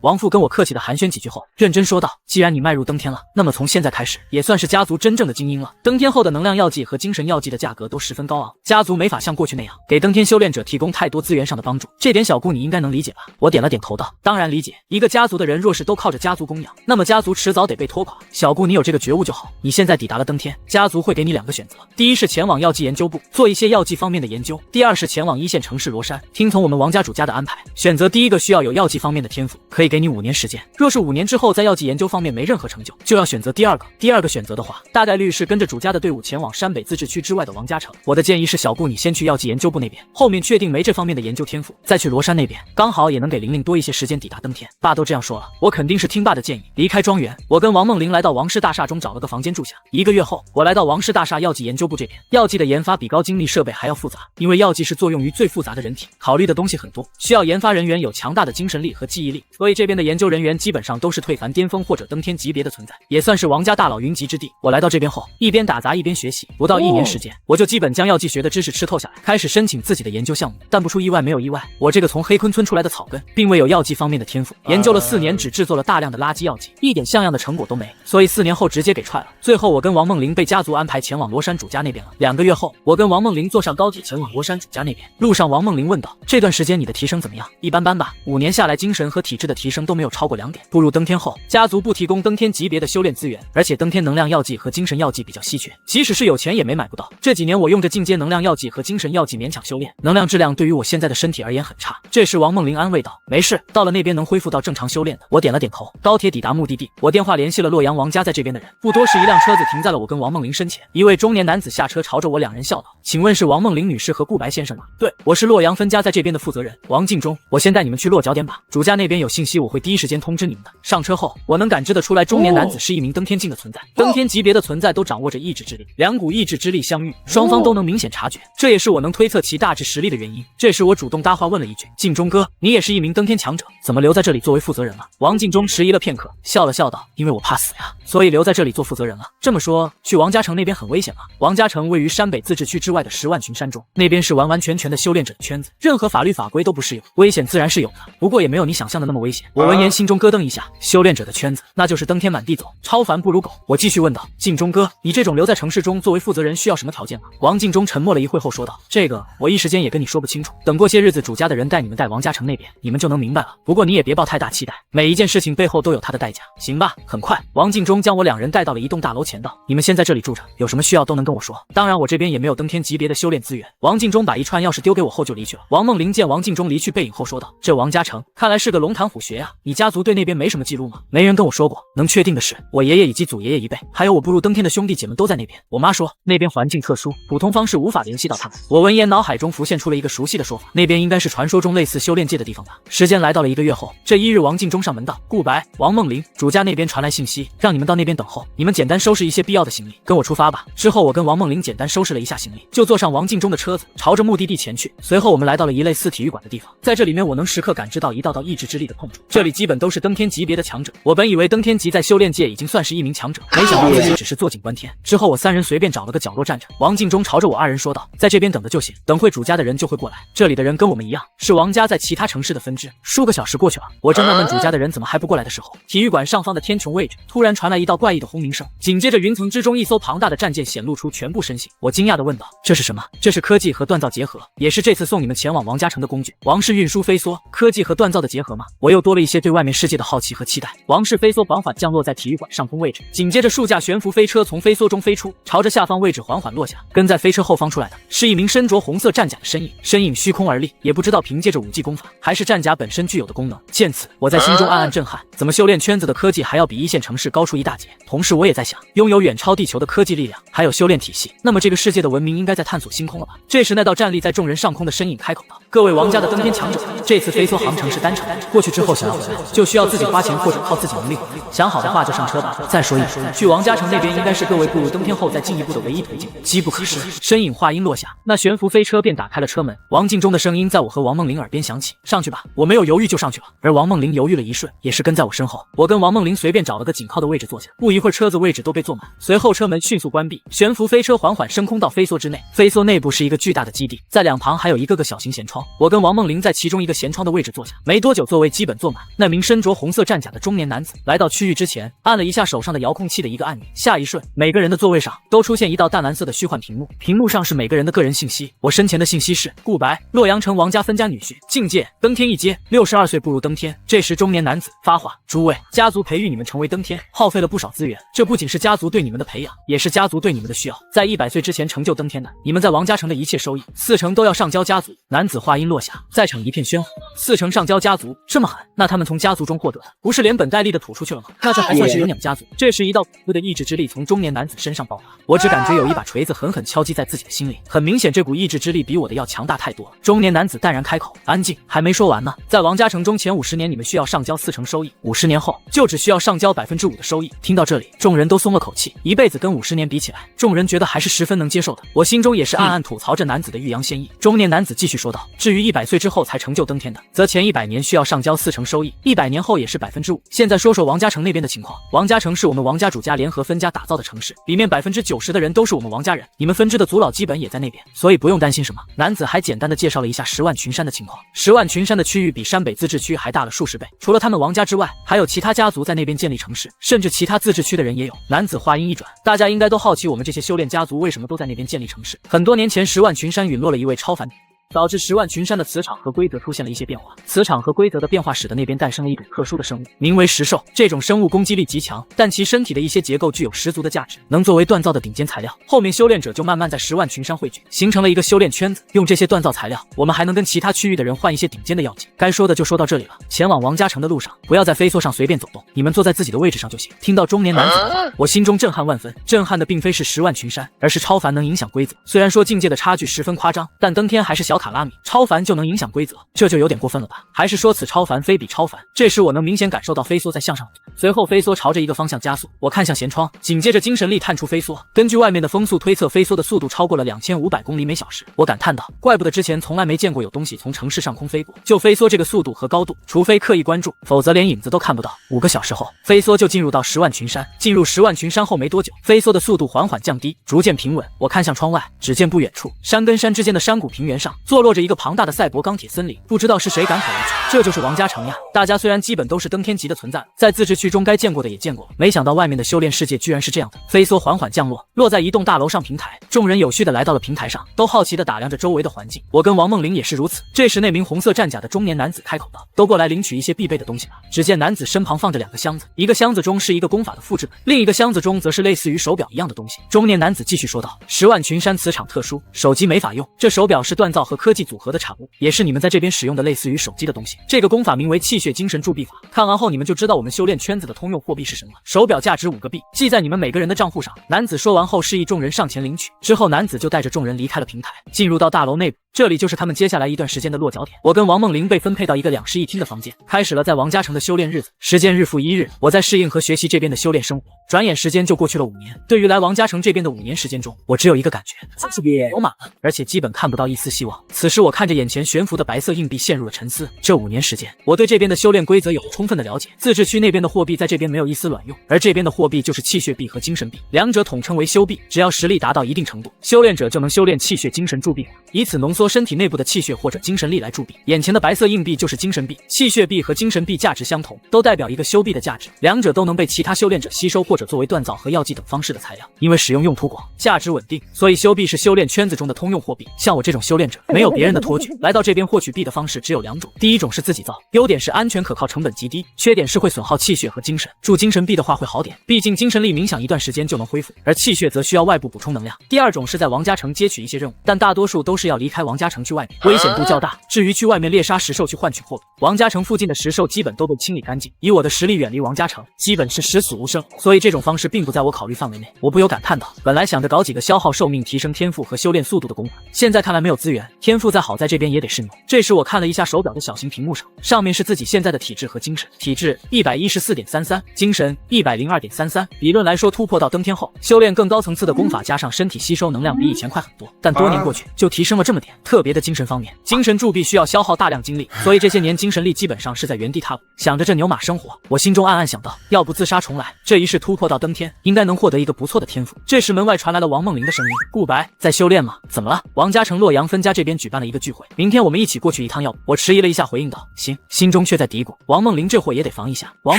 王父跟我客气的寒暄几句后，认真说道：“既然你迈入登天了，那么从现在开始也算是家族真正的精英了。登天后的能量药剂和精神药剂的价格都十分高昂，家族没法像过去那样给登天修炼者提供太多资源上的帮助，这点小顾你应该能理解吧？”我点了点头道：“当然理解，一个家族的人若是都靠着家族供养，那么家族迟早得被拖垮。小顾你有这个觉悟就好。你现在抵达了登天，家族会给你2个选择，第一是前往药剂研究部做一些药剂方面的研究，第二是前往1线城市罗山，听从我们王家主家的安排。选择第一个需要有药剂方面的天赋，可以以给你5年时间。若是5年之后在药剂研究方面没任何成就，就要选择第二个。第二个选择的话，大概率是跟着主家的队伍前往山北自治区之外的王家城。我的建议是，小顾你先去药剂研究部那边，后面确定没这方面的研究天赋，再去罗山那边，刚好也能给玲玲多一些时间抵达登天。爸都这样说了，我肯定是听爸的建议。离开庄园，我跟王梦玲来到王氏大厦中找了个房间住下。1个月后，我来到王氏大厦药剂研究部这边。药剂的研发比高精密设备还要复杂，因为药剂是作用于最复杂的人体，考虑的东西很多，需要研发人员有强大的精神力和记忆力，所以这边的研究人员基本上都是退凡巅峰或者登天级别的存在，也算是王家大佬云集之地。我来到这边后，一边打杂一边学习，不到1年时间，我就基本将药剂学的知识吃透下来，开始申请自己的研究项目。但不出意外，没有意外，我这个从黑昆村出来的草根，并未有药剂方面的天赋，研究了4年，只制作了大量的垃圾药剂，一点像样的成果都没，所以4年后直接给踹了。最后我跟王梦玲被家族安排前往罗山主家那边了。2个月后，我跟王梦玲坐上高铁前往罗山主家那边。路上，王梦玲问道：“这段时间你的提升怎么样？”“一般般吧，5年下来，精神和体质的提升都没有超过2点。”步入登天后，家族不提供登天级别的修炼资源，而且登天能量药剂和精神药剂比较稀缺，即使是有钱也没买不到。这几年我用着进阶能量药剂和精神药剂勉强修炼，能量质量对于我现在的身体而言很差。这时王梦玲安慰道：“没事，到了那边能恢复到正常修炼的。”我点了点头。高铁抵达目的地，我电话联系了洛阳王家在这边的人，不多时一辆车子停在了我跟王梦玲身前。一位中年男子下车朝着我2人笑道：“请问是王梦玲女士和顾白先生吗？”“对，我是洛阳分家在这边的负责人王敬忠，我先带你们去落脚点吧，主家那边有信息我会第一时间通知你们的。”上车后，我能感知得出来中年男子是一名登天境的存在，登天级别的存在都掌握着意志之力，2股意志之力相遇，双方都能明显察觉，这也是我能推测其大致实力的原因。这时我主动搭话问了一句：“敬忠哥，你也是一名登天强者，怎么留在这里作为负责人了？”王敬忠迟疑了片刻，笑了笑道：“因为我怕死呀，所以留在这里做负责人了。”这么说，去王家城那边很危险吗？王家城位于山北自治区之外的10万群山中，那边是完完全全的修炼者的圈子，任何法律法规都不适用，危险自然是有的，不过也没有你想象的那么危险。我闻言心中咯噔一下，修炼者的圈子，那就是登天满地走，超凡不如狗。我继续问道：“敬忠哥，你这种留在城市中作为负责人需要什么条件吗？”王敬忠沉默了一会后说道：“这个我一时间也跟你说不清楚，等过些日子主家的人带你们带王家城那边，你们就能明白了。不过你也别抱太大期待，每一件事情背后都有它的代价，行吧？”很快，王敬忠将我2人带到了一栋大楼前道：“你们先在这里住着，有什么需要都能跟我说。当然我这边也没有登天级别的修炼资源。”王敬忠把一串钥匙丢给我后就离去了。王梦玲见王敬忠离去背影后说道：“这王家城看来是个龙潭虎穴呀，你家族对那边没什么记录吗？”“没人跟我说过，能确定的是我爷爷以及祖爷爷一辈，还有我步入登天的兄弟姐们都在那边。我妈说那边环境特殊，普通方式无法联系到他们。”我闻言脑海中浮现出了一个熟悉的说法，那边应该是传说中类似修炼界的地方吧。时间来到了1个月后，这1日王敬忠上门道：“顾白、王梦玲，主家那边传来信息，让你们到那边等候，你们简单收拾一些必要的行李，跟我出发吧。”之后我跟王梦玲简单收拾了一下行李，就坐上王敬忠的车子，朝着目的地前去。随后我们来到了一类似体育馆的地方，在这里面我能时刻感知到一道道意志之力的碰触，这里基本都是登天级别的强者。我本以为登天级在修炼界已经算是一名强者，没想到自己只是坐井观天。之后我3人随便找了个角落站着，王敬忠朝着我2人说道：“在这边等着就行，等会主家的人就会过来。这里的人跟我们一样，是王家在其他城市的分支。”数个小时过去了，我正纳闷主家的人怎么还不过来的时候，体育馆上方的天穹位置突然传来一道怪异的轰鸣声，紧接着云层之中一艘庞大的战舰显露出全部身形。我惊讶地问道：“这是什么？”“这是科技和锻造结合，也是这次送你们前往王家城的工具。王氏运输飞梭，科技和锻造的结合吗？”我又多了一些对外面世界的好奇和期待。王氏飞梭缓缓降落在体育馆上空位置，紧接着数架悬浮飞车从飞梭中飞出，朝着下方位置缓缓落下。跟在飞车后方出来的是一名身着红色战甲的身影，身影虚空而立，也不知道凭借着武技功法，还是战甲本身具有的功能。见此，我在心中暗暗震撼，怎么修炼圈子的科技还要比1线城市高出一大截？同时我也在想，拥有远超地球的科技力量，还有修炼体系，那么这个世界的文明应该在探索星空了吧？这时那道站立在众人上空的身影开口道：“各位王家的登天强者，这次飞梭航程是单程，过去之后想要回来，就需要自己花钱或者靠自己能力回来。想好的话就上车吧。再说一句，去王家城那边应该是各位步入登天后再进一步的唯一途径，机不可失。”身影话音落下，那悬浮飞车便打开了车门。王敬忠的声音在我和王梦玲耳边响起：“上去吧。”我没有犹豫就上去了，而王梦玲犹豫了一瞬，也是跟在我身后。我跟王梦玲随便找了个紧靠的位置坐下，不一会儿车子位置都被坐满，随后车门迅速关闭，悬浮飞车缓缓升空到飞梭之内。飞梭内部是一个巨大的基地，在2旁还有一个个小型舷窗。我跟王梦玲在其中一个舷窗的位置坐下，没多久座位基本坐满。那名身着红色战甲的中年男子来到区域之前，按了一下手上的遥控器的一个按钮，下一瞬，每个人的座位上都出现一道淡蓝色的虚幻屏幕，屏幕上是每个人的个人信息。我身前的信息是顾白，洛阳城王家分家女婿，境界登天1阶，62岁步入登天。这时中年男子发话：“诸位，家族培育你们成为登天，耗费了不少资源，这不仅是家族对你们的培养，也是家族对你们的需要。在100岁之前成就登天的，你们在王家城的一切收益，40%都要上交家族。”男子话话音落下，在场一片喧哗。4成上交家族这么狠，那他们从家族中获得的不是连本带利的吐出去了吗？那这还算是有养家族？这时一道恐怖的意志之力从中年男子身上爆发，我只感觉有一把锤子狠狠敲击在自己的心里。很明显，这股意志之力比我的要强大太多了。中年男子淡然开口：“安静，还没说完呢。在王家城中前50年，你们需要上交4成收益，50年后就只需要上交5%的收益。”听到这里，众人都松了口气。一辈子跟50年比起来，众人觉得还是十分能接受的。我心中也是暗暗吐槽这男子的欲扬先抑。中年男子继续说道：“至于100岁之后才成就登天的，则前100年需要上交4成收益，100年后也是5%。现在说说王家城那边的情况。王家城是我们王家主家联合分家打造的城市，里面90%的人都是我们王家人，你们分支的族老基本也在那边，所以不用担心什么。”男子还简单的介绍了一下10万群山的情况。10万群山的区域比山北自治区还大了数十倍，除了他们王家之外，还有其他家族在那边建立城市，甚至其他自治区的人也有。男子话音一转，大家应该都好奇我们这些修炼家族为什么都在那边建立城市。很多年前10万群山陨落了一位超凡，导致10万群山的磁场和规则出现了一些变化，磁场和规则的变化使得那边诞生了一种特殊的生物，名为石兽。这种生物攻击力极强，但其身体的一些结构具有十足的价值，能作为锻造的顶尖材料。后面修炼者就慢慢在10万群山汇聚，形成了一个修炼圈子。用这些锻造材料，我们还能跟其他区域的人换一些顶尖的药剂。该说的就说到这里了。前往王家城的路上，不要在飞梭上随便走动，你们坐在自己的位置上就行。听到中年男子的话，我心中震撼万分。震撼的并非是10万群山，而是超凡能影响规则。虽然说境界的差距十分夸张，但登天还是小卡拉米，超凡就能影响规则，这就有点过分了吧？还是说此超凡非彼超凡？这时我能明显感受到飞梭在向上走，随后飞梭朝着一个方向加速，我看向舷窗，紧接着精神力探出飞梭。根据外面的风速推测，飞梭的速度超过了2500公里每小时。我感叹道：怪不得之前从来没见过有东西从城市上空飞过。就飞梭这个速度和高度，除非刻意关注，否则连影子都看不到。5个小时后，飞梭就进入到10万群山。进入10万群山后没多久，飞梭的速度缓缓降低，逐渐平稳。我看向窗外，只见不远处山跟山之间的山谷平原上坐落着一个庞大的赛博钢铁森林，不知道是谁赶海而去。这就是王家城呀！大家虽然基本都是登天级的存在，在自治区中该见过的也见过，没想到外面的修炼世界居然是这样的。飞梭缓缓降落，落在一栋大楼上平台，众人有序的来到了平台上，都好奇的打量着周围的环境。我跟王梦玲也是如此。这时那名红色战甲的中年男子开口道：“都过来领取一些必备的东西吧。”只见男子身旁放着2个箱子，一个箱子中是一个功法的复制本，另一个箱子中则是类似于手表一样的东西。中年男子继续说道：“10万群山磁场特殊，手机没法用，这手表是锻造和科技组合的产物，也是你们在这边使用的类似于手机的东西。这个功法名为气血精神铸币法，看完后你们就知道我们修炼圈子的通用货币是什么了。手表价值5个币，记在你们每个人的账户上。”男子说完后示意众人上前领取，之后男子就带着众人离开了平台，进入到大楼内部。这里就是他们接下来一段时间的落脚点。我跟王梦玲被分配到一个2室1厅的房间，开始了在王家城的修炼日子。时间日复一日，我在适应和学习这边的修炼生活。转眼时间就过去了5年。对于来王家城这边的5年时间中，我只有一个感觉，就是有满了，而且基本看不到一丝希望。此时我看着眼前悬浮的白色硬币，陷入了沉思。这5年时间，我对这边的修炼规则有了充分的了解。自治区那边的货币在这边没有一丝卵用，而这边的货币就是气血币和精神币，两者统称为修币。只要实力达到一定程度，修炼者就能修炼气血精神铸币法，以此浓缩身体内部的气血或者精神力来铸币。眼前的白色硬币就是精神币，气血币和精神币价值相同，都代表一个修币的价值，两者都能被其他修炼者吸收或者作为锻造和药剂等方式的材料。因为使用用途广，价值稳定，所以修币是修炼圈子中的通用货币。像我这种修炼者，没有别人的托举，来到这边获取币的方式只有2种。第一种是自己造，优点是安全可靠，成本极低，缺点是会损耗气血和精神。铸精神币的话会好点，毕竟精神力冥想一段时间就能恢复，而气血则需要外部补充能量。第二种是在王家城接取一些任务，但大多数都是要离开王家城去外面，危险度较大。至于去外面猎杀石兽去换取货币，王家城附近的石兽基本都被清理干净，以我的实力远离王家城，基本是十死无生，所以这种方式并不在我考虑范围内。我不由感叹道，本来想着搞几个消耗寿命、提升天赋和修炼速度的功法，现在看来没有资源，天赋再好在这边也得是牛。这时我看了一下手表的小型屏幕上面是自己现在的体质和精神，体质 114.33， 精神 102.33。理论来说，突破到登天后，修炼更高层次的功法，加上身体吸收能量比以前快很多，但多年过去就提升了这么点。特别的精神方面，精神铸币需要消耗大量精力，所以这些年精神力基本上是在原地踏步。想着这牛马生活，我心中暗暗想到，要不自杀重来，这一世突破到登天，应该能获得一个不错的天赋。这时门外传来了王梦玲的声音：“顾白，在修炼吗？怎么了？”王家城洛阳分家这边举办了一个聚会，明天我们一起过去一趟，要不？我迟疑了一下，回应道：“行。”心中却在嘀咕：王梦玲这货也得防一下。王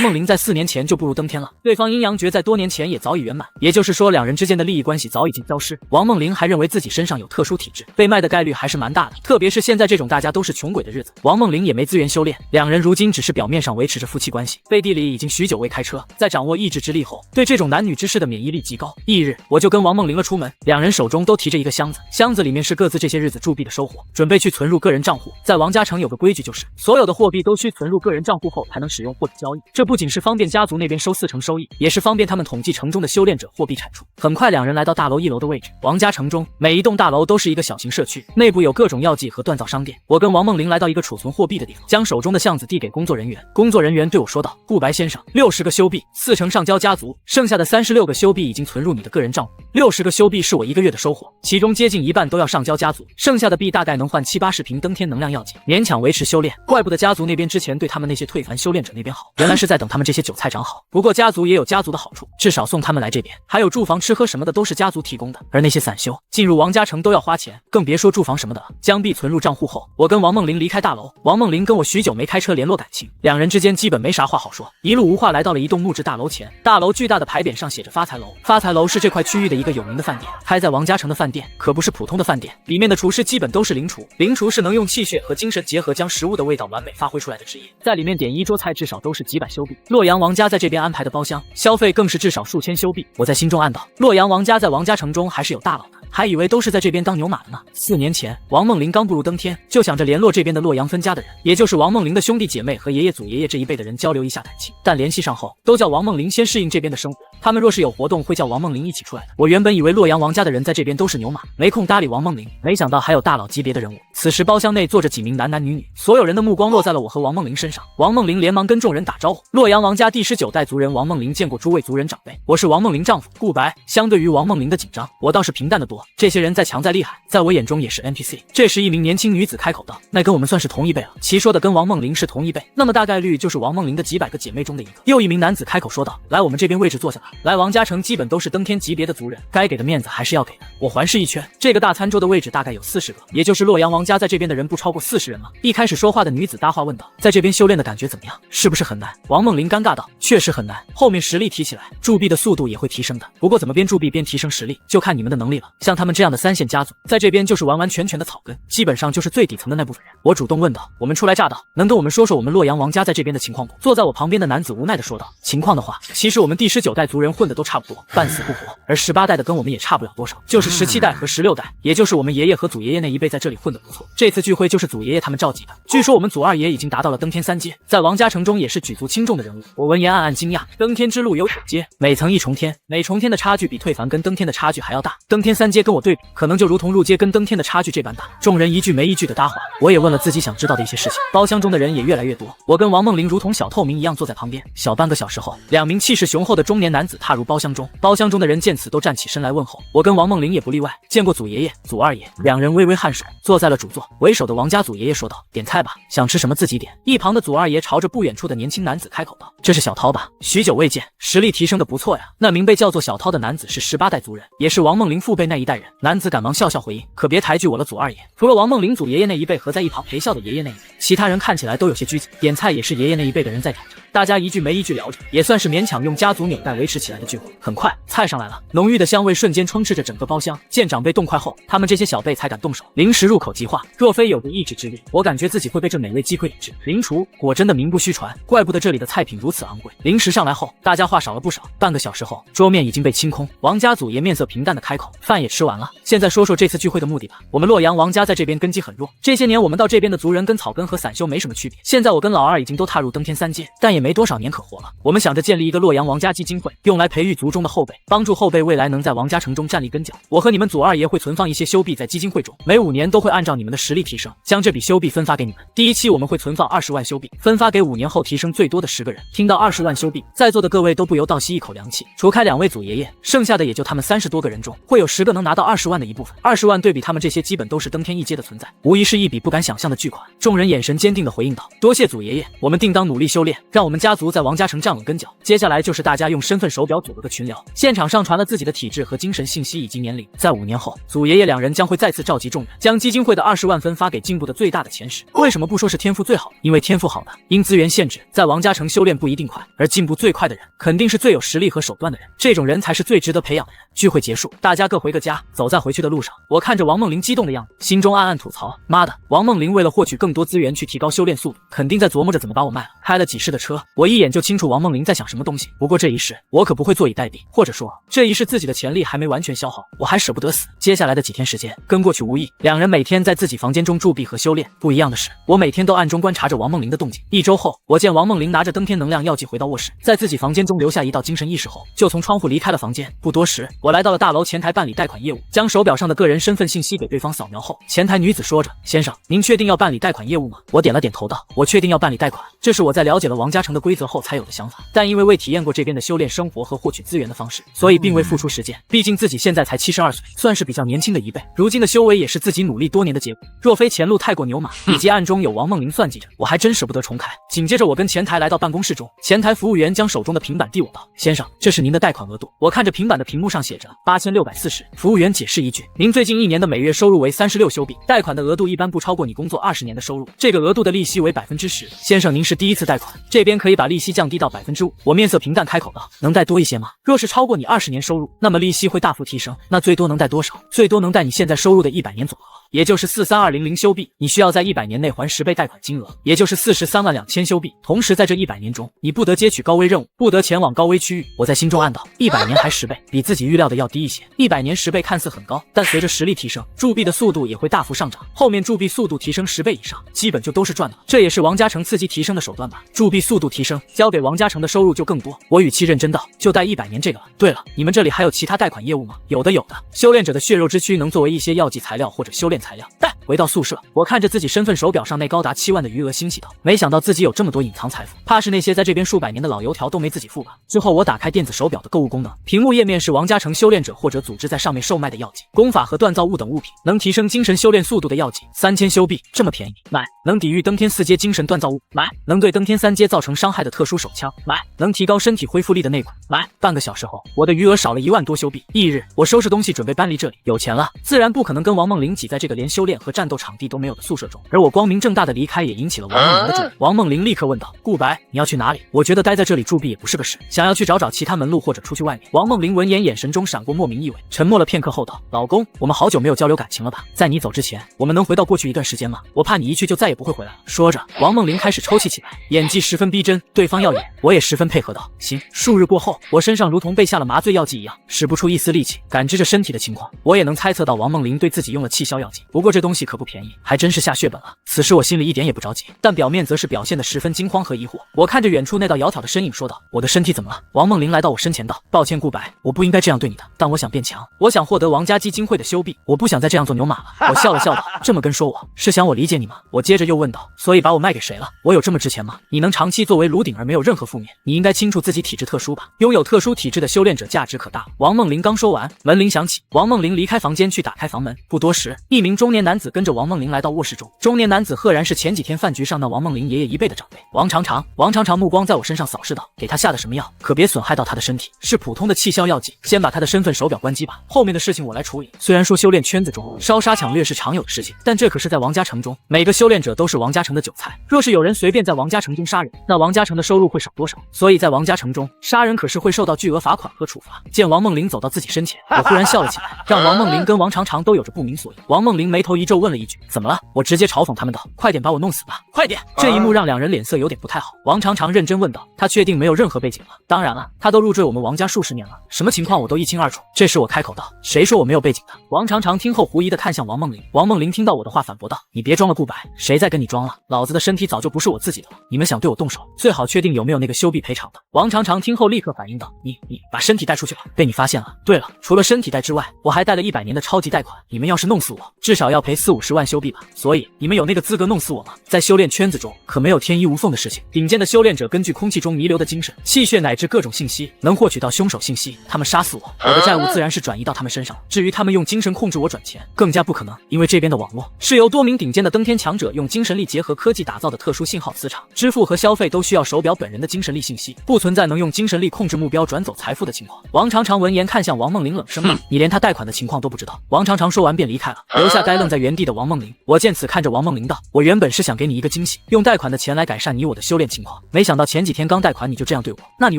梦玲在4年前就步入登天了，对方阴阳诀在多年前也早已圆满，也就是说两人之间的利益关系早已经消失。王梦玲还认为自己身上有特殊体质，被卖的概率还是蛮大的，特别是现在这种大家都是穷鬼的日子，王梦玲也没资源修炼，两人如今只是表面上维持着夫妻关系，背地里已经许久未开车。在掌握意志之力后，对这种男女之事的免疫力极高。翌日，我就跟王梦玲了出门，两人手中都提着一个箱子，箱子里面是各自这些日子铸币的收获，准备去存入个人账户。在王家城有个规矩，就是所有的货币都需存入个人账户后才能使用或者交易，这不仅是方便家族那边收40%收益，也是方便他们统计城中的修炼者货币产出。很快，两人来到大楼1楼的位置。王家城中每一栋大楼都是一个小型社区，内部有各种药剂和锻造商店。我跟王梦玲来到一个储存货币的地方，将手中的项子递给工作人员。工作人员对我说道：“顾白先生，60个修币，40%上交家族，剩下的36个修币已经存入你的个人账户。60个修币是我1个月的收获，其中接近一半都要上交家族，剩下的币大概能换70-80瓶登天能量药剂，勉强维持修炼。怪不得家族那边之前对他们那些退凡修炼者那边好，原来是在等他们这些韭菜长好。不过家族也有家族的好处，至少送他们来这边，还有住房、吃喝什么的都是家族提供的。而那些散修进入王家城都要花钱，更别说住房什么的了。将币存入账户后，我跟王梦玲离开大楼。王梦玲跟我许久没开车联络感情，两人之间基本没啥话好说，一路无话来到了一栋木质大楼前。大楼巨大的牌匾上写着发财楼，发财楼是这块区域的一个有名的饭店，开在王家城的饭店可不是普通的饭店，里面的厨师基本都是灵厨，灵厨是能用气血和精神结合，将食物的味道完美发挥出来的职业。在里面点一桌菜至少都是几百修币，洛阳王家在这边安排的包厢消费更是至少数千修币。我在心中暗道，洛阳王家在王家城中还是有大佬的，还以为都是在这边当牛马的呢。4年前，王梦玲刚步入登天，就想着联络这边的洛阳分家的人，也就是王梦玲的兄弟姐妹和爷爷祖爷爷这一辈的人交流一下感情，但联系上后，都叫王梦玲先适应这边的生活。他们若是有活动，会叫王梦玲一起出来的。我原本以为洛阳王家的人在这边都是牛马，没空搭理王梦玲，没想到还有大佬级别的人物。此时包厢内坐着几名男男女女，所有人的目光落在了我和王梦玲身上。王梦玲连忙跟众人打招呼：“洛阳王家第19代族人王梦玲见过诸位族人长辈，我是王梦玲丈夫顾白。”相对于王梦玲的紧张，我倒是平淡的多。这些人再强再厉害，在我眼中也是 NPC。这时一名年轻女子开口道：“那跟我们算是同一辈了。”其说的跟王梦玲是同一辈，那么大概率就是王梦玲的几百个姐妹中的一个。又一名男子开口说道：“来我们这边位置坐下吧。来王家城基本都是登天级别的族人，该给的面子还是要给的。”我环视一圈，这个大餐桌的位置大概有40个，也就是洛阳王家在这边的人不超过40人了。一开始说话的女子搭话问道：“在这边修炼的感觉怎么样？是不是很难？”王梦玲尴尬道：“确实很难，后面实力提起来，铸币的速度也会提升的。不过怎么边铸币边提升实力，就看你们的能力了。像他们这样的3线家族，在这边就是完完全全的草根，基本上就是最底层的那部分人。”我主动问道：“我们初来乍到，能跟我们说说我们洛阳王家在这边的情况不？”坐在我旁边的男子无奈地说道：“情况的话，其实我们第19代族人混的都差不多，半死不活，而18代的跟我们也差不了多少，就是17代和16代，也就是我们爷爷和祖爷爷那一辈在这里混得不错。这次聚会就是祖爷爷他们召集的，据说我们祖二爷已经达到了登天3阶，在王家城中也是举足轻重的人物。”我闻言暗暗惊讶，登天之路有9阶，每层1重天，每重天的差距比退凡跟登天的差距还要大。登天3阶跟我对比，可能就如同入阶跟登天的差距这般大。众人一句没一句的搭话，我也问了自己想知道的一些事情。包厢中的人也越来越多，我跟王梦玲如同小透明一样坐在旁边。小半个小时后，2名气势雄厚的中年男子踏入包厢中，包厢中的人见此都站起身来问候，我跟王梦玲也不例外。见过祖爷爷、祖二爷，两人微微颔首，坐在了主座。为首的王家祖爷爷说道：“点菜吧，想吃什么自己点。”一旁的祖二爷朝着不远处的年轻男子开口道：“这是小涛吧？许久未见，实力提升的不错呀。”那名被叫做小涛的男子是18代族人，也是王梦玲父辈那一代人。男子赶忙笑笑回应：“可别抬举我了，祖二爷。”除了王梦玲祖爷爷那一辈和在一旁陪笑的爷爷那一辈，其他人看起来都有些拘谨。点菜也是爷爷那一辈的人在点着，大家一句没一句聊着，也算是勉强用家族纽带维持起来的聚会。很快菜上来了，浓郁的香味瞬间充斥着整个包厢。见长辈动筷后，他们这些小辈才敢动手。零食入口即化，若非有着意志之力，我感觉自己会被这美味击溃理智。灵厨果真的名不虚传，怪不得这里的菜品如此昂贵。零食上来后，大家话少了不少。半个小时后，桌面已经被清空。王家祖爷面色平淡的开口：“饭也吃完了，现在说说这次聚会的目的吧。我们洛阳王家在这边根基很弱，这些年我们到这边的族人跟草根和散修没什么区别。现在我跟老二已经都踏入登天3阶，但也没多少年可活了。我们想着建立一个洛阳王家基金会，用来培育族中的后辈，帮助后辈未来能在王家城中站立跟脚。我和你们祖二爷会存放一些修币在基金会中，每5年都会按照你们的实力提升，将这笔修币分发给你们。第一期我们会存放20万修币，分发给5年后提升最多的10个人。”听到20万修币，在座的各位都不由倒吸一口凉气。除开2位祖爷爷，剩下的也就他们30多个人中，会有10个能拿到20万的一部分。20万对比他们这些基本都是登天1阶的存在，无疑是一笔不敢想象的巨款。众人眼神坚定地回应道：“多谢祖爷爷，我们定当努力修炼，让我们家族在王家城站稳跟脚。”接下来就是大家用身份手表组了个群聊，现场上传了自己的体质和精神信息以及年龄。在5年后，祖爷爷2人将会再次召集众人，将基金会的20万分发给进步的最大的前10。为什么不说是天赋最好？因为天赋好的，因资源限制，在王家城修炼不一定快，而进步最快的人，肯定是最有实力和手段的人，这种人才是最值得培养的人。聚会结束，大家各回个家。走在回去的路上，我看着王梦玲激动的样子，心中暗暗吐槽：妈的，王梦玲为了获取更多资源去提高修炼速度，肯定在琢磨着怎么把我卖了。开了几世的车，哥，我一眼就清楚王梦玲在想什么东西。不过这一世我可不会坐以待毙，或者说这一世自己的潜力还没完全消耗，我还舍不得死。接下来的几天时间跟过去无异，两人每天在自己房间中铸币和修炼。不一样的是，我每天都暗中观察着王梦玲的动静。1周后，我见王梦玲拿着登天能量药剂回到卧室，在自己房间中留下一道精神意识后，就从窗户离开了房间。不多时，我来到了大楼前台办理贷款业务，将手表上的个人身份信息给对方扫描后，前台女子说着：“先生，您确定要办理贷款业务吗？”我点了点头道：“我确定要办理贷款。”这是我在了解了王嘉诚的规则后才有的想法，但因为未体验过这边的修炼生活和获取资源的方式，所以并未付出实践。毕竟自己现在才72岁，算是比较年轻的一辈，如今的修为也是自己努力多年的结果。若非前路太过牛马，以及暗中有王梦玲算计着，我还真舍不得重开。紧接着，我跟前台来到办公室中，前台服务员将手中的平板递我道：“先生，这是您的贷款额度。”我看着平板的屏幕上写着8640，服务员解释一句：“您最近1年的每月收入为36修币，贷款的额度一般不超过你工作20年的收入，这个额度的利息为10%。先生，您是第一次贷款，这边可以把利息降低到5%。”我面色平淡开口道：“能贷多一些吗？若是超过你20年收入，那么利息会大幅提升，那最多能贷多少？最多能贷你现在收入的100年总额，也就是43200修币。你需要在100年内还10倍贷款金额，也就是432000修币。同时在这100年中，你不得接取高危任务，不得前往高危区域。”我在心中暗道：100年还10倍，比自己预料的要低一些。100年10倍看似很高，但随着实力提升，铸币的速度也会大幅上涨。后面铸币速度提升10倍以上，基本就都是赚的。这也是王嘉诚刺激提升的手段吧？铸币速度提升，交给王嘉诚的收入就更多。我语气认真道：“就贷100年这个了。对了，你们这里还有其他贷款业务吗？”有的。修炼者的血肉之躯能作为一些药剂材料或者修炼材料。回到宿舍，我看着自己身份手表上那高达7万的余额，欣喜道：“没想到自己有这么多隐藏财富，怕是那些在这边数百年的老油条都没自己付吧。”之后我打开电子手表的购物功能，屏幕页面是王嘉诚修炼者或者组织在上面售卖的药剂、功法和锻造物等物品。能提升精神修炼速度的药剂3000修币，这么便宜，买；能抵御登天4阶精神锻造物，买；能对登天3阶造成伤害的特殊手枪，买；能提高身体恢复力的内管，买。半个小时后，我的余额少了1万多修币。翌日，我收拾东西准备搬离这里，有钱了，自然不可能跟王梦玲挤在这个连修炼和战斗场地都没有的宿舍中。而我光明正大的离开也引起了王梦玲的注意。王梦玲立刻问道：“顾白，你要去哪里？”我觉得待在这里铸币也不是个事，想要去找其他门路或者出去外面。王梦玲闻言，眼神中闪过莫名意味，沉默了片刻后道：“老公，我们好久没有交流感情了吧？在你走之前，我们能回到过去一段时间吗？我怕你一去就再也不会回来了。”说着，王梦玲开始抽泣起来，演技十分逼真，对方要演，我也十分配合道：“行。”数日过后，我身上如同被下了麻醉药剂一样，使不出一丝力气，感知着身体的情况，我也能猜测到王梦玲对自己用了气消药剂。不过这东西可不便宜，还真是下血本了。此时我心里一点也不着急，但表面则是表现得十分惊慌和疑惑。我看着远处那道窈窕的身影说道：“我的身体怎么了？”王梦玲来到我身前道：“抱歉顾白，我不应该这样对你的，但我想变强，我想获得王家基金会的修币，我不想再这样做牛马了。”我笑了笑道：“这么跟说我，是想我理解你吗？”我接着又问道：“所以把我卖给谁了？我有这么值钱吗？你能长期作为炉鼎而没有任何负面，你应该清楚自己体质特殊吧？拥有特殊体质的修炼者价值可大了。”王梦玲刚说完，门铃响起，王梦玲离开房间去打开房门。不多时，一名中年男子跟着王梦玲来到卧室中。中年男子赫然是前几天饭局上那王梦玲爷爷1倍的长辈王长长。王长长目光在我身上扫视道：“给他下的什么药？可别损害到他的身体，是普通的气消药剂，先把他的身份手表关机吧，后面的事情我来处理。”虽然说修炼圈子中烧杀抢掠是常有的事情，但这可是在王家城中，每个修炼者都是王家城的韭菜。若是有人随便在王家城中杀人，那王家城的收入会少多少？所以在王家城中，杀人可是会受到巨额罚款和处罚。见王梦玲走到自己身前，我忽然笑了起来，让王梦玲跟王长长都有着不明所以。王梦玲眉头一皱，问了一句：“怎么了？”我直接嘲讽他们道：“快点把我弄死吧，快点！”这一幕让两人脸色有点不太好。王长长认真问道：“他确定没有任何背景了？”“当然了，他都入赘我们王家数十年了，什么情况我都一清二楚。”这时我开口道：“谁说我没有背景的？”王长长听后狐疑地看向王梦玲。王梦玲听到我的话反驳道：“你别装了顾白，谁在跟你装了？老子的身体早就不是我自己的了，你们想对我动手，最好确定有没有那个修币赔偿的。”王长长听后立刻反应道：“你把身体带出去吧，被你发现了。对了，除了身体贷之外，我还贷了100年的超级贷款，你们要是弄死我，至少要赔40-50万修币吧。所以你们有那个资格弄死我吗？”在修炼圈子中，可没有天衣无缝的事情。顶尖的修炼者根据空气中弥留的精神、气血乃至各种信息，能获取到凶手信息。他们杀死我，我的债务自然是转移到他们身上。至于他们用精神控制我转钱，更加不可能，因为这边的网络是由多名顶尖的登天强者用精神力结合科技打造的特殊信号磁场，支付和消费都需要手表本人的精神力信息，不存在能用精神力控制目标转走财富的情况。王长长闻言看向王梦玲冷声道：“你连他贷款的情况都不知道。”王长长说完便离开了，留下该愣在原地地的王梦玲。我见此看着王梦玲道：“我原本是想给你一个惊喜，用贷款的钱来改善你我的修炼情况，没想到前几天刚贷款你就这样对我。那你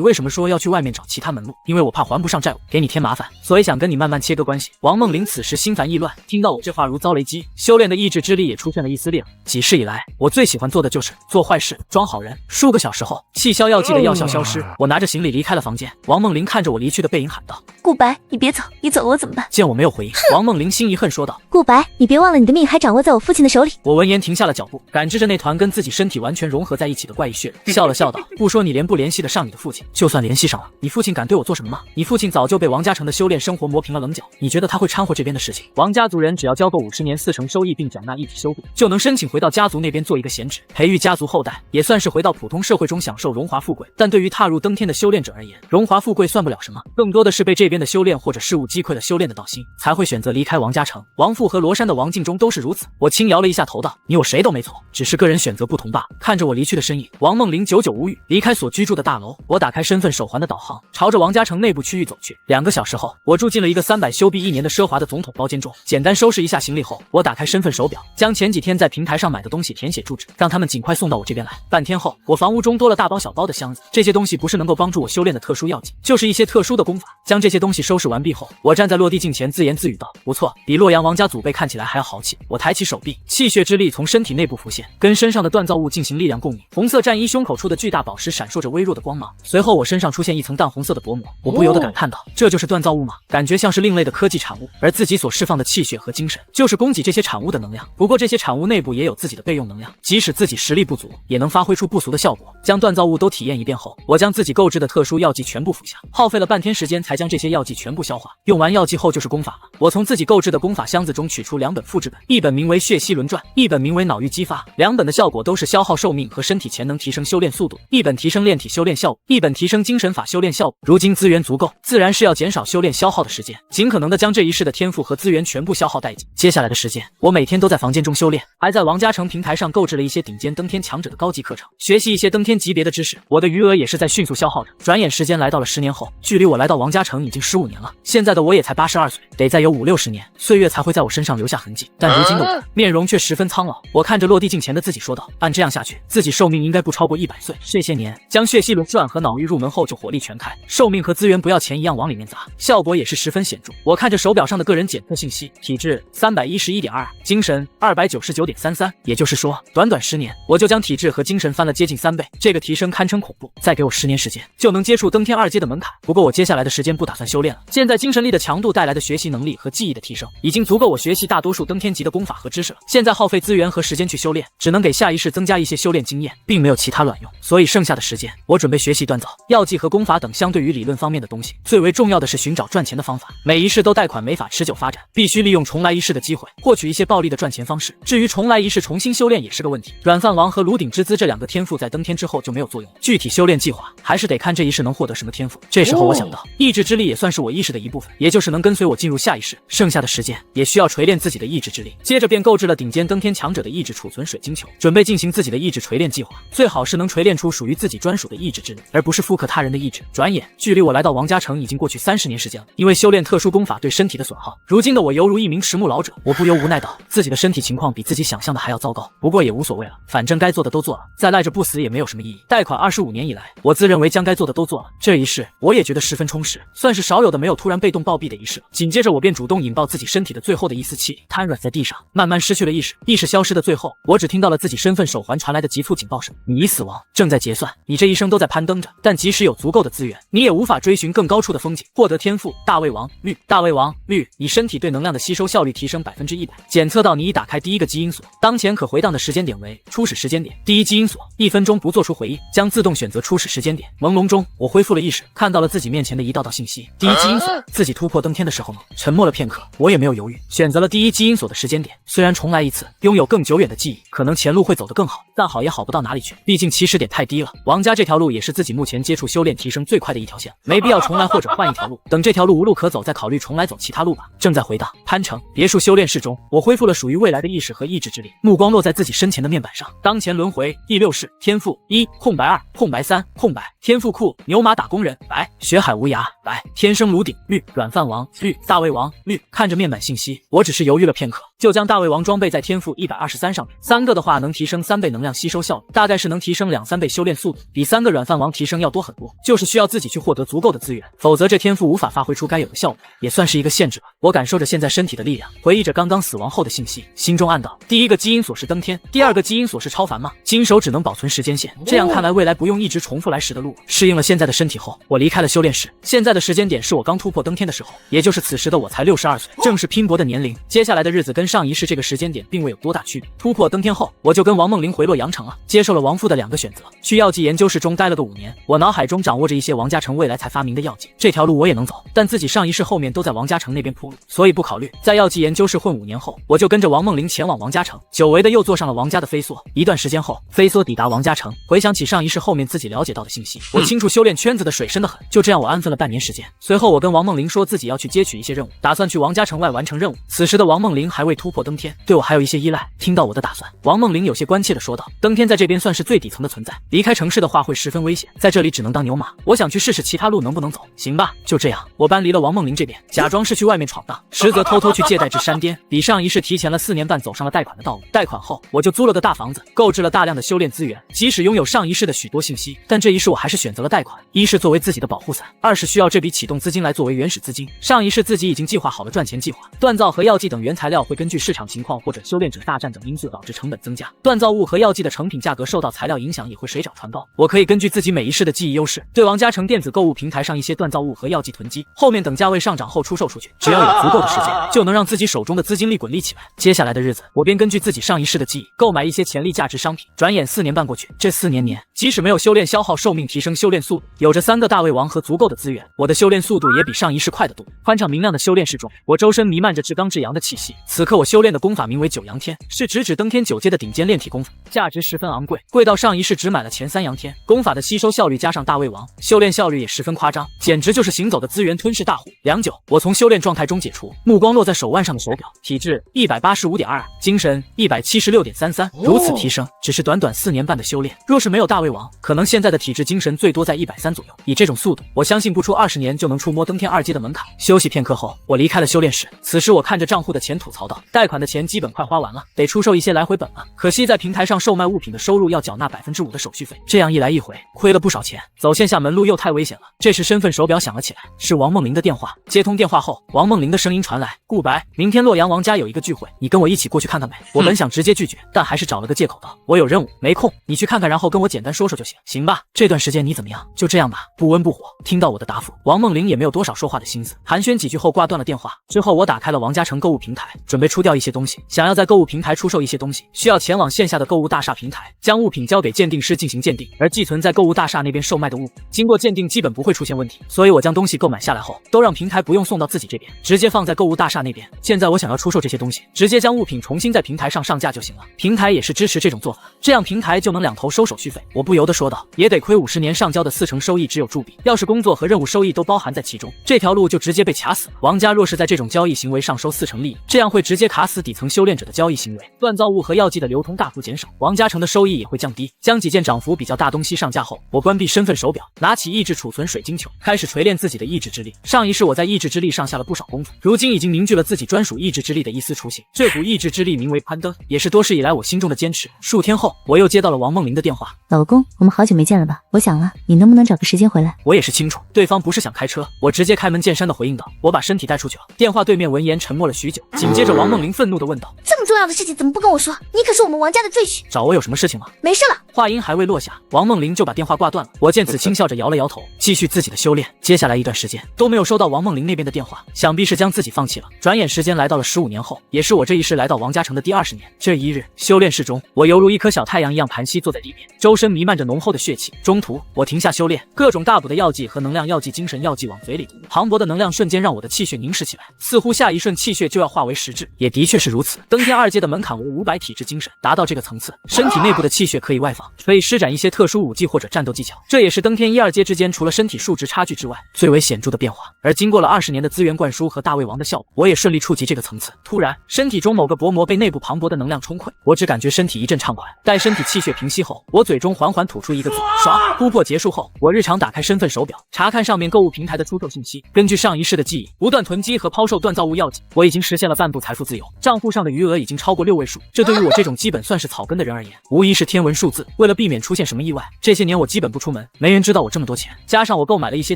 为什么说要去外面找其他门路？因为我怕还不上债务，给你添麻烦，所以想跟你慢慢切割关系。”王梦玲此时心烦意乱，听到我这话如遭雷击，修炼的意志之力也出现了一丝裂痕。几世以来，我最喜欢做的就是做坏事，装好人。数个小时后，气消药剂的药效消失，我拿着行李离开了房间。王梦玲看着我离去的背影喊道：“顾白，你别走，你走了我怎么办？”见我没有回应，王梦玲心一恨说道：“顾白，你别忘了你的命还掌握在我父亲的手里。”我闻言停下了脚步，感知着那团跟自己身体完全融合在一起的怪异血肉，笑了笑道：“不说你不联系得上你的父亲，就算联系上了，你父亲敢对我做什么吗？你父亲早就被王家成的修炼生活磨平了棱角，你觉得他会掺和这边的事情？王家族人只要交够50年4成收益，并缴纳一体修币，就能申请回到家族那边做一个闲职，培育家族后代，也算是回到普通社会中享受荣华富贵。但对于踏入登天的修炼者而言，荣华富贵算不了什么，更多的是被这边的修炼或者事物击溃了修炼的道心，才会选择离开王家城。王父和罗山的王敬忠都是如此。”我轻摇了一下头道：“你我谁都没错，只是个人选择不同罢了。”看着我离去的身影，王梦玲久久无语。离开所居住的大楼，我打开身份手环的导航，朝着王家城内部区域走去。2个小时后，我住进了一个300修币1年的奢华的总统包间中。简单收拾一下行李后，我打开身份手表，将前几天在平台上买的东西填写住址，让他们尽快送到我这边来。半天后，我房屋中多了大包小包的箱子，这些东西不是能够帮助我修炼的特殊药剂，就是一些特殊的功法。将这些东西收拾完毕后，我站在落地镜前自言自语道：“不错，比洛阳王家祖辈看起来还要豪气。”我抬起手臂，气血之力从身体内部浮现，跟身上的锻造物进行力量共鸣。红色战衣胸口处的巨大宝石闪烁着微弱的光芒，随后我身上出现一层淡红色的薄膜。我不由得感叹道：“这就是锻造物吗？感觉像是另类的科技产物。”而自己所释放的气血和精神，就是供给这些产物的能量。不过这些产物内部也有自己的备用能量，即使自己实力不足，也能发挥出不俗的效果。将锻造物都体验一遍后，我将自己购置的特殊药剂全部服下，耗费了半天时间才将这些药剂全部消化。用完药剂后就是功法了。我从自己购置的功法箱子中取出2本复制本，一本名为血溪轮转，一本名为脑域激发。2本的效果都是消耗寿命和身体潜能提升修炼速度，一本提升炼体修炼效果，一本提升精神法修炼效果。如今资源足够，自然是要减少修炼消耗的时间，尽可能的将这一世的天赋和资源全部消耗殆尽。接下来的时间，我每天都在房间中修炼，还在王家城平台上购置了一些顶尖登天强者的高级课程，学习一些登天级别的知识。我的余额也是在迅速消耗着。转眼时间来到了10年后，距离我来到王家城已经15年了。现在的我也才82岁，得再有50-60年，岁月才会在我身上留下痕迹。但如今的我，面容却十分苍老。我看着落地镜前的自己说道：“按这样下去，自己寿命应该不超过100岁。这些年将血溪轮转和脑域入门后就火力全开，寿命和资源不要钱一样往里面砸，效果也是十分显著。”我看着手表上的个人检测信息，体质311.22，精神299.33，也就是说，短短10年，我就将体质和精神翻了接近3倍，这个提升堪称恐怖。再给我10年时间，就能接触登天2阶的门槛。不过我接下来的时间不打算修炼了，现在精神力的强度带来的学习能力和记忆的提升，已经足够我学习大多数登天级的功法和知识了。现在耗费资源和时间去修炼，只能给下一世增加一些修炼经验，并没有其他卵用。所以剩下的时间，我准备学习锻造、药剂和功法等相对于理论方面的东西。最为重要的是寻找赚钱的方法。每一世都贷款没法持久发展，必须利用重来一世的机会，获取一些暴利的赚钱方式。至于重来一世重新修炼也是个问题。软饭王和炉鼎之资这2个天赋在登天之后就没有作用，具体修炼计划还是得看这一世能获得什么天赋。这时候我想到，意志之力也算是我意识的一部分，也就是能跟随我进入下一世。剩下的时间也需要锤炼自己的意志之力。接着便购置了顶尖登天强者的意志储存水晶球，准备进行自己的意志锤炼计划，最好是能锤炼出属于自己专属的意志之力，而不是复刻他人的意志。转眼距离我来到王家城已经过去30年时间了。因为修炼特殊功法对身体的损耗，如今的我犹如一名迟暮老者。我不由无奈道，自己的身体情况比自己想象的还要糟糕，不过也无所谓了，反正该做的都做了，再赖着不死也没有什么意义。贷款25年以来，我自认为将该做的都做了，这一世我也觉得十分充实，算是少有的没有突然被动暴毙的一世了。紧接着我便主动引爆自己身体的最后的一丝气力，瘫软在地上，慢慢失去了意识。意识消失的最后，我只听到了自己身份手环传来的急促警报声：你已死亡，正在结算。你这一生都在攀登着，但即使有足够的资源，你也无法追寻更高处的风景。获得天赋大胃王绿，大胃王绿，你身体对能量的吸收效率提升100%。检测到你已打开第1个基因锁，当前可回荡的时间点为初始时间点。第1基因锁1分钟不做出回应，将自动选择初始时间点。朦胧中，我恢复了意识，看到了自己面前的一道道信息。第1基因锁，自己突破登天的时候呢？沉默了片刻，我也没有犹豫，选择了第1基因锁的时间点。虽然重来一次，拥有更久远的记忆，可能前路会走得更好，但好也好不到哪里去，毕竟起始点太低了。王家这条路也是自己目前接触修炼提升最快的一条线，没必要重来或者换一条路，等这条路无路可走再考虑重来走其他路吧。正在回荡潘城别墅修炼室中，我恢复了属于未来的意识和意志之力，目光落在自己身前的面板上。当前轮回第6世，天赋1空白2空白3空白，天赋库牛马打工人白，血海无涯白，天生炉鼎绿，软饭王绿，大胃王绿。看着面板信息，我只是犹豫了片刻，就将大胃王装备在天赋123上面，3个的话能提升3倍能量吸收效率，大概是能提升2-3倍修炼速度，比3个软饭王提升要多很多，就是需要自己去获得足够的资源，否则这天赋无法发挥出该有的效果，也算是一个限制吧。我感受着现在身体的力量，回忆着刚刚死亡后的信息，心中暗道：第一个基因锁是登天，第二个基因锁是超凡吗？金手只能保存时间线，这样看来未来不用一直重复来时的路。适应了现在的身体后，我离开了修炼室。现在的时间点是我刚突破登天的时候，也就是此时的我才62岁，正是拼搏的年龄。接下来的日子跟上一世这个时间点并未有多大区别。突破登天后，我就跟王梦玲回洛阳城了，接受了王父的2个选择，去药剂研究室中待了个5年。我脑海中掌握着一些王家成未来才发明的药剂，这条路我也能走，但自己上一世后面都在王家成那边铺路，所以不考虑。在药剂研究室混5年后，我就跟着王梦玲前往王家城，久违的又坐上了王家的飞梭。一段时间后，飞梭抵达王家城，回想起上一世后面自己了解到的信息，我清楚修炼圈子的水深得很。就这样我安分了半年时间。随后我跟王梦玲说自己要去接取一些任务，打算去王家城外完成任务。此时的王梦玲还未突破登天，对我还有一些依赖。听到我的打算，王梦玲有些关切的说道：登天在这边算是最底层的存在，离开城市的话会十分危险，在这里只能当牛马，我想去试试其他路能不能走。行吧，就这样，我搬离了王梦玲这边，假装是去外面闯荡，实则偷偷去借贷至山巅，比上一世提前了4年半走上了贷款的道路。贷款后，我就租了个大房子，购置了大量的修炼资源。即使拥有上一世的许多信息，但这一世我还是选择了贷款，一是作为自己的保护伞，二是需要这笔启动资金来作为原始资金。上一世自己已经计划好了赚钱计划，锻造和药剂等原材料会根据市场情况或者修炼者大战等因素导致成本增加，锻造物和药剂的成品价格受到材料影响也会水涨船高。我可以根据自己每一世的记忆优势，对王家城电子购物平台上一些锻造物和药剂囤积，后面等价位上涨后出售出去，只要有足够的时间，就能让自己手中的资金利滚利起来。接下来的日子，我便根据自己上一世的记忆，购买一些潜力价值商品。转眼4年半过去，这4年，即使没有修炼消耗寿命提升修炼速度，有着3个大胃王和足够的资源，我的修炼速度也比上一世快得多。宽敞明亮的修炼室中，我周身弥漫着至刚至阳的气息。此刻我修炼的功法名为九阳天，是直指登天9阶的顶尖炼体功法，价值十分昂贵，贵到上一世只买了前3阳天。功法的吸收效率加上大胃王，修炼效率也十分夸张，简直就是行走的资源吞噬大户。良久，我从修炼状态中解除，目光落在手腕上的手表，体质185.22，精神176.33，如此提升，只是短短4年半的修炼。若是没有大胃王，可能现在的体质精神最多在130左右。以这种速度，我相信不出20年就能触摸登天2阶的门槛。休息片刻后，我离开了修炼室。此时我看着账户的钱吐槽道：贷款的钱基本快花完了，得出售一些来回本了。可惜在平台上售卖物品的收入要缴纳5%的手续费，这样一来一回，亏了不少钱。走线下门路又太危险了。这时身份手表响了起来，是王梦玲的电话。接通电话后，王梦玲的声音传来：顾白，明天洛阳王家有一个聚会，你跟我一起过去看看没？我本想直接拒绝，但还是找了个借口道：我有任务，没空，你去看看，然后跟我简单说说就行。行吧，这段时间你怎么样？就这样吧，不温不火。听到我的答复，王梦玲也没有多少说话的心思，寒暄几句后挂断了电话。之后我打开了王家城购物平台，准备出掉一些东西。想要在购物平台出售一些东西，需要前往线下的购物大厦平台，将物品交给鉴定师进行鉴定，而寄存在购物大厦那边售卖的物品，经过鉴定基本不会出现问题。所以我将东西购买下来后，都让平台不用送到自己这边，直接放在购物大厦那边。现在我想要出售这些东西，直接将物品重新在平台上上架就行了。平台也是支持这种做法，这样平台就能2头收手续费。我不由得说道，也得亏50年上交的40%收益只有铸币，要是工作和任务收益都包含在其中，这条路就直接被卡死了。王家若是在这种交易行为上收40%利益，这样会直接卡死底层修炼者的交易行为，锻造物和药剂的流通大幅减少，王家城的收益也会降低。将几件涨幅比较大东西上架后，我关闭身份手表，拿起意志储存水晶球，开始锤炼自己的意志之力。上一世我在意志之力上下了不少功夫，如今已经凝聚了自己专属意志之力的一丝雏形。这股意志之力名为攀登，也是多时以来我心中的坚持。数天后，我又接到了王梦玲的电话：老公，我们好久没见了吧？我想了，你能不能找个时间回来？我也是清楚，对方不是想开车，我直接开门见山的回应道：我把身体带出去了。电话对面闻言沉默了许久，紧接着王梦玲愤怒的问道：这么重要的事情怎么不跟我说？你可是我们王家的赘婿。找我有什么事情吗？没事了。话音还未落下，王梦玲就把电话挂断了。我见此轻笑着摇了摇头，继续自己的修炼。接下来一段时间都没有收到王梦玲那边的电话，想必是将自己放弃了。转眼时间来到了15年后，也是我这一世来到王家城的第20年。这一日，修炼室中，我犹如一颗小太阳一样盘膝坐在地面，周身弥漫着浓厚的血气。中途我停下修炼，各种大补的药剂和能量药剂、精神药剂往嘴里涂，磅礴的能量瞬间让我的气血凝实起来，似乎下一瞬气血就要化为实质。也的确是如此。登天2阶的门槛为500体质精神，达到这个层次，身体内部的气血可以外放，可以施展一些特殊武技或者战斗技巧。这也是登天1、2阶之间除了身体数值差距之外最为显著的变化。而经过了20年的资源灌输和大胃王的效果，我也顺利触及这个层次。突然，身体中某个薄膜被内部磅礴的能量冲溃，我只感觉身体一阵畅快。待身体气血平息后，我嘴中缓缓吐出一个字：爽。突破结束后，我日常打开身份手表，查看上面购物平台的出售信息。根据上一世的记忆，不断囤积和抛售锻造物药剂，我已经实现了半步财富自由，账户上的余额已经超过6位数。这对于我这种基本算是草根的人而言，无疑是天文数字。为了避免出现什么意外，这些年我基本不出门，没人知道我这么多钱。加上我购买了一些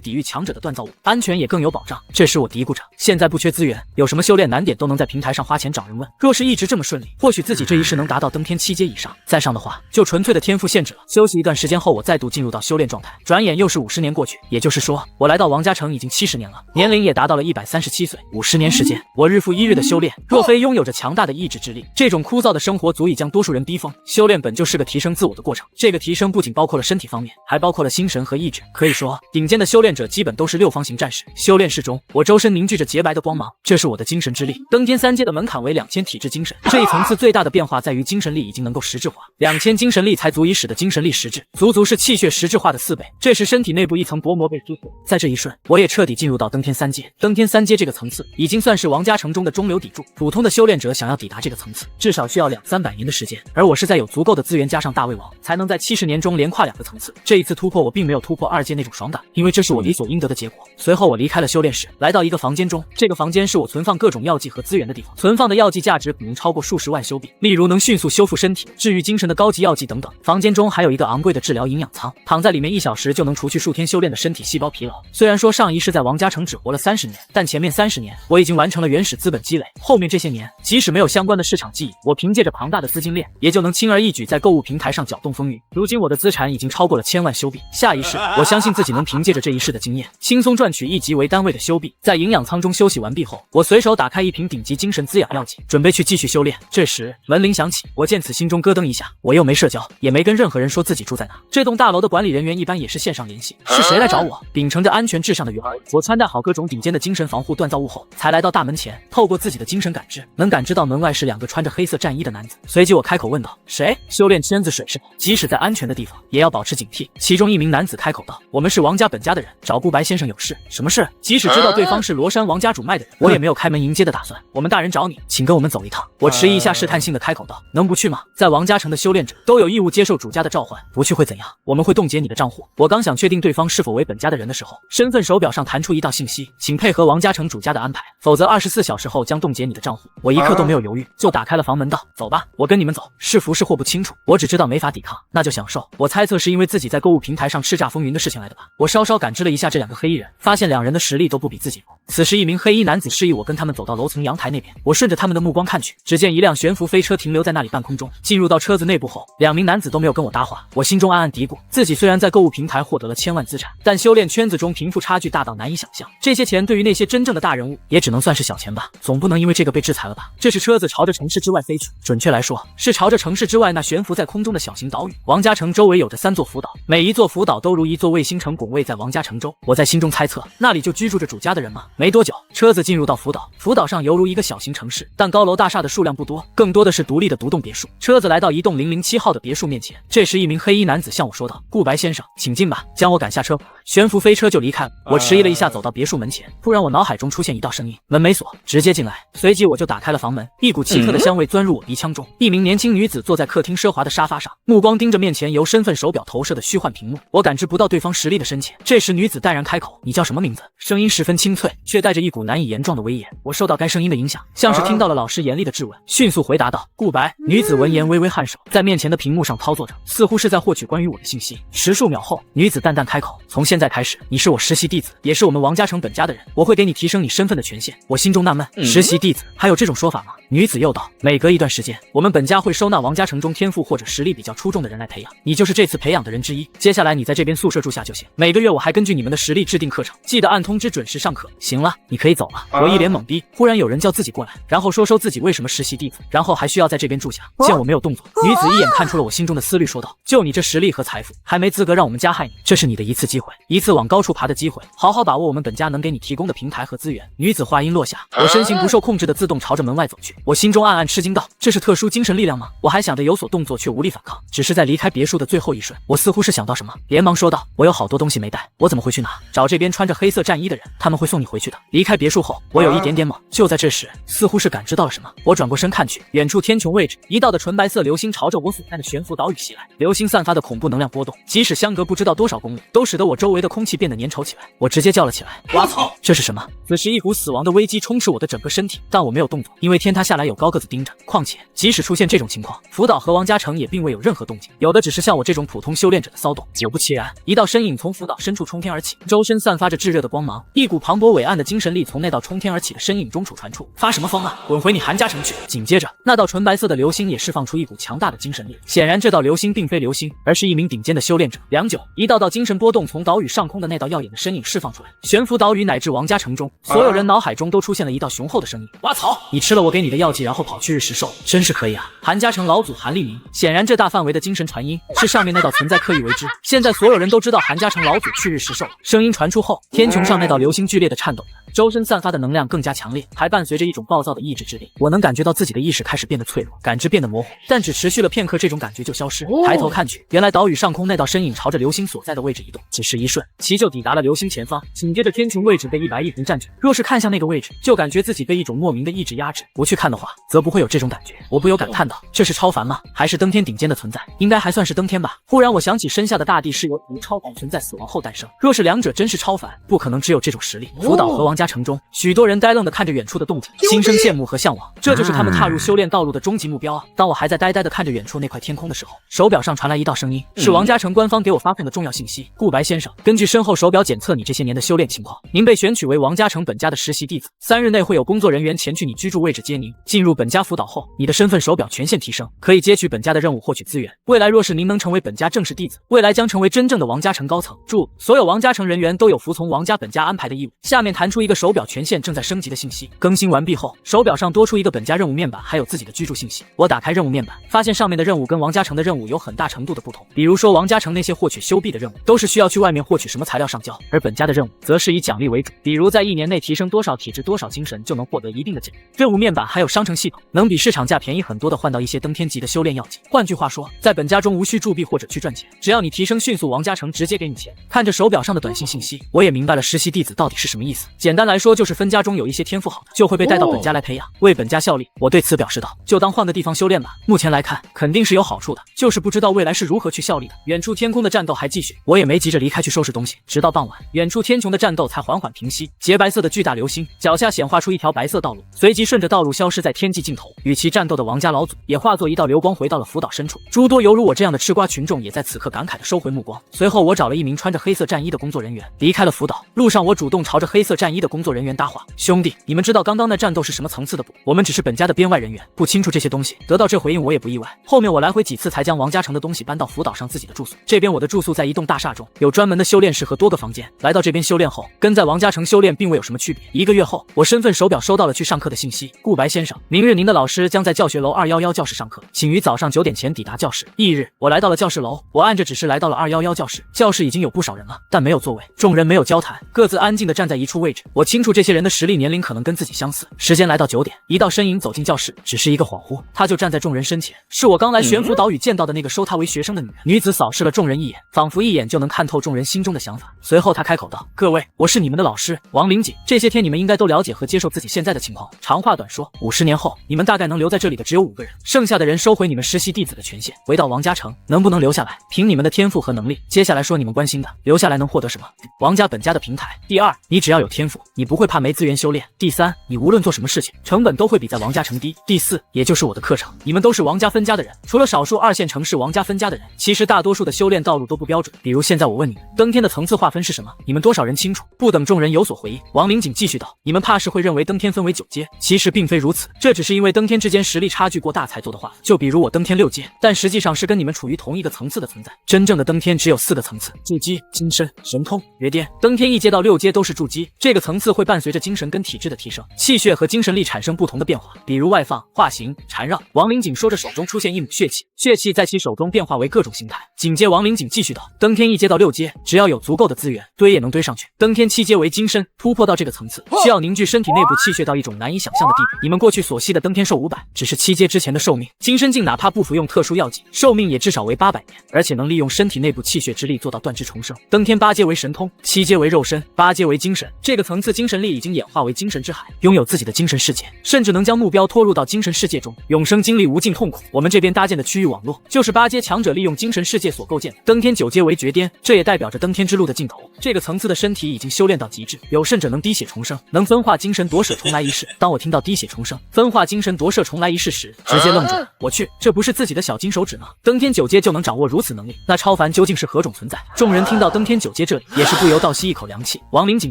抵御强者的锻造物，安全也更有保障。这时我嘀咕着，现在不缺资源，有什么修炼难点都能在平台上花钱找人问。若是一直这么顺利，或许自己这一世能达到登天7阶以上，再上的话就纯粹的天赋限制了。休息一段时间后，我再度进入到修炼状态。转眼又是50年过去，也就是说，我来到王家城已经70年了，年龄也达到了137岁。50年时间，我日复一日的修炼，若非拥有着强大的意志之力，这种枯燥的生活足以将多数人逼疯。修炼本就是个提升自我的过程，这个提升不仅包括了身体方面，还包括了心神和意志。可以说，顶尖的修炼者基本都是6方形战士。修炼室中，我周身凝聚着洁白的光芒，这是我的精神之力。登天3阶的门槛为2000体质精神，这一层次最大的变化在于精神力已经能够实质化，2000精神力才足以使得精神力实质，足是气血实质化的4倍。这时身体内部一层薄膜被撕碎，在这一瞬，我也彻底进入到登天3阶。登天3阶这个层次已经算是王家城中的中流砥柱，普通的修炼者想要抵达这个层次，至少需要200-300年的时间。而我是在有足够的资源加上大胃王，才能在70年中连跨2个层次。这一次突破，我并没有突破2阶那种爽感，因为这是我理所应得的结果。随后我离开了修炼室，来到一个房间中，这个房间是我存放各种药剂和资源的地方，存放的药剂价值可能超过数十万修币，例如能迅速修复身体、治愈精神的高级药剂等等。房间中还有一个昂贵的治疗营养舱，躺在里面1小时就能除去数天修炼的身体细胞疲劳。虽然说上一世在王家城只活了30年，但前面30年我已经完成了原始资本积累，后面这些年即使没有相关的市场记忆，我凭借着庞大的资金链，也就能轻而易举在购物平台上搅动风云。如今我的资产已经超过了1000万修币，下一世我相信自己能凭借着这一世的经验，轻松赚取1级为单位的修币。在营养舱中休息完毕后，我随手打开一瓶顶级精神滋养药剂，准备去继续修炼。这时门铃响起，我见此心中咯噔一下，我又没社交，也没跟任何人说自己住在哪。这栋大楼的管理人员一般也是线上联系，是谁来找我？秉承着安全至上的原则，我穿戴好各种顶尖的精神防护锻造物后，才来到大门前。透过自己的精神感知，能感知到门外是2个穿着黑色战衣的男子。随即我开口问道：谁？修炼圈子水是即使在安全的地方也要保持警惕。其中一名男子开口道：我们是王家本家的人，找顾白先生有事。什么事？即使知道对方是罗山王家主脉的人，我也没有开门迎接的打算。我们大人找你，请跟我们走一趟。我迟疑一下，试探性的开口道：能不去吗？在王家城的修炼者都有义务接受主家的召唤，不去会怎样？我们会冻结你的账户。我刚想确定对方是否为本家的人的时候，身份手表上弹出一道信息：请配合王家城主家的安排，否则24小时后将冻结你的账户。我一刻都没有犹豫，就打开了房门道：走吧，我跟你们走。是福是祸不清楚，我只知道没法抵抗，那就享受。我猜测是因为自己在购物平台上叱咤风云的事情来的吧。我稍稍感知了一下这2个黑衣人，发现2人的实力都不比自己弱。此时一名黑衣男子示意我跟他们走到楼层阳台那边，我顺着他们的目光看去，只见一辆悬浮飞车停留在那里半空中。进入到车子内部后，2名男子都没有跟我搭话。我心中暗暗嘀咕，自己虽然在购物平台获得了1000万资产，但修炼圈子中贫富差距大到难以想象。这些钱对于那些真正的大人物也只能算是小钱吧，总不能因为这个被制裁了吧。这是车子朝着城市之外飞去，准确来说是朝着城市之外那悬浮在空中的小型岛屿。王家城周围有着3座浮岛，每一座浮岛都如一座卫星城拱卫在王家城周。我在心中猜测，那里就居住着主家的人吗？没多久，车子进入到浮岛，浮岛上犹如一个小型城市，但高楼大厦的数量不多，更多的是独立的独栋别墅。车子来到一栋007号的别墅面前，这时一名黑衣男子向我说道：顾白先生，请进吧。将我赶下车，悬浮飞车就离开了。我迟疑了一下，走到别墅门前，突然我脑海中出现一道声音：门没锁，直接进来。随即我就打开了房门，一股奇特的香味钻入我鼻腔中。一名年轻女子坐在客厅奢华的沙发上，目光盯着面前由身份手表投射的虚幻屏幕。我感知不到对方实力的深浅。这时女子淡然开口：你叫什么名字？声音十分清脆，却带着一股难以言状的威严。我受到该声音的影响，像是听到了老师严厉的质问，迅速回答道：顾白。女子闻言微微颔首，在面前的屏幕上操作着，似乎是在获取关于我的信息。10数秒后，女子淡淡开口：从现在开始，你是我实习弟子，也是我们王家城本家的人，我会给你提升你身份的权限。我心中纳闷，实习弟子还有这种说法吗？女子又道：每隔一段时间，我们本家会收纳王家城中天赋或者实力比较出众的人来培养，你就是这次培养的人之一。接下来你在这边宿舍住下就行，每个月我还根据你们的实力制定课程，记得按通知准时上课。行了，你可以走了。我一脸懵逼，忽然有人叫自己过来，然后说自己为什么实习弟子，然后还需要在这边住下。见我没有动作，女子一眼看出了我心中的思虑，说道：就你这实力和财富，还没资格让我们家害你，这是你的一次机会。一次往高处爬的机会，好好把握我们本家能给你提供的平台和资源。女子话音落下，我身形不受控制的自动朝着门外走去，我心中暗暗吃惊道：这是特殊精神力量吗？我还想着有所动作，却无力反抗。只是在离开别墅的最后一瞬，我似乎是想到什么，连忙说道：我有好多东西没带，我怎么回去拿？找这边穿着黑色战衣的人，他们会送你回去的。离开别墅后，我有一点点懵。就在这时，似乎是感知到了什么，我转过身看去，远处天穹位置，一道的纯白色流星朝着我所在的悬浮岛屿袭来。流星散发的恐怖能量波动，即使相隔不知道多少公里，都使得我周围的空气变得粘稠起来。我直接叫了起来：哇操！这是什么？此时一股死亡的危机充斥我的整个身体，但我没有动作，因为天塌下来有高个子盯着。况且，即使出现这种情况，福岛和王嘉诚也并未有任何动静，有的只是像我这种普通修炼者的骚动。果不其然，一道身影从福岛深处冲天而起，周身散发着炙热的光芒，一股磅礴伟岸的精神力从那道冲天而起的身影中传出。发什么疯啊！滚回你韩家城去！紧接着，那道纯白色的流星也释放出一股强大的精神力。显然，这道流星并非流星，而是一名顶尖的修炼者。良久，一道道精神波动从岛屿上空的那道耀眼的身影释放出来，悬浮岛屿乃至王家城中，所有人脑海中都出现了一道雄厚的声音：哇操！你吃了我给你的药剂，然后跑去日食兽，真是可以啊！韩家城老祖韩立明，显然这大范围的精神传音是上面那道存在刻意为之。现在所有人都知道韩家城老祖去日食兽。声音传出后，天穹上那道流星剧烈的颤抖，周身散发的能量更加强烈，还伴随着一种暴躁的意志之力。我能感觉到自己的意识开始变得脆弱，感知变得模糊，但只持续了片刻，这种感觉就消失。抬头看去，原来岛屿上空那道身影朝着流星所在的位置移动，只是一瞬，其就抵达了流星前方。紧接着天穹位置被一白一红占据，若是看向那个位置，就感觉自己被一种莫名的意志压制；不去看的话，则不会有这种感觉。我不由感叹道：这是超凡吗？还是登天顶尖的存在？应该还算是登天吧。忽然我想起身下的大地是由超凡存在死亡后诞生，若是两者真是超凡，不可能只有这种实力。福岛和王家城中，许多人呆愣地看着远处的动静，心生羡慕和向往。这就是他们踏入修炼道路的终极目标啊！当我还在呆呆地看着远处那块天空的时候，手表上传来一道声音，是王家城官方给我发送的重要信息：顾白先生，根据身后手表检测你这些年的修炼情况，您被选取为王家城本家的实习弟子，3日内会有工作人员前去你居住位置接您。进入本家辅导后，你的身份手表全线提升，可以接取本家的任务获取资源。未来若是您能成为本家正式弟子，未来将成为真正的王家城高层。注：所有王家城人员都有服从王家本家安排的义务。下面弹出一个手表权限正在升级的信息，更新完毕后，手表上多出一个本家任务面板，还有自己的居住信息。我打开任务面板，发现上面的任务跟王家城的任务有很大程度的不同。比如说王家城那些获取修币的任务，都是需要去外面获取什么材料上交，而本家的任务则是以奖励为主，比如在1年内提升多少体质多少精神，就能获得一定的奖励。任务面板还有商城系统，能比市场价便宜很多的换到一些登天级的修炼药剂。换句话说，在本家中无需铸币或者去赚钱，只要你提升迅速，王家城直接给你钱。看着手表上的短信信息，我也明白了实习弟子到底是什么意思。简单来说，就是分家中有一些天赋好的，就会被带到本家来培养，为本家效力。我对此表示道：就当换个地方修炼吧。目前来看，肯定是有好处的，就是不知道未来是如何去效力的。远处天空的战斗还继续，我也没急着离开去收拾东西，直到傍晚，远处天穹的战斗才缓缓平息。洁白色的巨大流星脚下显化出一条白色道路，随即顺着道路消失在天际尽头。与其战斗的王家老祖也化作一道流光回到了福岛深处。诸多犹如我这样的吃瓜群众也在此刻感慨地收回目光。随后我找了一名穿着黑色战衣的工作人员，离开了福岛。路上我主动朝着黑色战衣的工作人员搭话：兄弟，你们知道刚刚那战斗是什么层次的不？我们只是本家的编外人员，不清楚这些东西。得到这回应我也不意外。后面我来回几次才将王家城的东西搬到福岛上自己的住宿。这边我的住宿在一栋大厦中，有专门的修炼室和多个房间。来到这边修炼后，跟在王家城修炼并未有什么区别。1个月后，我身份手表收到了去上课的信息：顾白先生，明日您的老师将在教学楼211教室上课，请于早上9点前抵达教室。翌日，我来到了教室楼，我按着指示来到了211教室。教室已经有不少人了，但没有座位，众人没有交谈，各自安静地站在一处位置。我清楚这些人的实力年龄可能跟自己相似。时间来到9点，一道身影走进教室，只是一个恍惚，他就站在众人身前，是我刚来悬浮岛屿见到的那个收他为学生的女人。女子扫视了众人一眼，仿佛一眼就能看透众人心中的想法。随后她开口道：各位，我是你们的老师王灵锦，这些天你们应该都了解和接受自己现在的情况。长话短说，50年后你们大概能留在这里的只有5个人，剩下的人收回你们实习弟子的权限，回到王家城。能不能留下来，凭你们的天赋和能力。接下来说你们关心的，留下来能获得什么？王家本家的平台。第2，你只要有天赋，你不会怕没资源修炼。第3，你无论做什么事情，成本都会比在王家城低。第4，也就是我的课程，你们都是王家分家的人，除了少数2线城市王家分家的人，其实大多数的修炼道路都不标准。比如现在我问你们，登天的层次划分是什么？你们多少人清楚？不等众人有所回应，王灵锦继续道：你们怕是会认为登天分为9阶，其实并非如此，这只是因为登天之间实力差距过大才做的划分。就比如我登天6阶，但实际上是跟你们处于同一个层次的存在。真正的登天只有4个层次：筑基、金身、神通、元巅。登天1阶到6阶都是筑基，这个层次会伴随着精神跟体质的提升，气血和精神力产生不同的变化，比如外放、化形、缠绕。王灵锦说着，手中出现一抹血气，血气在其手中变化为各种形态。紧接王灵锦继续道：登天1阶到6阶，只只要有足够的资源，堆也能堆上去。登天7阶为金身，突破到这个层次，需要凝聚身体内部气血到一种难以想象的地步。你们过去所吸的登天寿500，只是7阶之前的寿命。金身境哪怕不服用特殊药剂，寿命也至少为800年，而且能利用身体内部气血之力做到断肢重生。登天8阶为神通，7阶为肉身，8阶为精神。这个层次精神力已经演化为精神之海，拥有自己的精神世界，甚至能将目标拖入到精神世界中，永生经历无尽痛苦。我们这边搭建的区域网络，就是8阶强者利用精神世界所构建的。登天9阶为绝巅，这也代表着登天之路的尽头。这个层次的身体已经修炼到极致，有甚者能滴血重生，能分化精神夺舍重来一世。当我听到滴血重生、分化精神夺舍重来一世时，直接愣住了。我去，这不是自己的小金手指吗？登天9阶就能掌握如此能力，那超凡究竟是何种存在？众人听到登天9阶这里，也是不由倒吸一口凉气。王灵锦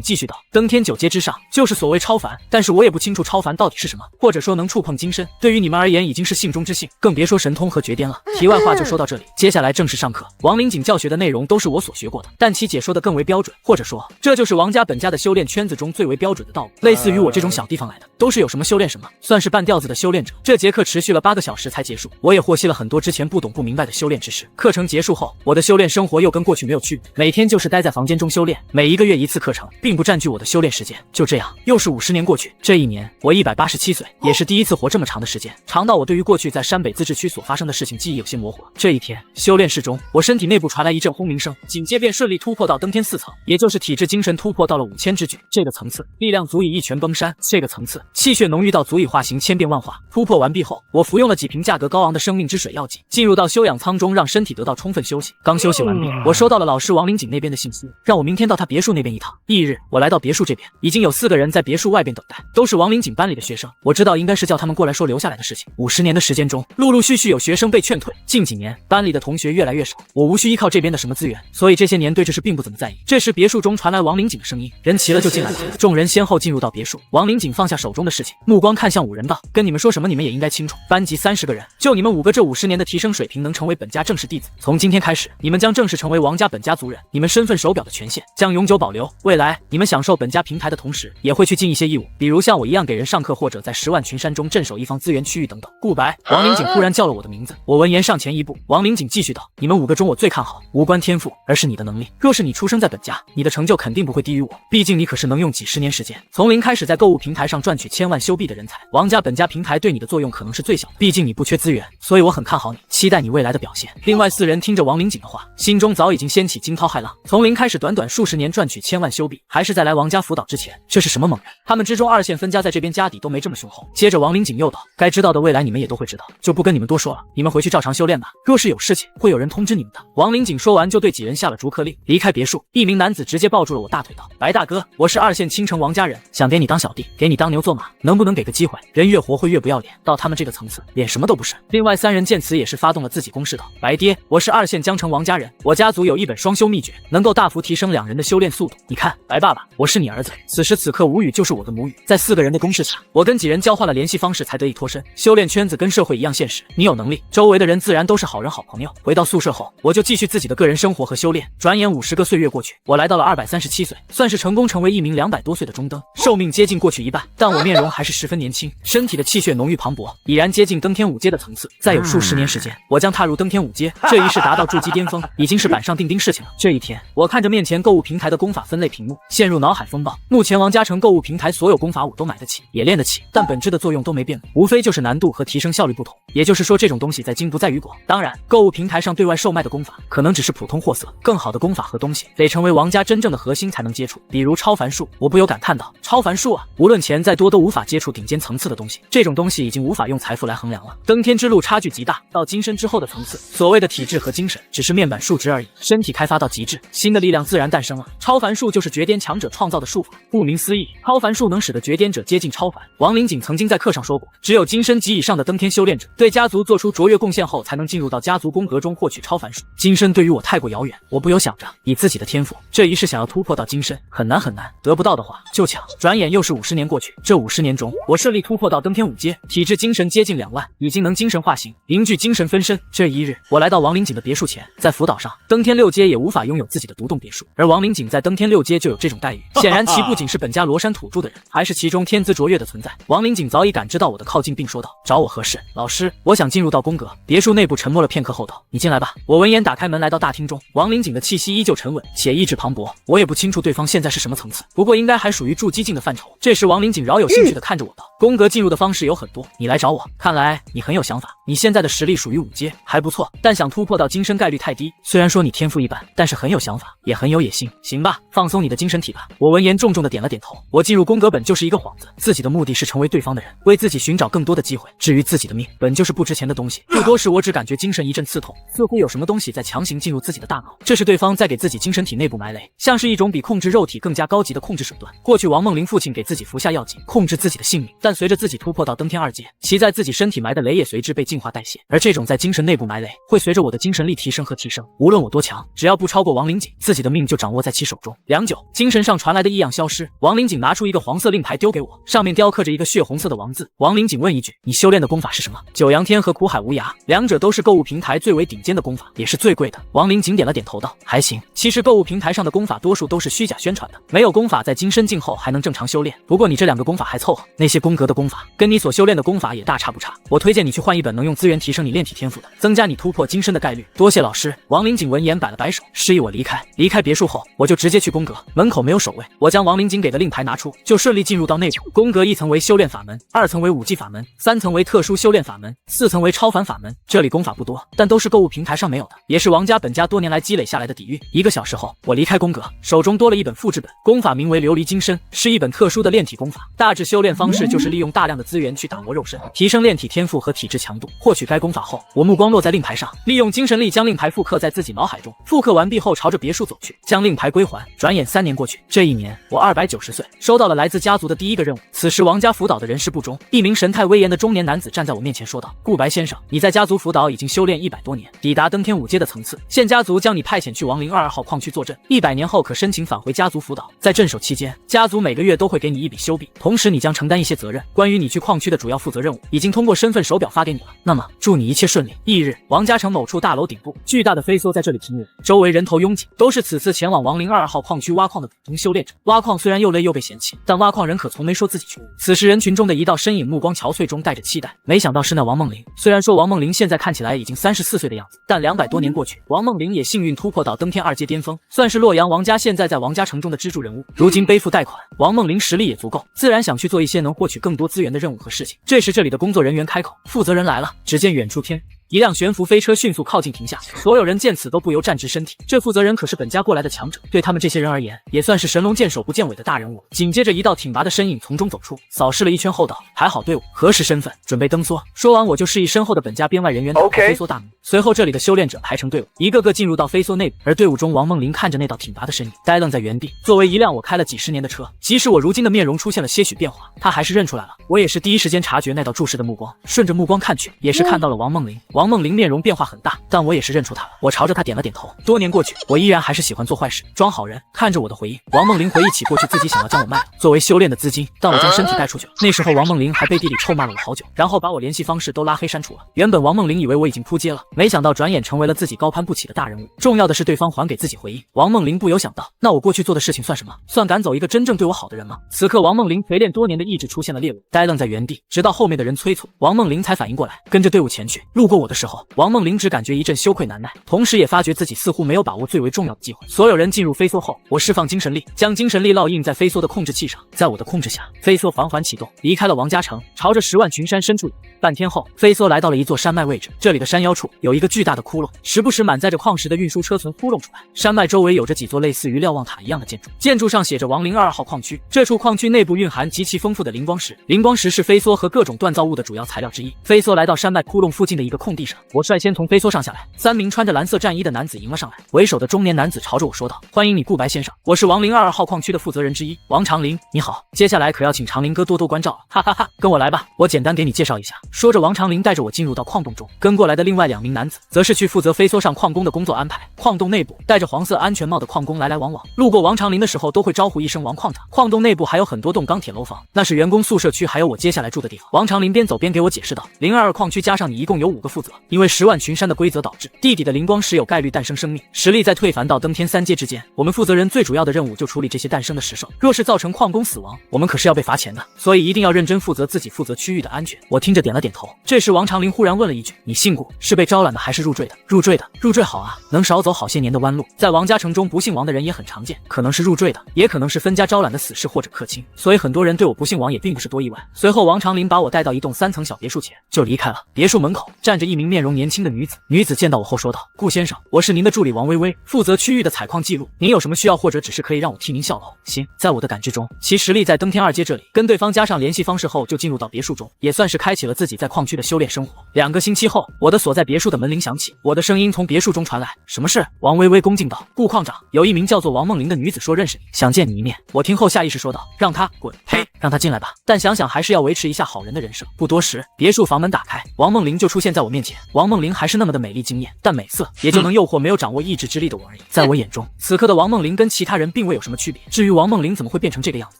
继续道：登天9阶之上，就是所谓超凡，但是我也不清楚超凡到底是什么，或者说能触碰精身，对于你们而言已经是幸中之幸，更别说神通和绝巅了。题外话就说到这里，接下来正式上课。王灵锦教学的内容都是我所学过的，但其解说的更为标准，或者说这就是王家本家的修炼圈子中最为标准的道路。类似于我这种小地方来的，都是有什么修炼什么，算是半吊子的修炼者。这节课持续了8个小时才结束，我也获悉了很多之前不懂不明白的修炼知识。课程结束后，我的修炼生活又跟过去没有区别，每天就是待在房间中修炼，每1个月1次课程，并不占据我的修炼时间。就这样，又是50年过去。这一年，我187岁，也是第一次活这么长的时间，长到我对于过去在山北自治区所发生的事情记忆有些模糊了。这一天，修炼室中，我身体内部传来一阵轰鸣声，紧接便顺利突破到登天4层，也就是体质精神突破到了5000之巨。这个层次，力量足以一拳崩山。这个层次，气血浓郁到足以化形千变万化。突破完毕后，我服用了几瓶价格高昂的生命之水药剂，进入到休养舱中，让身体得到充分休息。刚休息完毕，我收到了老师王灵锦那边的信息，让我明天到他别墅那边一趟。翌日，我来到别墅这边，已经有4个人在别墅外边等待，都是王灵锦班里的学生。我知道应该是叫他们过来说留下来的事情。50年的时间中，陆陆续续有学生被劝退。近几年，班里的同学越来越少，我无需依靠这边的什么资源，所以这些年对这事并不怎么在意。这时，别墅中传来王灵锦的声音，人齐了就进来了。众人先后进入到别墅，王灵锦放下手中的事情，目光看向5人道：跟你们说什么，你们也应该清楚。班级30个人，就你们5个，这50年的提升水平能成为本家正式弟子。从今天开始，你们将正式成为王家本家族人，你们身份手表的权限将永久保留。未来，你们享受本家平台的同时，也会去尽一些义务，比如像我一样给人上课，或者在10万群山中镇守一方资源区域等等。顾白，王灵锦忽然叫了我的名字，我闻言上前一步。王灵锦继续道：你们5个中，我最看好无关天赋，而是你的能力。若是你出生在本家，你的成就肯定不会低于我，毕竟你可是能用几10年时间从零开始在购物平台上赚取千万修币的人才。王家本家平台对你的作用可能是最小的，毕竟你不缺资源，所以我很看好你，期待你未来的表现。另外4人听着王灵锦的话，心中早已经掀起惊涛骇浪。从零开始短短数10年赚取千万修币，还是在来王家辅导之前，这是什么猛人？他们之中2线分家在这边家底都没这么雄厚。接着王灵锦又道：该知道的未来你们也都会知道，就不跟你们多说了，你们回去照常修炼吧，若是有事情会有人通知你们的。王灵锦说完就对几人下了逐客令，离开别墅。一名男子直接抱住了我大腿道：白大哥，我是2线青城王家人，想点你当小弟，给你当牛做马，能不能给个机会？人越活会越不要脸，到他们这个层次，脸什么都不是。另外3人见此也是发动了自己攻势道：白爹，我是2线江城王家人，我家族有一本双修秘诀，能够大幅提升2人的修炼速度。你看，白爸爸，我是你儿子。此时此刻吴语就是我的母语。在4个人的攻势下，我跟几人交换了联系方式，才得以脱身。修炼圈子跟社会一样现实，你有能力，周围的人自然都是好人好朋友。回到宿舍后，我就继续自己的个人生活和修炼。转眼50个岁月过去，我来到了237岁，算是成功成为一名200多岁的中登，寿命接近过去一半，但我面容还是十分年轻，身体的气血浓郁磅礴，已然接近登天5阶的层次。再有数10年时间，我将踏入登天5阶，这一世达到筑基巅峰，已经是板上钉钉事情了。这一天，我看着面前购物平台的功法分类屏幕，陷入脑海风暴。目前王家城购物平台所有功法我都买得起，也练得起，但本质的作用都没变，无非就是难度和提升效率不同。也就是说，这种东西在精不在于果。当然，购物平台上对外售卖的功法可能只是普通货色，更好的功法和东西得成为王家真正的核心才能接触。比如超凡术，我不由感叹道：超凡术啊，无论钱再多都无法接触顶尖层次的东西，这种东西已经无法用财富来衡量了。登天之路差距极大，到金身之后的层次，所谓的体质和精神只是面板数值而已。身体开发到极致，新的力量自然诞生了。超凡术就是绝巅强者创造的术法，顾名思义，超凡术能使得绝巅者接近超凡。王灵锦曾经在课上说过，只有金身级以上的登天修炼者对家族做出卓越贡献后，才能进入到家族宫格中获取超凡术。金身对于我太过遥远，我不由想着以自己的天赋，这一世想要突破到金身很难很难，得不到的话就抢。转眼又是50年过去，这50年中，我顺利突破到登天5阶，体质精神接近2万，已经能精神化形，凝聚精神分身。这一日，我来到王灵锦的别墅前，在福岛上，登天6阶也无法拥有自己的独栋别墅，而王灵锦在登天6阶就有这种待遇，显然其不仅是本家罗山土著的人，还是其中天资卓越的存在。王灵锦早已感知到我的靠近，并说道：找我何事？老师，我想进入到宫阁。别墅内部沉默了片刻后道：你进来吧。我闻言打开门来到大厅中，王灵锦的气息依旧沉稳且意志磅礴。我也不清楚对方现在是什么层次，不过应该还属于筑基境的范畴。这时王林锦饶有兴趣地看着我道：“宫格进入的方式有很多，你来找我，看来你很有想法。你现在的实力属于5阶，还不错，但想突破到金身概率太低。虽然说你天赋一般，但是很有想法，也很有野心。行吧，放松你的精神体吧。”我闻言重重地点了点头。我进入宫格本就是一个幌子，自己的目的是成为对方的人，为自己寻找更多的机会。至于自己的命，本就是不值钱的东西。不多时，我只感觉精神一阵刺痛，似乎有什么东西在强行进入自己的大脑。这是对方在给自己精神体内部埋雷，像是一种比控制肉体更加高级的控制手段。过去王梦玲父亲给自己服下药剂，控制自己的性命，但随着自己突破到登天2阶，其在自己身体埋的雷也随之被净化代谢。而这种在精神内部埋雷，会随着我的精神力提升和提升，无论我多强，只要不超过王林锦，自己的命就掌握在其手中。良久，精神上传来的异样消失，王林锦拿出一个黄色令牌丢给我，上面雕刻着一个血红色的王字。王林锦问一句：“你修炼的功法是什么？”九阳天和苦海无涯，两者都是购物平台最为顶尖的功法，也是最贵的。王林锦点了点头道：“还行。其实购物平台上的功法多数都是虚假宣传的，没有功法在金身境后还能正常修炼。不过你这2个功法还凑合，那些宫格的功法跟你所修炼的功法也大差不差。我推荐你去换一本能用资源提升你炼体天赋的，增加你突破金身的概率。多谢老师。”王林锦闻言摆了摆手，示意我离开。离开别墅后，我就直接去宫格，门口没有守卫，我将王林锦给的令牌拿出，就顺利进入到内部。宫格1层为修炼法门，2层为武技法门，3层为特殊修炼法门，4层为超凡法门。这里功法不多，但都是购物平台上没有的，也是王家本家多年来积累下来的底蕴。1个小时后，我离开宫格，手中多了一本复制本，功法名为琉璃金身，是一本特殊的炼体功法。大致修炼方式就是利用大量的资源去打磨肉身，提升炼体天赋和体质强度。获取该功法后，我目光落在令牌上，利用精神力将令牌复刻在自己脑海中。复刻完毕后，朝着别墅走去，将令牌归还。转眼3年过去，这一年我290岁，收到了来自家族的第1个任务。此时王家福岛的人事部中，一名神态威严的中年男子站在我面前说道：“顾白先生，你在家族福岛已经修炼100多年，抵达登天5阶的层次，现家族将你派遣去亡灵22号矿区坐镇，100年后可申请返回家族福岛。在镇守期间，家族每个月都会给你一笔修币，同时你将承担一些责任。关于你去矿区的主要负责任务，已经通过身份手表发给你了。那么祝你一切顺利。”翌日，王家城某处大楼顶部，巨大的飞梭在这里停留，周围人头拥挤，都是此次前往亡灵22号矿区挖矿的普通修炼者。挖矿虽然又累又被嫌弃，但挖矿人可从没说自己去。此时人群中的一道身影目光憔悴中带着期待，没想到是那王梦玲。虽然说王梦玲现在看起来已经34岁的样子，但200多年过去，王梦玲也幸运突破到登天2阶巅峰，算是洛阳王家现在在王家城中的支柱人物。如今背负贷款，王梦玲实力也足够，自然想去做一些能获取更多资源的任务和事情。这时这里的工作人员开口：“负责人来了。”只见远处一辆悬浮飞车迅速靠近停下，所有人见此都不由站直身体。这负责人可是本家过来的强者，对他们这些人而言，也算是神龙见首不见尾的大人物。紧接着一道挺拔的身影从中走出，扫视了一圈后道：“还好队伍，核实身份，准备登梭。”说完我就示意身后的本家编外人员打开飞梭大门。随后这里的修炼者排成队伍，一个个进入到飞梭内部，而队伍中王梦玲看着那道挺拔的身影，呆愣在原地。作为一辆我开了几十年的车，即使我如今的面容出现了些许变化，他还是认出来了。我也是第一时间察觉那道注视的目光，顺着目光看去，也是看到了王梦玲。王梦玲面容变化很大，但我也是认出他了。我朝着他点了点头。多年过去，我依然还是喜欢做坏事，装好人。看着我的回应，王梦玲回忆起过去自己想要将我卖了，作为修炼的资金，但我将身体带出去了。那时候王梦玲还背地里臭骂了我好久，然后把我联系方式都拉黑删除了。原本王梦玲以为我已经扑街了，没想到转眼成为了自己高攀不起的大人物。重要的是对方还给自己回应。王梦玲不由想到，那我过去做的事情算什么？算赶走一个真正对我好的人吗？此刻王梦玲锤炼多年的意志出现了裂纹，呆愣在原地，直到后面的人催促，王梦玲才反应过来，跟着队伍前去。路过我的时候，王梦玲只感觉一阵羞愧难耐，同时也发觉自己似乎没有把握最为重要的机会。所有人进入飞梭后，我释放精神力，将精神力烙印在飞梭的控制器上，在我的控制下，飞梭缓缓启动，离开了王家城，朝着10万群山深处。半天后，飞梭来到了一座山脉位置，这里的山腰处有一个巨大的窟窿，时不时满载着矿石的运输车存窟窿出来。山脉周围有着几座类似于瞭望塔一样的建筑，建筑上写着亡灵22号矿区。这处矿区内部蕴含极其丰富的灵光石，灵光石是飞梭和各种锻造物的主要材料之一。飞梭来到山脉窟窿附近的一个空地上，我率先从飞梭上下来，3名穿着蓝色战衣的男子迎了上来。为首的中年男子朝着我说道：“欢迎你顾白先生，我是亡灵22号矿区的负责人之一，王长林，你好。接下来可要请长林哥多多关照了，哈哈哈，跟我来吧，我简单给你介绍一下。”说着，王长林带着我进入到矿洞中，跟过来的另外2名男子则是去负责飞梭上矿工的工作安排。矿洞内部戴着黄色安全帽的矿工来来往往，路过王长林的时候都会招呼一声王矿长。矿洞内部还有很多栋钢铁楼房，那是员工宿舍区，还有我接下来住的地方。王长林边走边给我解释道：“02矿区加上你一共有5个负责。责，因为10万群山的规则导致地底的灵光石有概率诞生生命，实力在退凡到登天3阶之间。我们负责人最主要的任务就处理这些诞生的石兽，若是造成矿工死亡，我们可是要被罚钱的，所以一定要认真负责自己负责区域的安全。我听着点了点头。这时王长林忽然问了一句：“你姓顾，是被招揽的还是入赘的？”入赘的，入赘好啊，能少走好些年的弯路。在王家城中，不姓王的人也很常见，可能是入赘的，也可能是分家招揽的死士或者客卿，所以很多人对我不姓王也并不是多意外。随后王长林把我带到一栋3层小别墅前，就离开了。别墅门口站着一名面容年轻的女子，女子见到我后说道：“顾先生，我是您的助理王微微，负责区域的采矿记录，您有什么需要或者只是可以让我替您效劳？”行，在我的感知中，其实力在登天2阶这里，跟对方加上联系方式后，就进入到别墅中，也算是开启了自己在矿区的修炼生活。2个星期后，我的所在别墅的门铃响起，我的声音从别墅中传来：“什么事？”王微微恭敬道：“顾矿长，有一名叫做王梦玲的女子说认识你，想见你一面。”我听后下意识说道：“让她滚！呸，让她进来吧。”但想想还是要维持一下好人的人设。不多时，别墅房门打开，王梦玲就出现在我面前。王梦玲还是那么的美丽惊艳，但美色也就能诱惑没有掌握意志之力的我而已。在我眼中，此刻的王梦玲跟其他人并未有什么区别。至于王梦玲怎么会变成这个样子，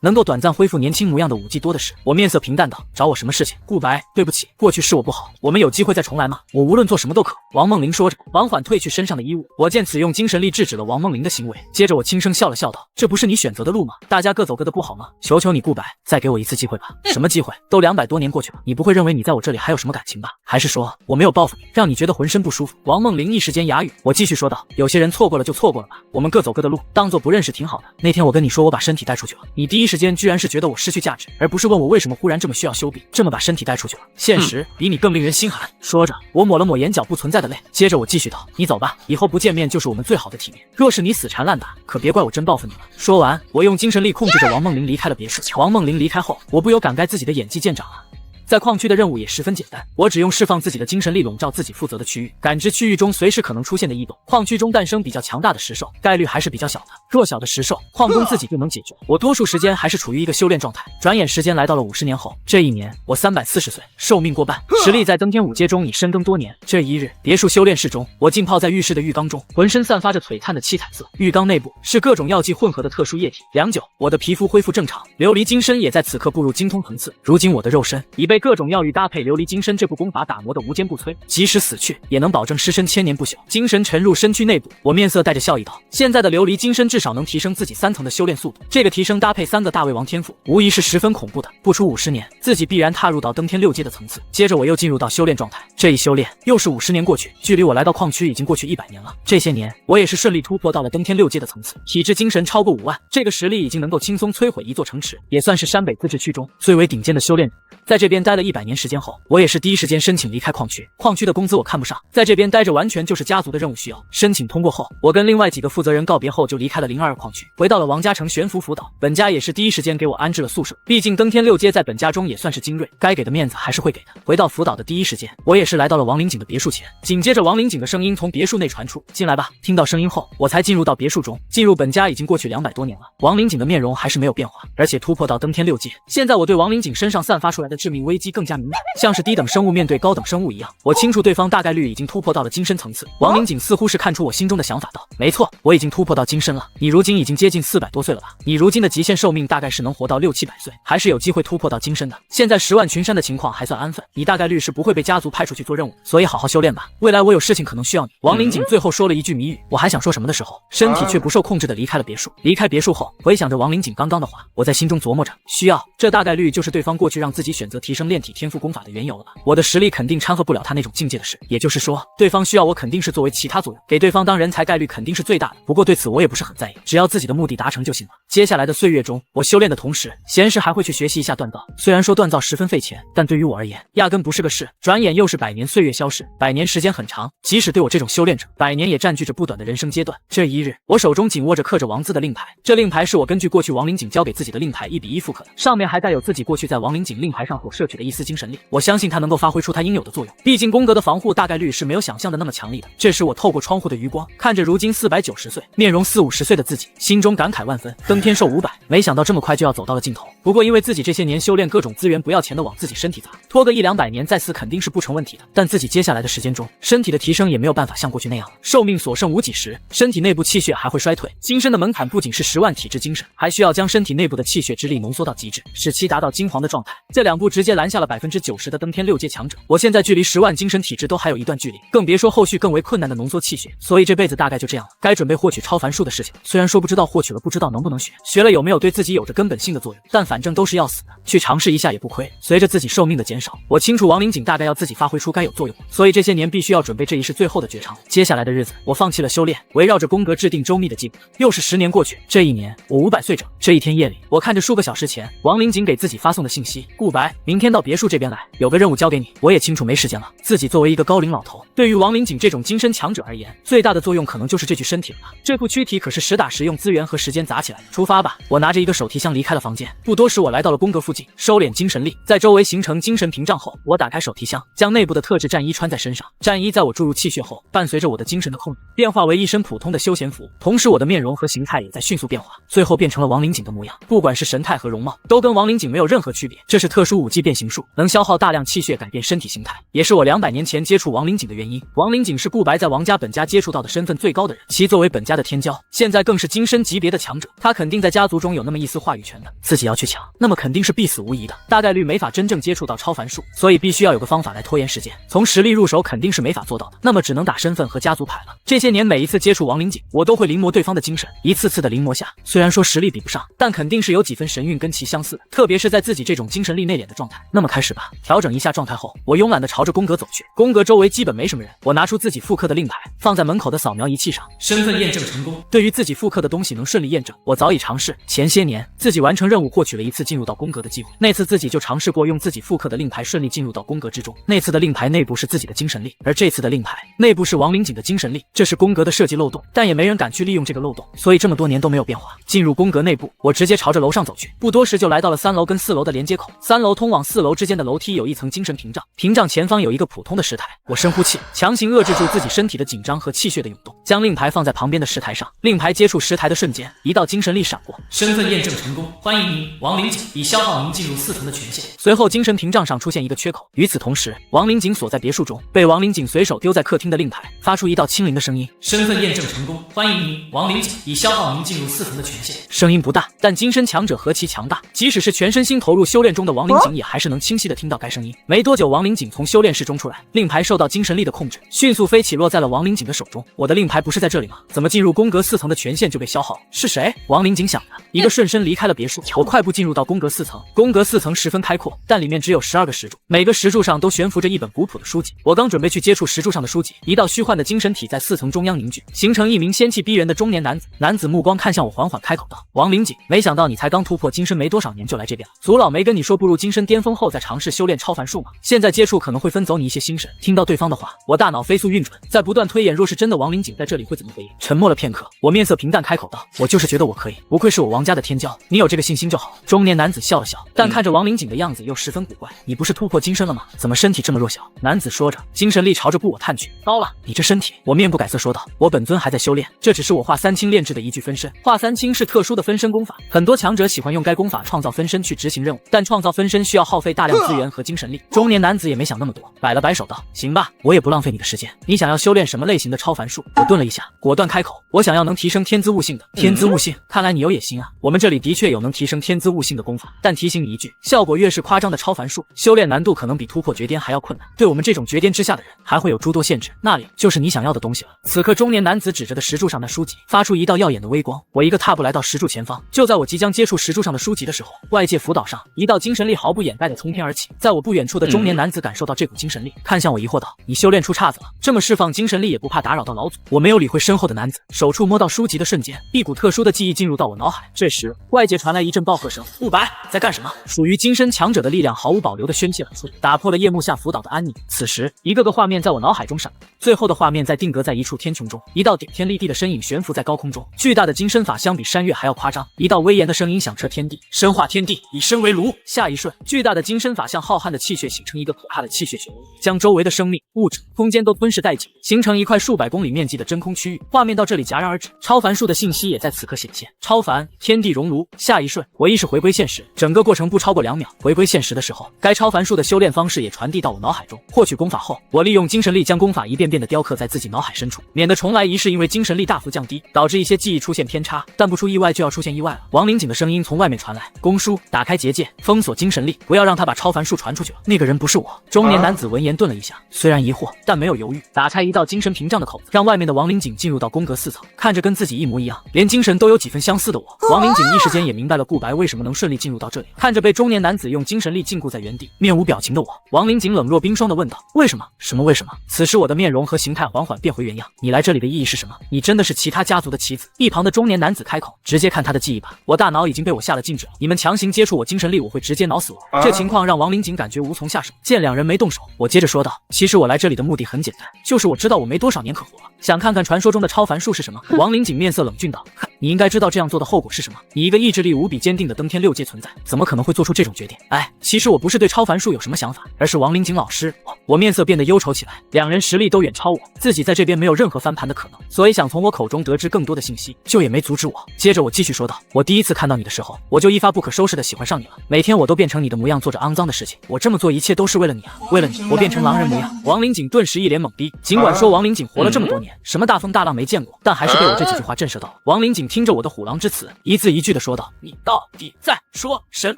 能够短暂恢复年轻模样的5G多的是。我面色平淡道：“找我什么事情？”顾白，对不起，过去是我不好，我们有机会再重来吗？我无论做什么都可。王梦玲说着，缓缓褪去身上的衣物。我见此，用精神力制止了王梦玲的行为。接着我轻声笑了笑道：“这不是你选择的路吗？大家各走各的不好吗？求求你顾白，再给我一次机会吧。”什么机会？都200多年过去了，你不会认为你在我这里还有什么感情吧？还是说我没有报复你，让你觉得浑身不舒服？王梦玲一时间哑语。我继续说道：“有些人错过了就错过了吧，我们各走各的路，当做不认识挺好的。那天我跟你说我把身体带出去了，你第一时间居然是觉得我失去价值，而不是问我为什么忽然这么需要修毕，这么把身体带出去了。现实比你更令人心寒。”说着，我抹了抹眼角不存在的泪，接着我继续道：“你走吧，以后不见面就是我们最好的体面。若是你死缠烂打，可别怪我真报复你了。”说完，我用精神力控制着王梦玲离开了别墅。王梦玲离开后，我不由感慨自己的演技见长啊。在矿区的任务也十分简单，我只用释放自己的精神力笼罩自己负责的区域，感知区域中随时可能出现的异动。矿区中诞生比较强大的石兽，概率还是比较小的，弱小的石兽矿工自己就能解决。我多数时间还是处于一个修炼状态。转眼时间来到了50年后，这一年我340岁，寿命过半，实力在登天5阶中已深耕多年。这一日，别墅修炼室中，我浸泡在浴室的浴缸中，浑身散发着璀璨的七彩色。浴缸内部是各种药剂混合的特殊液体。良久，我的皮肤恢复正常，琉璃金身也在此刻步入精通层次。如今我的肉身已被各种药浴搭配琉璃金身这部功法打磨得无坚不摧，即使死去也能保证尸身千年不朽。精神沉入身躯内部，我面色带着笑意道：“现在的琉璃金身至少能提升自己3层的修炼速度，这个提升搭配3个大胃王天赋，无疑是十分恐怖的。不出50年，自己必然踏入到登天6阶的层次。”接着我又进入到修炼状态，这一修炼又是50年过去，距离我来到矿区已经过去100年了。这些年我也是顺利突破到了登天6阶的层次，体质精神超过5万，这个实力已经能够轻松摧毁一座城池，也算是山北自治区中最为顶尖的修炼者。在这边待了100年时间后，我也是第一时间申请离开矿区。矿区的工资我看不上，在这边待着完全就是家族的任务需要。申请通过后，我跟另外几个负责人告别后就离开了022矿区，回到了王家城悬浮辅导。本家也是第一时间给我安置了宿舍，毕竟登天6阶在本家中也算是精锐，该给的面子还是会给的。回到辅导的第一时间，我也是来到了王灵景的别墅前，紧接着王灵景的声音从别墅内传出：“进来吧。”听到声音后，我才进入到别墅中。进入本家已经过去200多年了，王灵景的面容还是没有变化，而且突破到登天6阶。现在我对王灵景身上散发出来的致命危机更加明白，像是低等生物面对高等生物一样。我清楚对方大概率已经突破到了精深层次。王灵景似乎是看出我心中的想法道：“没错，我已经突破到精深了。你如今已经接近400多岁了吧？你如今的极限寿命大概是能活到600-700岁，还是有机会突破到精深的。现在10万群山的情况还算安分，你大概率是不会被家族派出去做任务，所以好好修炼吧。未来我有事情可能需要你。”王灵景最后说了一句谜语，我还想说什么的时候，身体却不受控制的离开了别墅。离开别墅后，回想着王灵景刚刚的话，我在心中琢磨着，需要，这大概率就是对方过去让自己选择提升炼体天赋功法的缘由了吧。我的实力肯定掺和不了他那种境界的事，也就是说，对方需要我肯定是作为其他作用，给对方当人才概率肯定是最大的。不过对此我也不是很在意，只要自己的目的达成就行了。接下来的岁月中，我修炼的同时，闲时还会去学习一下锻造。虽然说锻造十分费钱，但对于我而言，压根不是个事。转眼又是100年岁月消逝，100年时间很长，即使对我这种修炼者，100年也占据着不短的人生阶段。这一日，我手中紧握着刻着王字的令牌，这令牌是我根据过去王灵景交给自己的令牌1比1复刻的，上面还带有自己过去在王灵景令牌上所摄取的一丝精神力。我相信它能够发挥出它应有的作用，毕竟宫格的防护大概率是没有想象的那么强力的。这时我透过窗户的余光，看着如今490岁、面容40-50岁的自己，心中感慨万分。登天寿500，没想到这么快就要走到了尽头。不过因为自己这些年修炼各种资源不要钱的往自己身体砸，拖个100-200年再死肯定是不成问题的。但自己接下来的时间中，身体的提升也没有办法像过去那样了。寿命所剩无几时，身体内部气血还会衰退。精深的门槛不仅是10万体质精神，还需要将身体内部的气血之力浓缩到极致，使其达到金黄的状态。这2步直接来拦下了90%的登天6阶强者。我现在距离10万精神体质都还有一段距离，更别说后续更为困难的浓缩气血。所以这辈子大概就这样了。该准备获取超凡术的事情，虽然说不知道获取了不知道能不能学，学了有没有对自己有着根本性的作用，但反正都是要死的，去尝试一下也不亏。随着自己寿命的减少，我清楚亡灵井大概要自己发挥出该有作用，所以这些年必须要准备这一世最后的绝唱。接下来的日子，我放弃了修炼，围绕着宫格制定周密的计划。又是10年过去，这一年我500岁整。这一天夜里，我看着数个小时前亡灵井给自己发送的信息：顾白，明天到别墅这边来，有个任务交给你。我也清楚没时间了，自己作为一个高龄老头，对于亡灵井这种精深强者而言，最大的作用可能就是这具身体了吧。这副躯体可是实打实用资源和时间砸起来的。出发吧！我拿着一个手提箱离开了房间。不多时，我来到了宫格附近，收敛精神力，在周围形成精神屏障后，我打开手提箱，将内部的特制战衣穿在身上。战衣在我注入气血后，伴随着我的精神的控制，变化为一身普通的休闲服，同时我的面容和形态也在迅速变化，最后变成了亡灵井的模样。不管是神态和容貌，都跟亡灵井没有任何区别。这是特殊武技变形术，能消耗大量气血改变身体形态，也是我200年前接触亡灵井的原因。亡灵井是顾白在王家本家接触到的身份最高的人，其作为本家的天骄，现在更是精深级别的强者，他肯定在家族中有那么一丝话语权的。自己要去抢，那么肯定是必死无疑的，大概率没法真正接触到超凡术，所以必须要有个方法来拖延时间。从实力入手肯定是没法做到的，那么只能打身份和家族牌了。这些年每一次接触亡灵井，我都会临摹对方的精神，一次次的临摹下，虽然说实力比不上，但肯定是有几分神韵跟其相似的，特别是在自己这种精神力内敛的状态。那么开始吧。调整一下状态后，我慵懒的朝着宫格走去。宫格周围基本没什么人，我拿出自己复刻的令牌，放在门口的扫描仪器上，身份验证成功。对于自己复刻的东西能顺利验证，我早已尝试。前些年自己完成任务获取了一次进入到宫格的机会，那次自己就尝试过用自己复刻的令牌顺利进入到宫格之中。那次的令牌内部是自己的精神力，而这次的令牌内部是亡灵井的精神力，这是宫格的设计漏洞，但也没人敢去利用这个漏洞，所以这么多年都没有变化。进入宫格内部，我直接朝着楼上走去，不多时就来到了3楼跟4楼的连接口。3楼通往4楼之间的楼梯有一层精神屏障，屏障前方有一个普通的石台。我深呼气，强行遏制住自己身体的紧张和气血的涌动，将令牌放在旁边的石台上。令牌接触石台的瞬间，一道精神力闪过，身份验证成功，欢迎您亡灵井，已消耗您进入4层的权限。随后精神屏障上出现一个缺口，与此同时，亡灵井所在别墅中被亡灵井随手丢在客厅的令牌发出一道清灵的声音：身份验证成功，欢迎您亡灵井，已消耗您进入4层的权限。声音不大，但精深强者何其强大，即使是全身心投入修炼中的亡灵井也还是能清晰的听到该声音。没多久，亡灵井从修炼室中出来，令牌受到精神力的控制，迅速飞起落在了亡灵井的手中。我的令牌不是在这里吗？怎么进入宫格4层的权限就被消耗？是谁？亡灵井想着，一个瞬身离开了别墅。我快步进入到宫格4层。宫格4层十分开阔，但里面只有12个石柱，每个石柱上都悬浮着一本古朴的书籍。我刚准备去接触石柱上的书籍，一道虚幻的精神体在4层中央凝聚，形成一名仙气逼人的中年男子。男子目光看向我，缓缓开口道：亡灵井，没想到你才刚突破精深没多少年就来这边了。祖老没跟你说步入精深巅峰后再尝试修炼超凡术吗？现在接触可能会分走你一些心神。听到对方的话，我大脑飞速运转，在不断推演，若是真的亡灵井在这里会怎么回应。沉默了片刻，我面色平淡开口道：我就是觉得我可以，不愧是我王家的天骄，你有这个信心就好。中年男子笑了笑，但看着亡灵井的样子又十分古怪。你不是突破精深了吗？怎么身体这么弱小？男子说着，精神力朝着布我探去。糟了，你这身体！我面不改色说道：我本尊还在修炼，这只是我化三清炼制的一具分身。化三清是特殊的分身功法，很多强者喜欢用该功法创造分身去执行任务，但创造分身需要耗费大量资源和精神力。中年男子也没想那么多，摆了摆手道：行吧，我也不浪费你的时间。你想要修炼什么类型的超凡术？我顿了一下，果断开口：我想要能提升天资悟性的。天资悟性，看来你有野心啊。我们这里的确有能提升天资悟性的功法，但提醒你一句，效果越是夸张的超凡术，修炼难度可能比突破绝巅还要困难，对我们这种绝巅之下的人还会有诸多限制。那里就是你想要的东西了。此刻中年男子指着的石柱上那书籍，发出一道耀眼的微光。我一个踏步来到石柱前方，就在我即将接触石柱上的书籍的时候，外界辅导上一道精神力毫不掩盖的从天而起。在我不远处的中年男子感受到这股精神力，看向我疑惑道：你修炼出岔子了，这么释放精神力也不怕打扰到老祖？我没有理会身后的男子，手触摸到书籍的瞬间，一股特殊的记忆进入到我脑海。这时外界传来一阵暴喝声：雾白在干什么？属于精深强者的力量毫无保留地宣泄而出，打破了夜幕下辅导的安宁。此时一个个画面在我脑海中闪过，最后的画面在定格在一处天穹中，一道顶天立地的身影悬浮在高空中，巨大的金身法相比山岳还要夸张，一道威严的声音响彻天地：身化天地，以身为炉。下一瞬，巨大的金身法像浩瀚的气血形成一个可怕的气血漩涡，将周围的生命、物质、空间都吞噬殆尽，形成一块数百公里面积的真空区域。画面到这里戛然而止，超凡术的信息也在此刻显现：超凡，天地熔炉。下一瞬，我意识回归现实，整个过程不超过2秒。回归现实的时候，该超凡术的修炼方式也传递到我脑海中。获取功法后，我利用精神力将功法一遍遍地雕刻在自己脑海深处，免得重来一世因为精神力大幅降低，导致一些记忆出现偏差。但不出意外就要出现意外了。亡灵井的声音从外面传来：公叔，打开结界，封锁精神力，不要让让他把超凡术传出去了。那个人不是我。中年男子闻言顿了一下，虽然疑惑，但没有犹豫，打开一道精神屏障的口子，让外面的亡灵井进入到宫格4层。看着跟自己一模一样，连精神都有几分相似的我，亡灵井一时间也明白了顾白为什么能顺利进入到这里。看着被中年男子用精神力禁锢在原地，面无表情的我，亡灵井冷若冰霜的问道：为什么？什么为什么？此时我的面容和形态缓缓变回原样。你来这里的意义是什么？你真的是其他家族的棋子？一旁的中年男子开口，直接看他的记忆吧。我大脑已经被我下了禁止了，你们强行接触我精神力，我会直接脑死亡。这情况让亡灵井感觉无从下手。见两人没动手，我接着说道：其实我来这里的目的很简单，就是我知道我没多少年可活了，想看看传说中的超凡术是什么。亡灵井面色冷峻道：你应该知道这样做的后果是什么。你一个意志力无比坚定的登天6阶存在，怎么可能会做出这种决定？哎，其实我不是对超凡术有什么想法，而是亡灵井老师。我面色变得忧愁起来，两人实力都远超我，自己在这边没有任何翻盘的可能，所以想从我口中得知更多的信息，就也没阻止我。接着我继续说道：我第一次看到你的时候，我就一发不可收拾的喜欢上你了，每天我都变成你的模样，做着肮脏的事情。我这么做一切都是为了你啊，为了你，我变成狼人模样。亡灵井顿时一脸懵逼，尽管说亡灵井活了这么多年，什么大风大浪没见过，但还是被我这几句话震慑到了。亡灵井听着我的虎狼之词，一字一句的说道：你到底在说什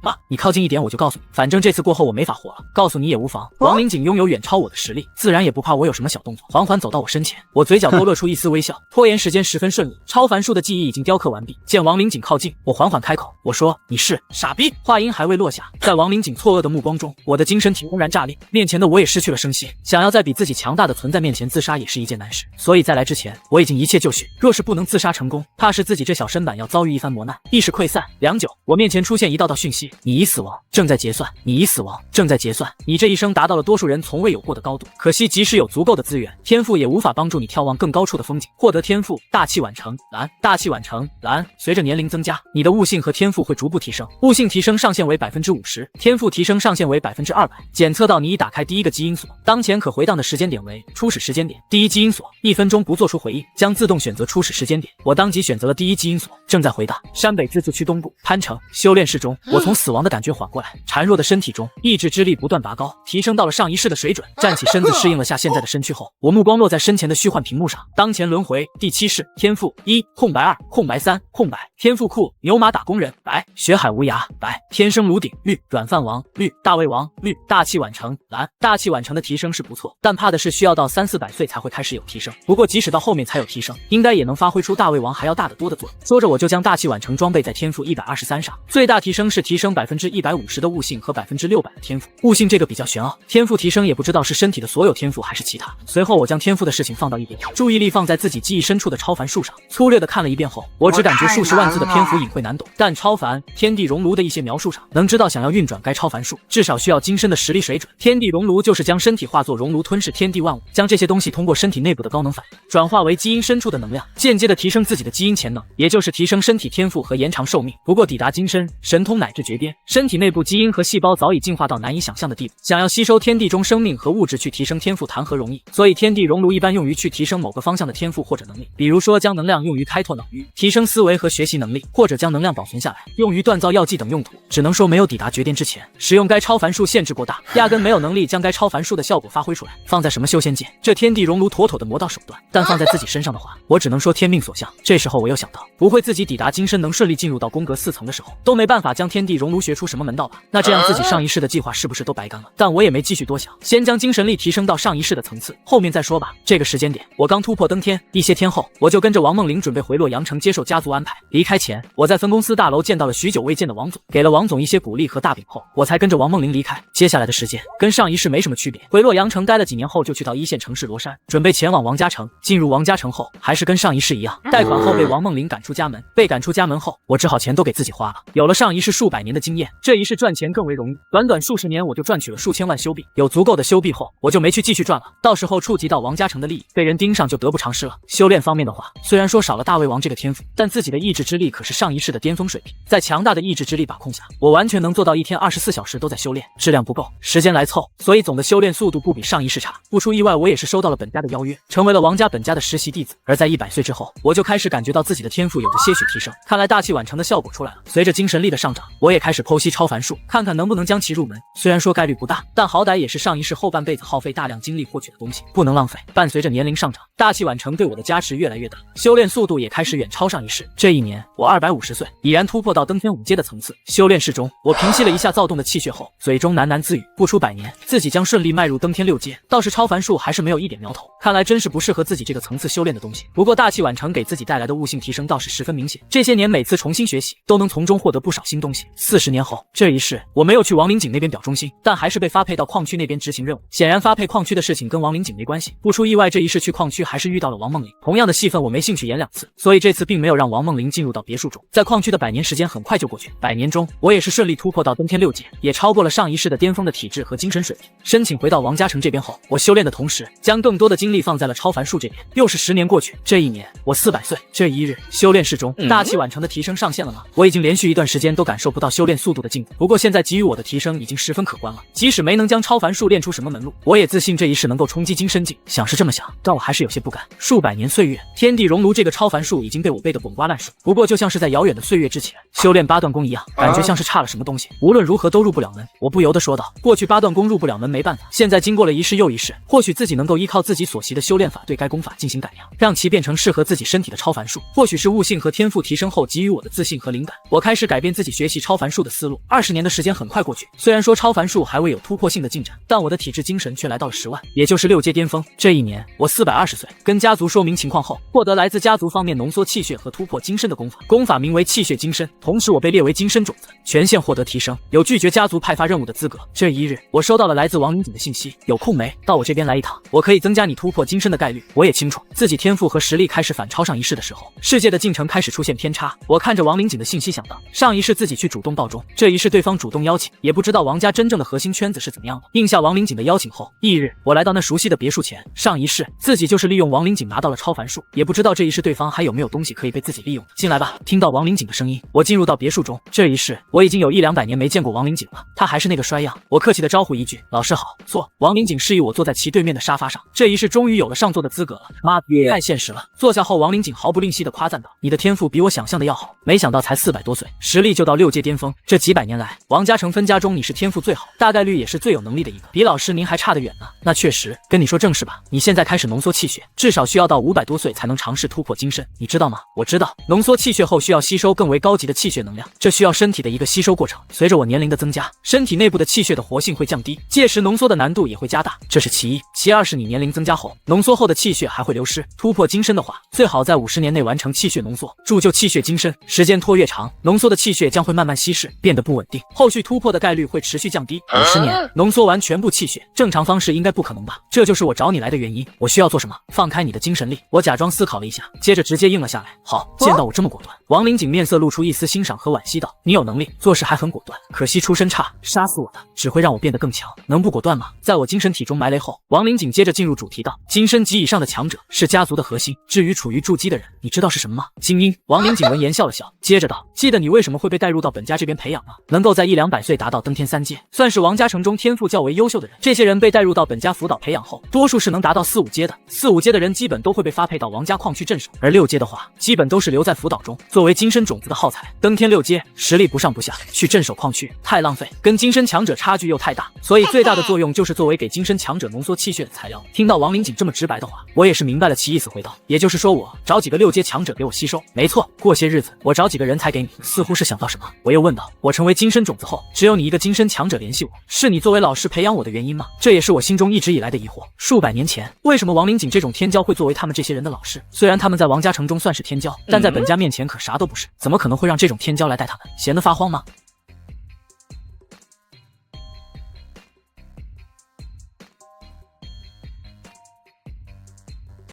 么？你靠近一点我就告诉你，反正这次过后我没法活了，告诉你也无妨。亡灵井拥有远超我的实力，自然也不怕我有什么小动作，缓缓走到我身前，我嘴角勾勒出一丝微笑。拖延时间十分顺利，超凡术的记忆已经雕刻完毕。见亡灵井靠近，我缓缓开口，我说：你是傻逼。话音还未落下，在亡灵井错愕的目光中，我的精神体轰然炸裂，面前的我也失去了声息。想要在比自己强大的存在面前自杀也是一件难事，所以在来之前我已经一切就绪，若是不能自杀成功，怕是自己这小身板要遭遇一番磨难。意识溃散，良久，我面前出现一道讯息：你已死亡，正在结算。你已死亡，正在结算。你这一生达到了多数人从未有过的高度，可惜即使有足够的资源，天赋也无法帮助你眺望更高处的风景。获得天赋大器晚成蓝，大器晚成蓝。随着年龄增加，你的悟性和天赋会逐步提升，悟性提升上限为50%，天赋提升上限为200%。检测到你已打开第一个基因锁，当前可回荡的时间点为初始时间点。第一基因锁1分钟不做出回应，将自动选择初始时间点。我当即选择了第一基因锁，正在回荡。山北自治区东部潘城修炼室中，我从死亡的感觉缓过来，孱弱的身体中意志之力不断拔高，提升到了上一世的水准。站起身子适应了下现在的身躯后，我目光落在身前的虚幻屏幕上。当前轮回第7世，天赋1空白2空白3空白。天赋库牛马打工人白，血海无涯白，天生炉鼎绿，软饭王绿，大胃王绿，大器晚成蓝。大器晚成的提升是不错，但怕的是需要到300-400岁才会开始有提升。不过即使到后面才有提升，应该也能发挥出大胃王还要大得多的作用。说着我就将大器晚成装备在天赋123上，最大提升是提升150%的悟性和600%的天赋。悟性这个比较玄奥，天赋提升也不知道是身体的所有天赋还是其他。随后我将天赋的事情放到一边，注意力放在自己记忆深处的超凡术上，粗略的看了一遍后，我只感觉数十万字的篇幅隐晦难懂，但超凡、天地熔炉的一些描述上，能知道想要运转该超凡术，至少需要精深的实力水准。天地熔炉就是将身体化作熔炉，吞噬天地万物，将这些东西通过身体内部的高能反应，转化为基因深处的能量，间接的提升自己的基因潜能，也就是提升身体天赋和延长寿命。不过抵达金身、神通乃至绝巅，身体内部基因和细胞早已进化到难以想象的地步，想要吸收天地中生命和物质去提升天赋谈何容易。所以天地熔炉一般用于去提升某个方向的天赋或者能力，比如说将能量用于开拓脑域，提升思维和学习能力，或者将能量保存下来，用于锻造药剂等用途。只能说没有抵达绝巅之前，使用该超凡术限制过大，压根没有能力将该超凡术的效果发挥出来。放在什么修仙界，这天地熔炉妥妥的魔道手段，但放在自己身上的话，我只能说天命所向。这时候我又想到，不会自己抵达金身能顺利进入到宫格4层的时候，都没办法将天地熔炉学出什么门道吧？那这样自己上一世的计划是不是都白干了？但我也没继续多想，先将精神力提升到上一世的层次，后面再说吧。这个时间点，我刚突破登天，一些天后，我就跟着王梦玲准备回洛阳城接受家族安排。离开前，我在分公司大楼见到了许久未见的王总，给了王总一些鼓励和大饼后，我才跟着王梦玲离开。接下来的时间跟上一世没什么区别，回洛阳城待了几年后，就去到1线城市罗山，准备前往王家城。进入王家城后，还是跟上一世一样，贷款后被王梦玲赶出家门。被赶出家门后，我只好钱都给自己花了。有了上一世数百年的经验，这一世赚钱更为容易，短短数十年我就赚取了数千万修币。有足够的修币后，我就没去继续赚了，到时候触及到王家城的利益，被人盯上就得不偿失了。修炼方面的话，虽然说少了大胃王这个天赋，但自己的意志之力可是上一世的巅峰水平，在强大的意志之力把控下，我完全能做到一天24小时都在修炼。质量不够，时间来凑，所以总的修炼速度不比上一世差。不出意外，我也是收到了本家的邀约，成为了王家本家的实习弟子。而在100岁之后，我就开始感觉到自己己的天赋有着些许提升。看来大器晚成的效果出来了。随着精神力的上涨，我也开始剖析超凡术，看看能不能将其入门。虽然说概率不大，但好歹也是上一世后半辈子耗费大量精力获取的东西，不能浪费。伴随着年龄上涨，大器晚成对我的加持越来越大，修炼速度也开始远超上一世。这一年，我250岁，已然突破到登天5阶的层次。修炼室中，我平息了一下躁动的气血后，嘴中喃喃自语：不出100年，自己将顺利迈入登天6阶。倒是超凡术还是没有一点苗头，看来真是不适合自己这个层次修炼的东西。不过大器晚成给自己带来的悟性提升倒是十分明显，这些年每次重新学习，都能从中获得不少新东西。40年后，这一世我没有去亡灵井那边表忠心，但还是被发配到矿区那边执行任务。显然发配矿区的事情跟亡灵井没关系，不出意外，这一世去矿区还是遇到了王梦玲。同样的戏份我没兴趣演2次，所以这次并没有让王梦玲进入到别墅中。在矿区的100年时间很快就过去，100年中我也是顺利突破到登天6阶，也超过了上一世的巅峰的体质和精神水平。申请回到王家城这边后，我修炼的同时，将更多的精力放在了超凡术这边。又是10年过去，这一年我400岁。这一日，修炼室中大器晚成的提升上线了吗？我已经连续一段时间都感受不到修炼速度的进步，不过现在给予我的提升已经十分可观了。即使没能将超凡术练出什么门路，我也自信这一世能够冲击金身境。想是这么想，但我还是有些不甘。数百年岁月，天地熔炉这个超凡术已经被我背得滚瓜烂熟，不过就像是在遥远的岁月之前修炼8段功一样，感觉像是差了什么东西，无论如何都入不了门。我不由得说道，过去8段功入不了门没办法，现在经过了一世又一世，或许自己能够依靠自己所习的修炼法对该功法进行改良，让其变成适合自己身体的超凡术。或许是悟性和天赋提升后给予我的自信和灵感，我开始改变自己学习超凡术的思路。20年的时间很快过去，虽然说超凡术还未有突破性的进展，但我的体质精神却来到了10万，也就是6阶巅峰。这一年我420岁，跟家族说明情况后，获得来自家族方面浓缩气血和突破精深的功法，功法名为气血精深，同时我被列为精深种子，权限获得提升，有拒绝家族派发任务的资格。这一日，我收到了来自亡灵井的信息，有空没到我这边来一趟，我可以增加你突破精深的概率。我也清楚自己天赋和实力开始反超上一世的时候，世界的进程开始出现偏差。我看着亡灵井的信息想到，上一世自己去主动报忠，这一世对方主动邀请，也不知道王家真正的核心圈子是怎么样的。应下亡灵井的邀请后，翌日我来到那熟悉的别墅前，上一世自己就是利用亡灵井拿到了超凡术，也不知道这一世对方还有没有东西可以被自己利用。进来吧。听到亡灵井的声音，我进入到别墅中。这一世我已经有100-200年没见过亡灵井了，他还是那个衰样。我客气的招呼一句，老师好，坐。亡灵井示意我坐在其对面的沙发上，这一世终于有了上座的资格了。妈的，太现实了。坐下后，亡灵井毫不吝惜的夸赞道，你的天赋比我想象的要好，没想到才400多岁，实力就到6阶巅峰，这几百年来王家城分家中你是天赋最好，大概率也是最有能力的一个，比老师您还差得远呢。那确实，跟你说正事吧，你现在开始浓缩气血，至少需要到500多岁才能尝试突破精深，你知道吗？我知道，浓缩气血后需要吸收更为高级的气血能量，这需要身体的一个吸收过程。随着我年龄的增加，身体内部的气血的活性会降低，届时浓缩的难度也会加大，这是其一。其二是你年龄增加后，浓缩后的气血还会流失，突破精深的话，最好在50年内完成气血浓缩，铸就气血精深。时间拖越长，浓缩的气血将会慢慢稀释，变得不稳定，后续突破的概率会持续降低。50年浓缩完全部气血，正常方式应该不可能吧？这就是我找你来的原因。我需要做什么？放开你的精神力。我假装思考了一下，接着直接应了下来。好，见到我这么果断，亡灵井面色露出一丝欣赏和惋惜道，你有能力，做事还很果断，可惜出身差，杀死我的只会让我变得更强，能不果断吗？在我精神体中埋雷后，亡灵井接着进入主题道，精深级以上的强者是家族的核心，至于处于筑基的人，你知道是什么吗？精英。亡灵井闻言笑了笑，接着道，记得你为什么会被带入到本家这边培养吗？能够在100-200岁达到登天3阶，算是王家城中天赋较为优秀的人。这些人被带入到本家辅导培养后，多数是能达到4-5阶的，4-5阶的人基本都会被发配到王家矿区镇守，而6阶的话，基本都是留在辅导中，作为精深种子的耗材。登天6阶，实力不上不下，去镇守矿区太浪费，跟精深强者差距又太大，所以最大的作用就是作为给精深强者浓缩气血的材料。听到亡灵井这么直白的话，我也是明白了其意思，回道，也就是说我找几个6阶强者给我吸收？没错，过些日子我找几个人才给你。似乎是想到什么，我又问道，我成为精深种子后，只有你一个精深强者联系我，是你作为老师培养我的原因吗？这也是我心中一直以来的疑惑。数百年前，为什么亡灵井这种天骄会作为他们这些人的老师？虽然他们在王家城中算是天骄，但在本家面前可啥都不是，怎么可能会让这种天骄来带他们？闲得发慌吗？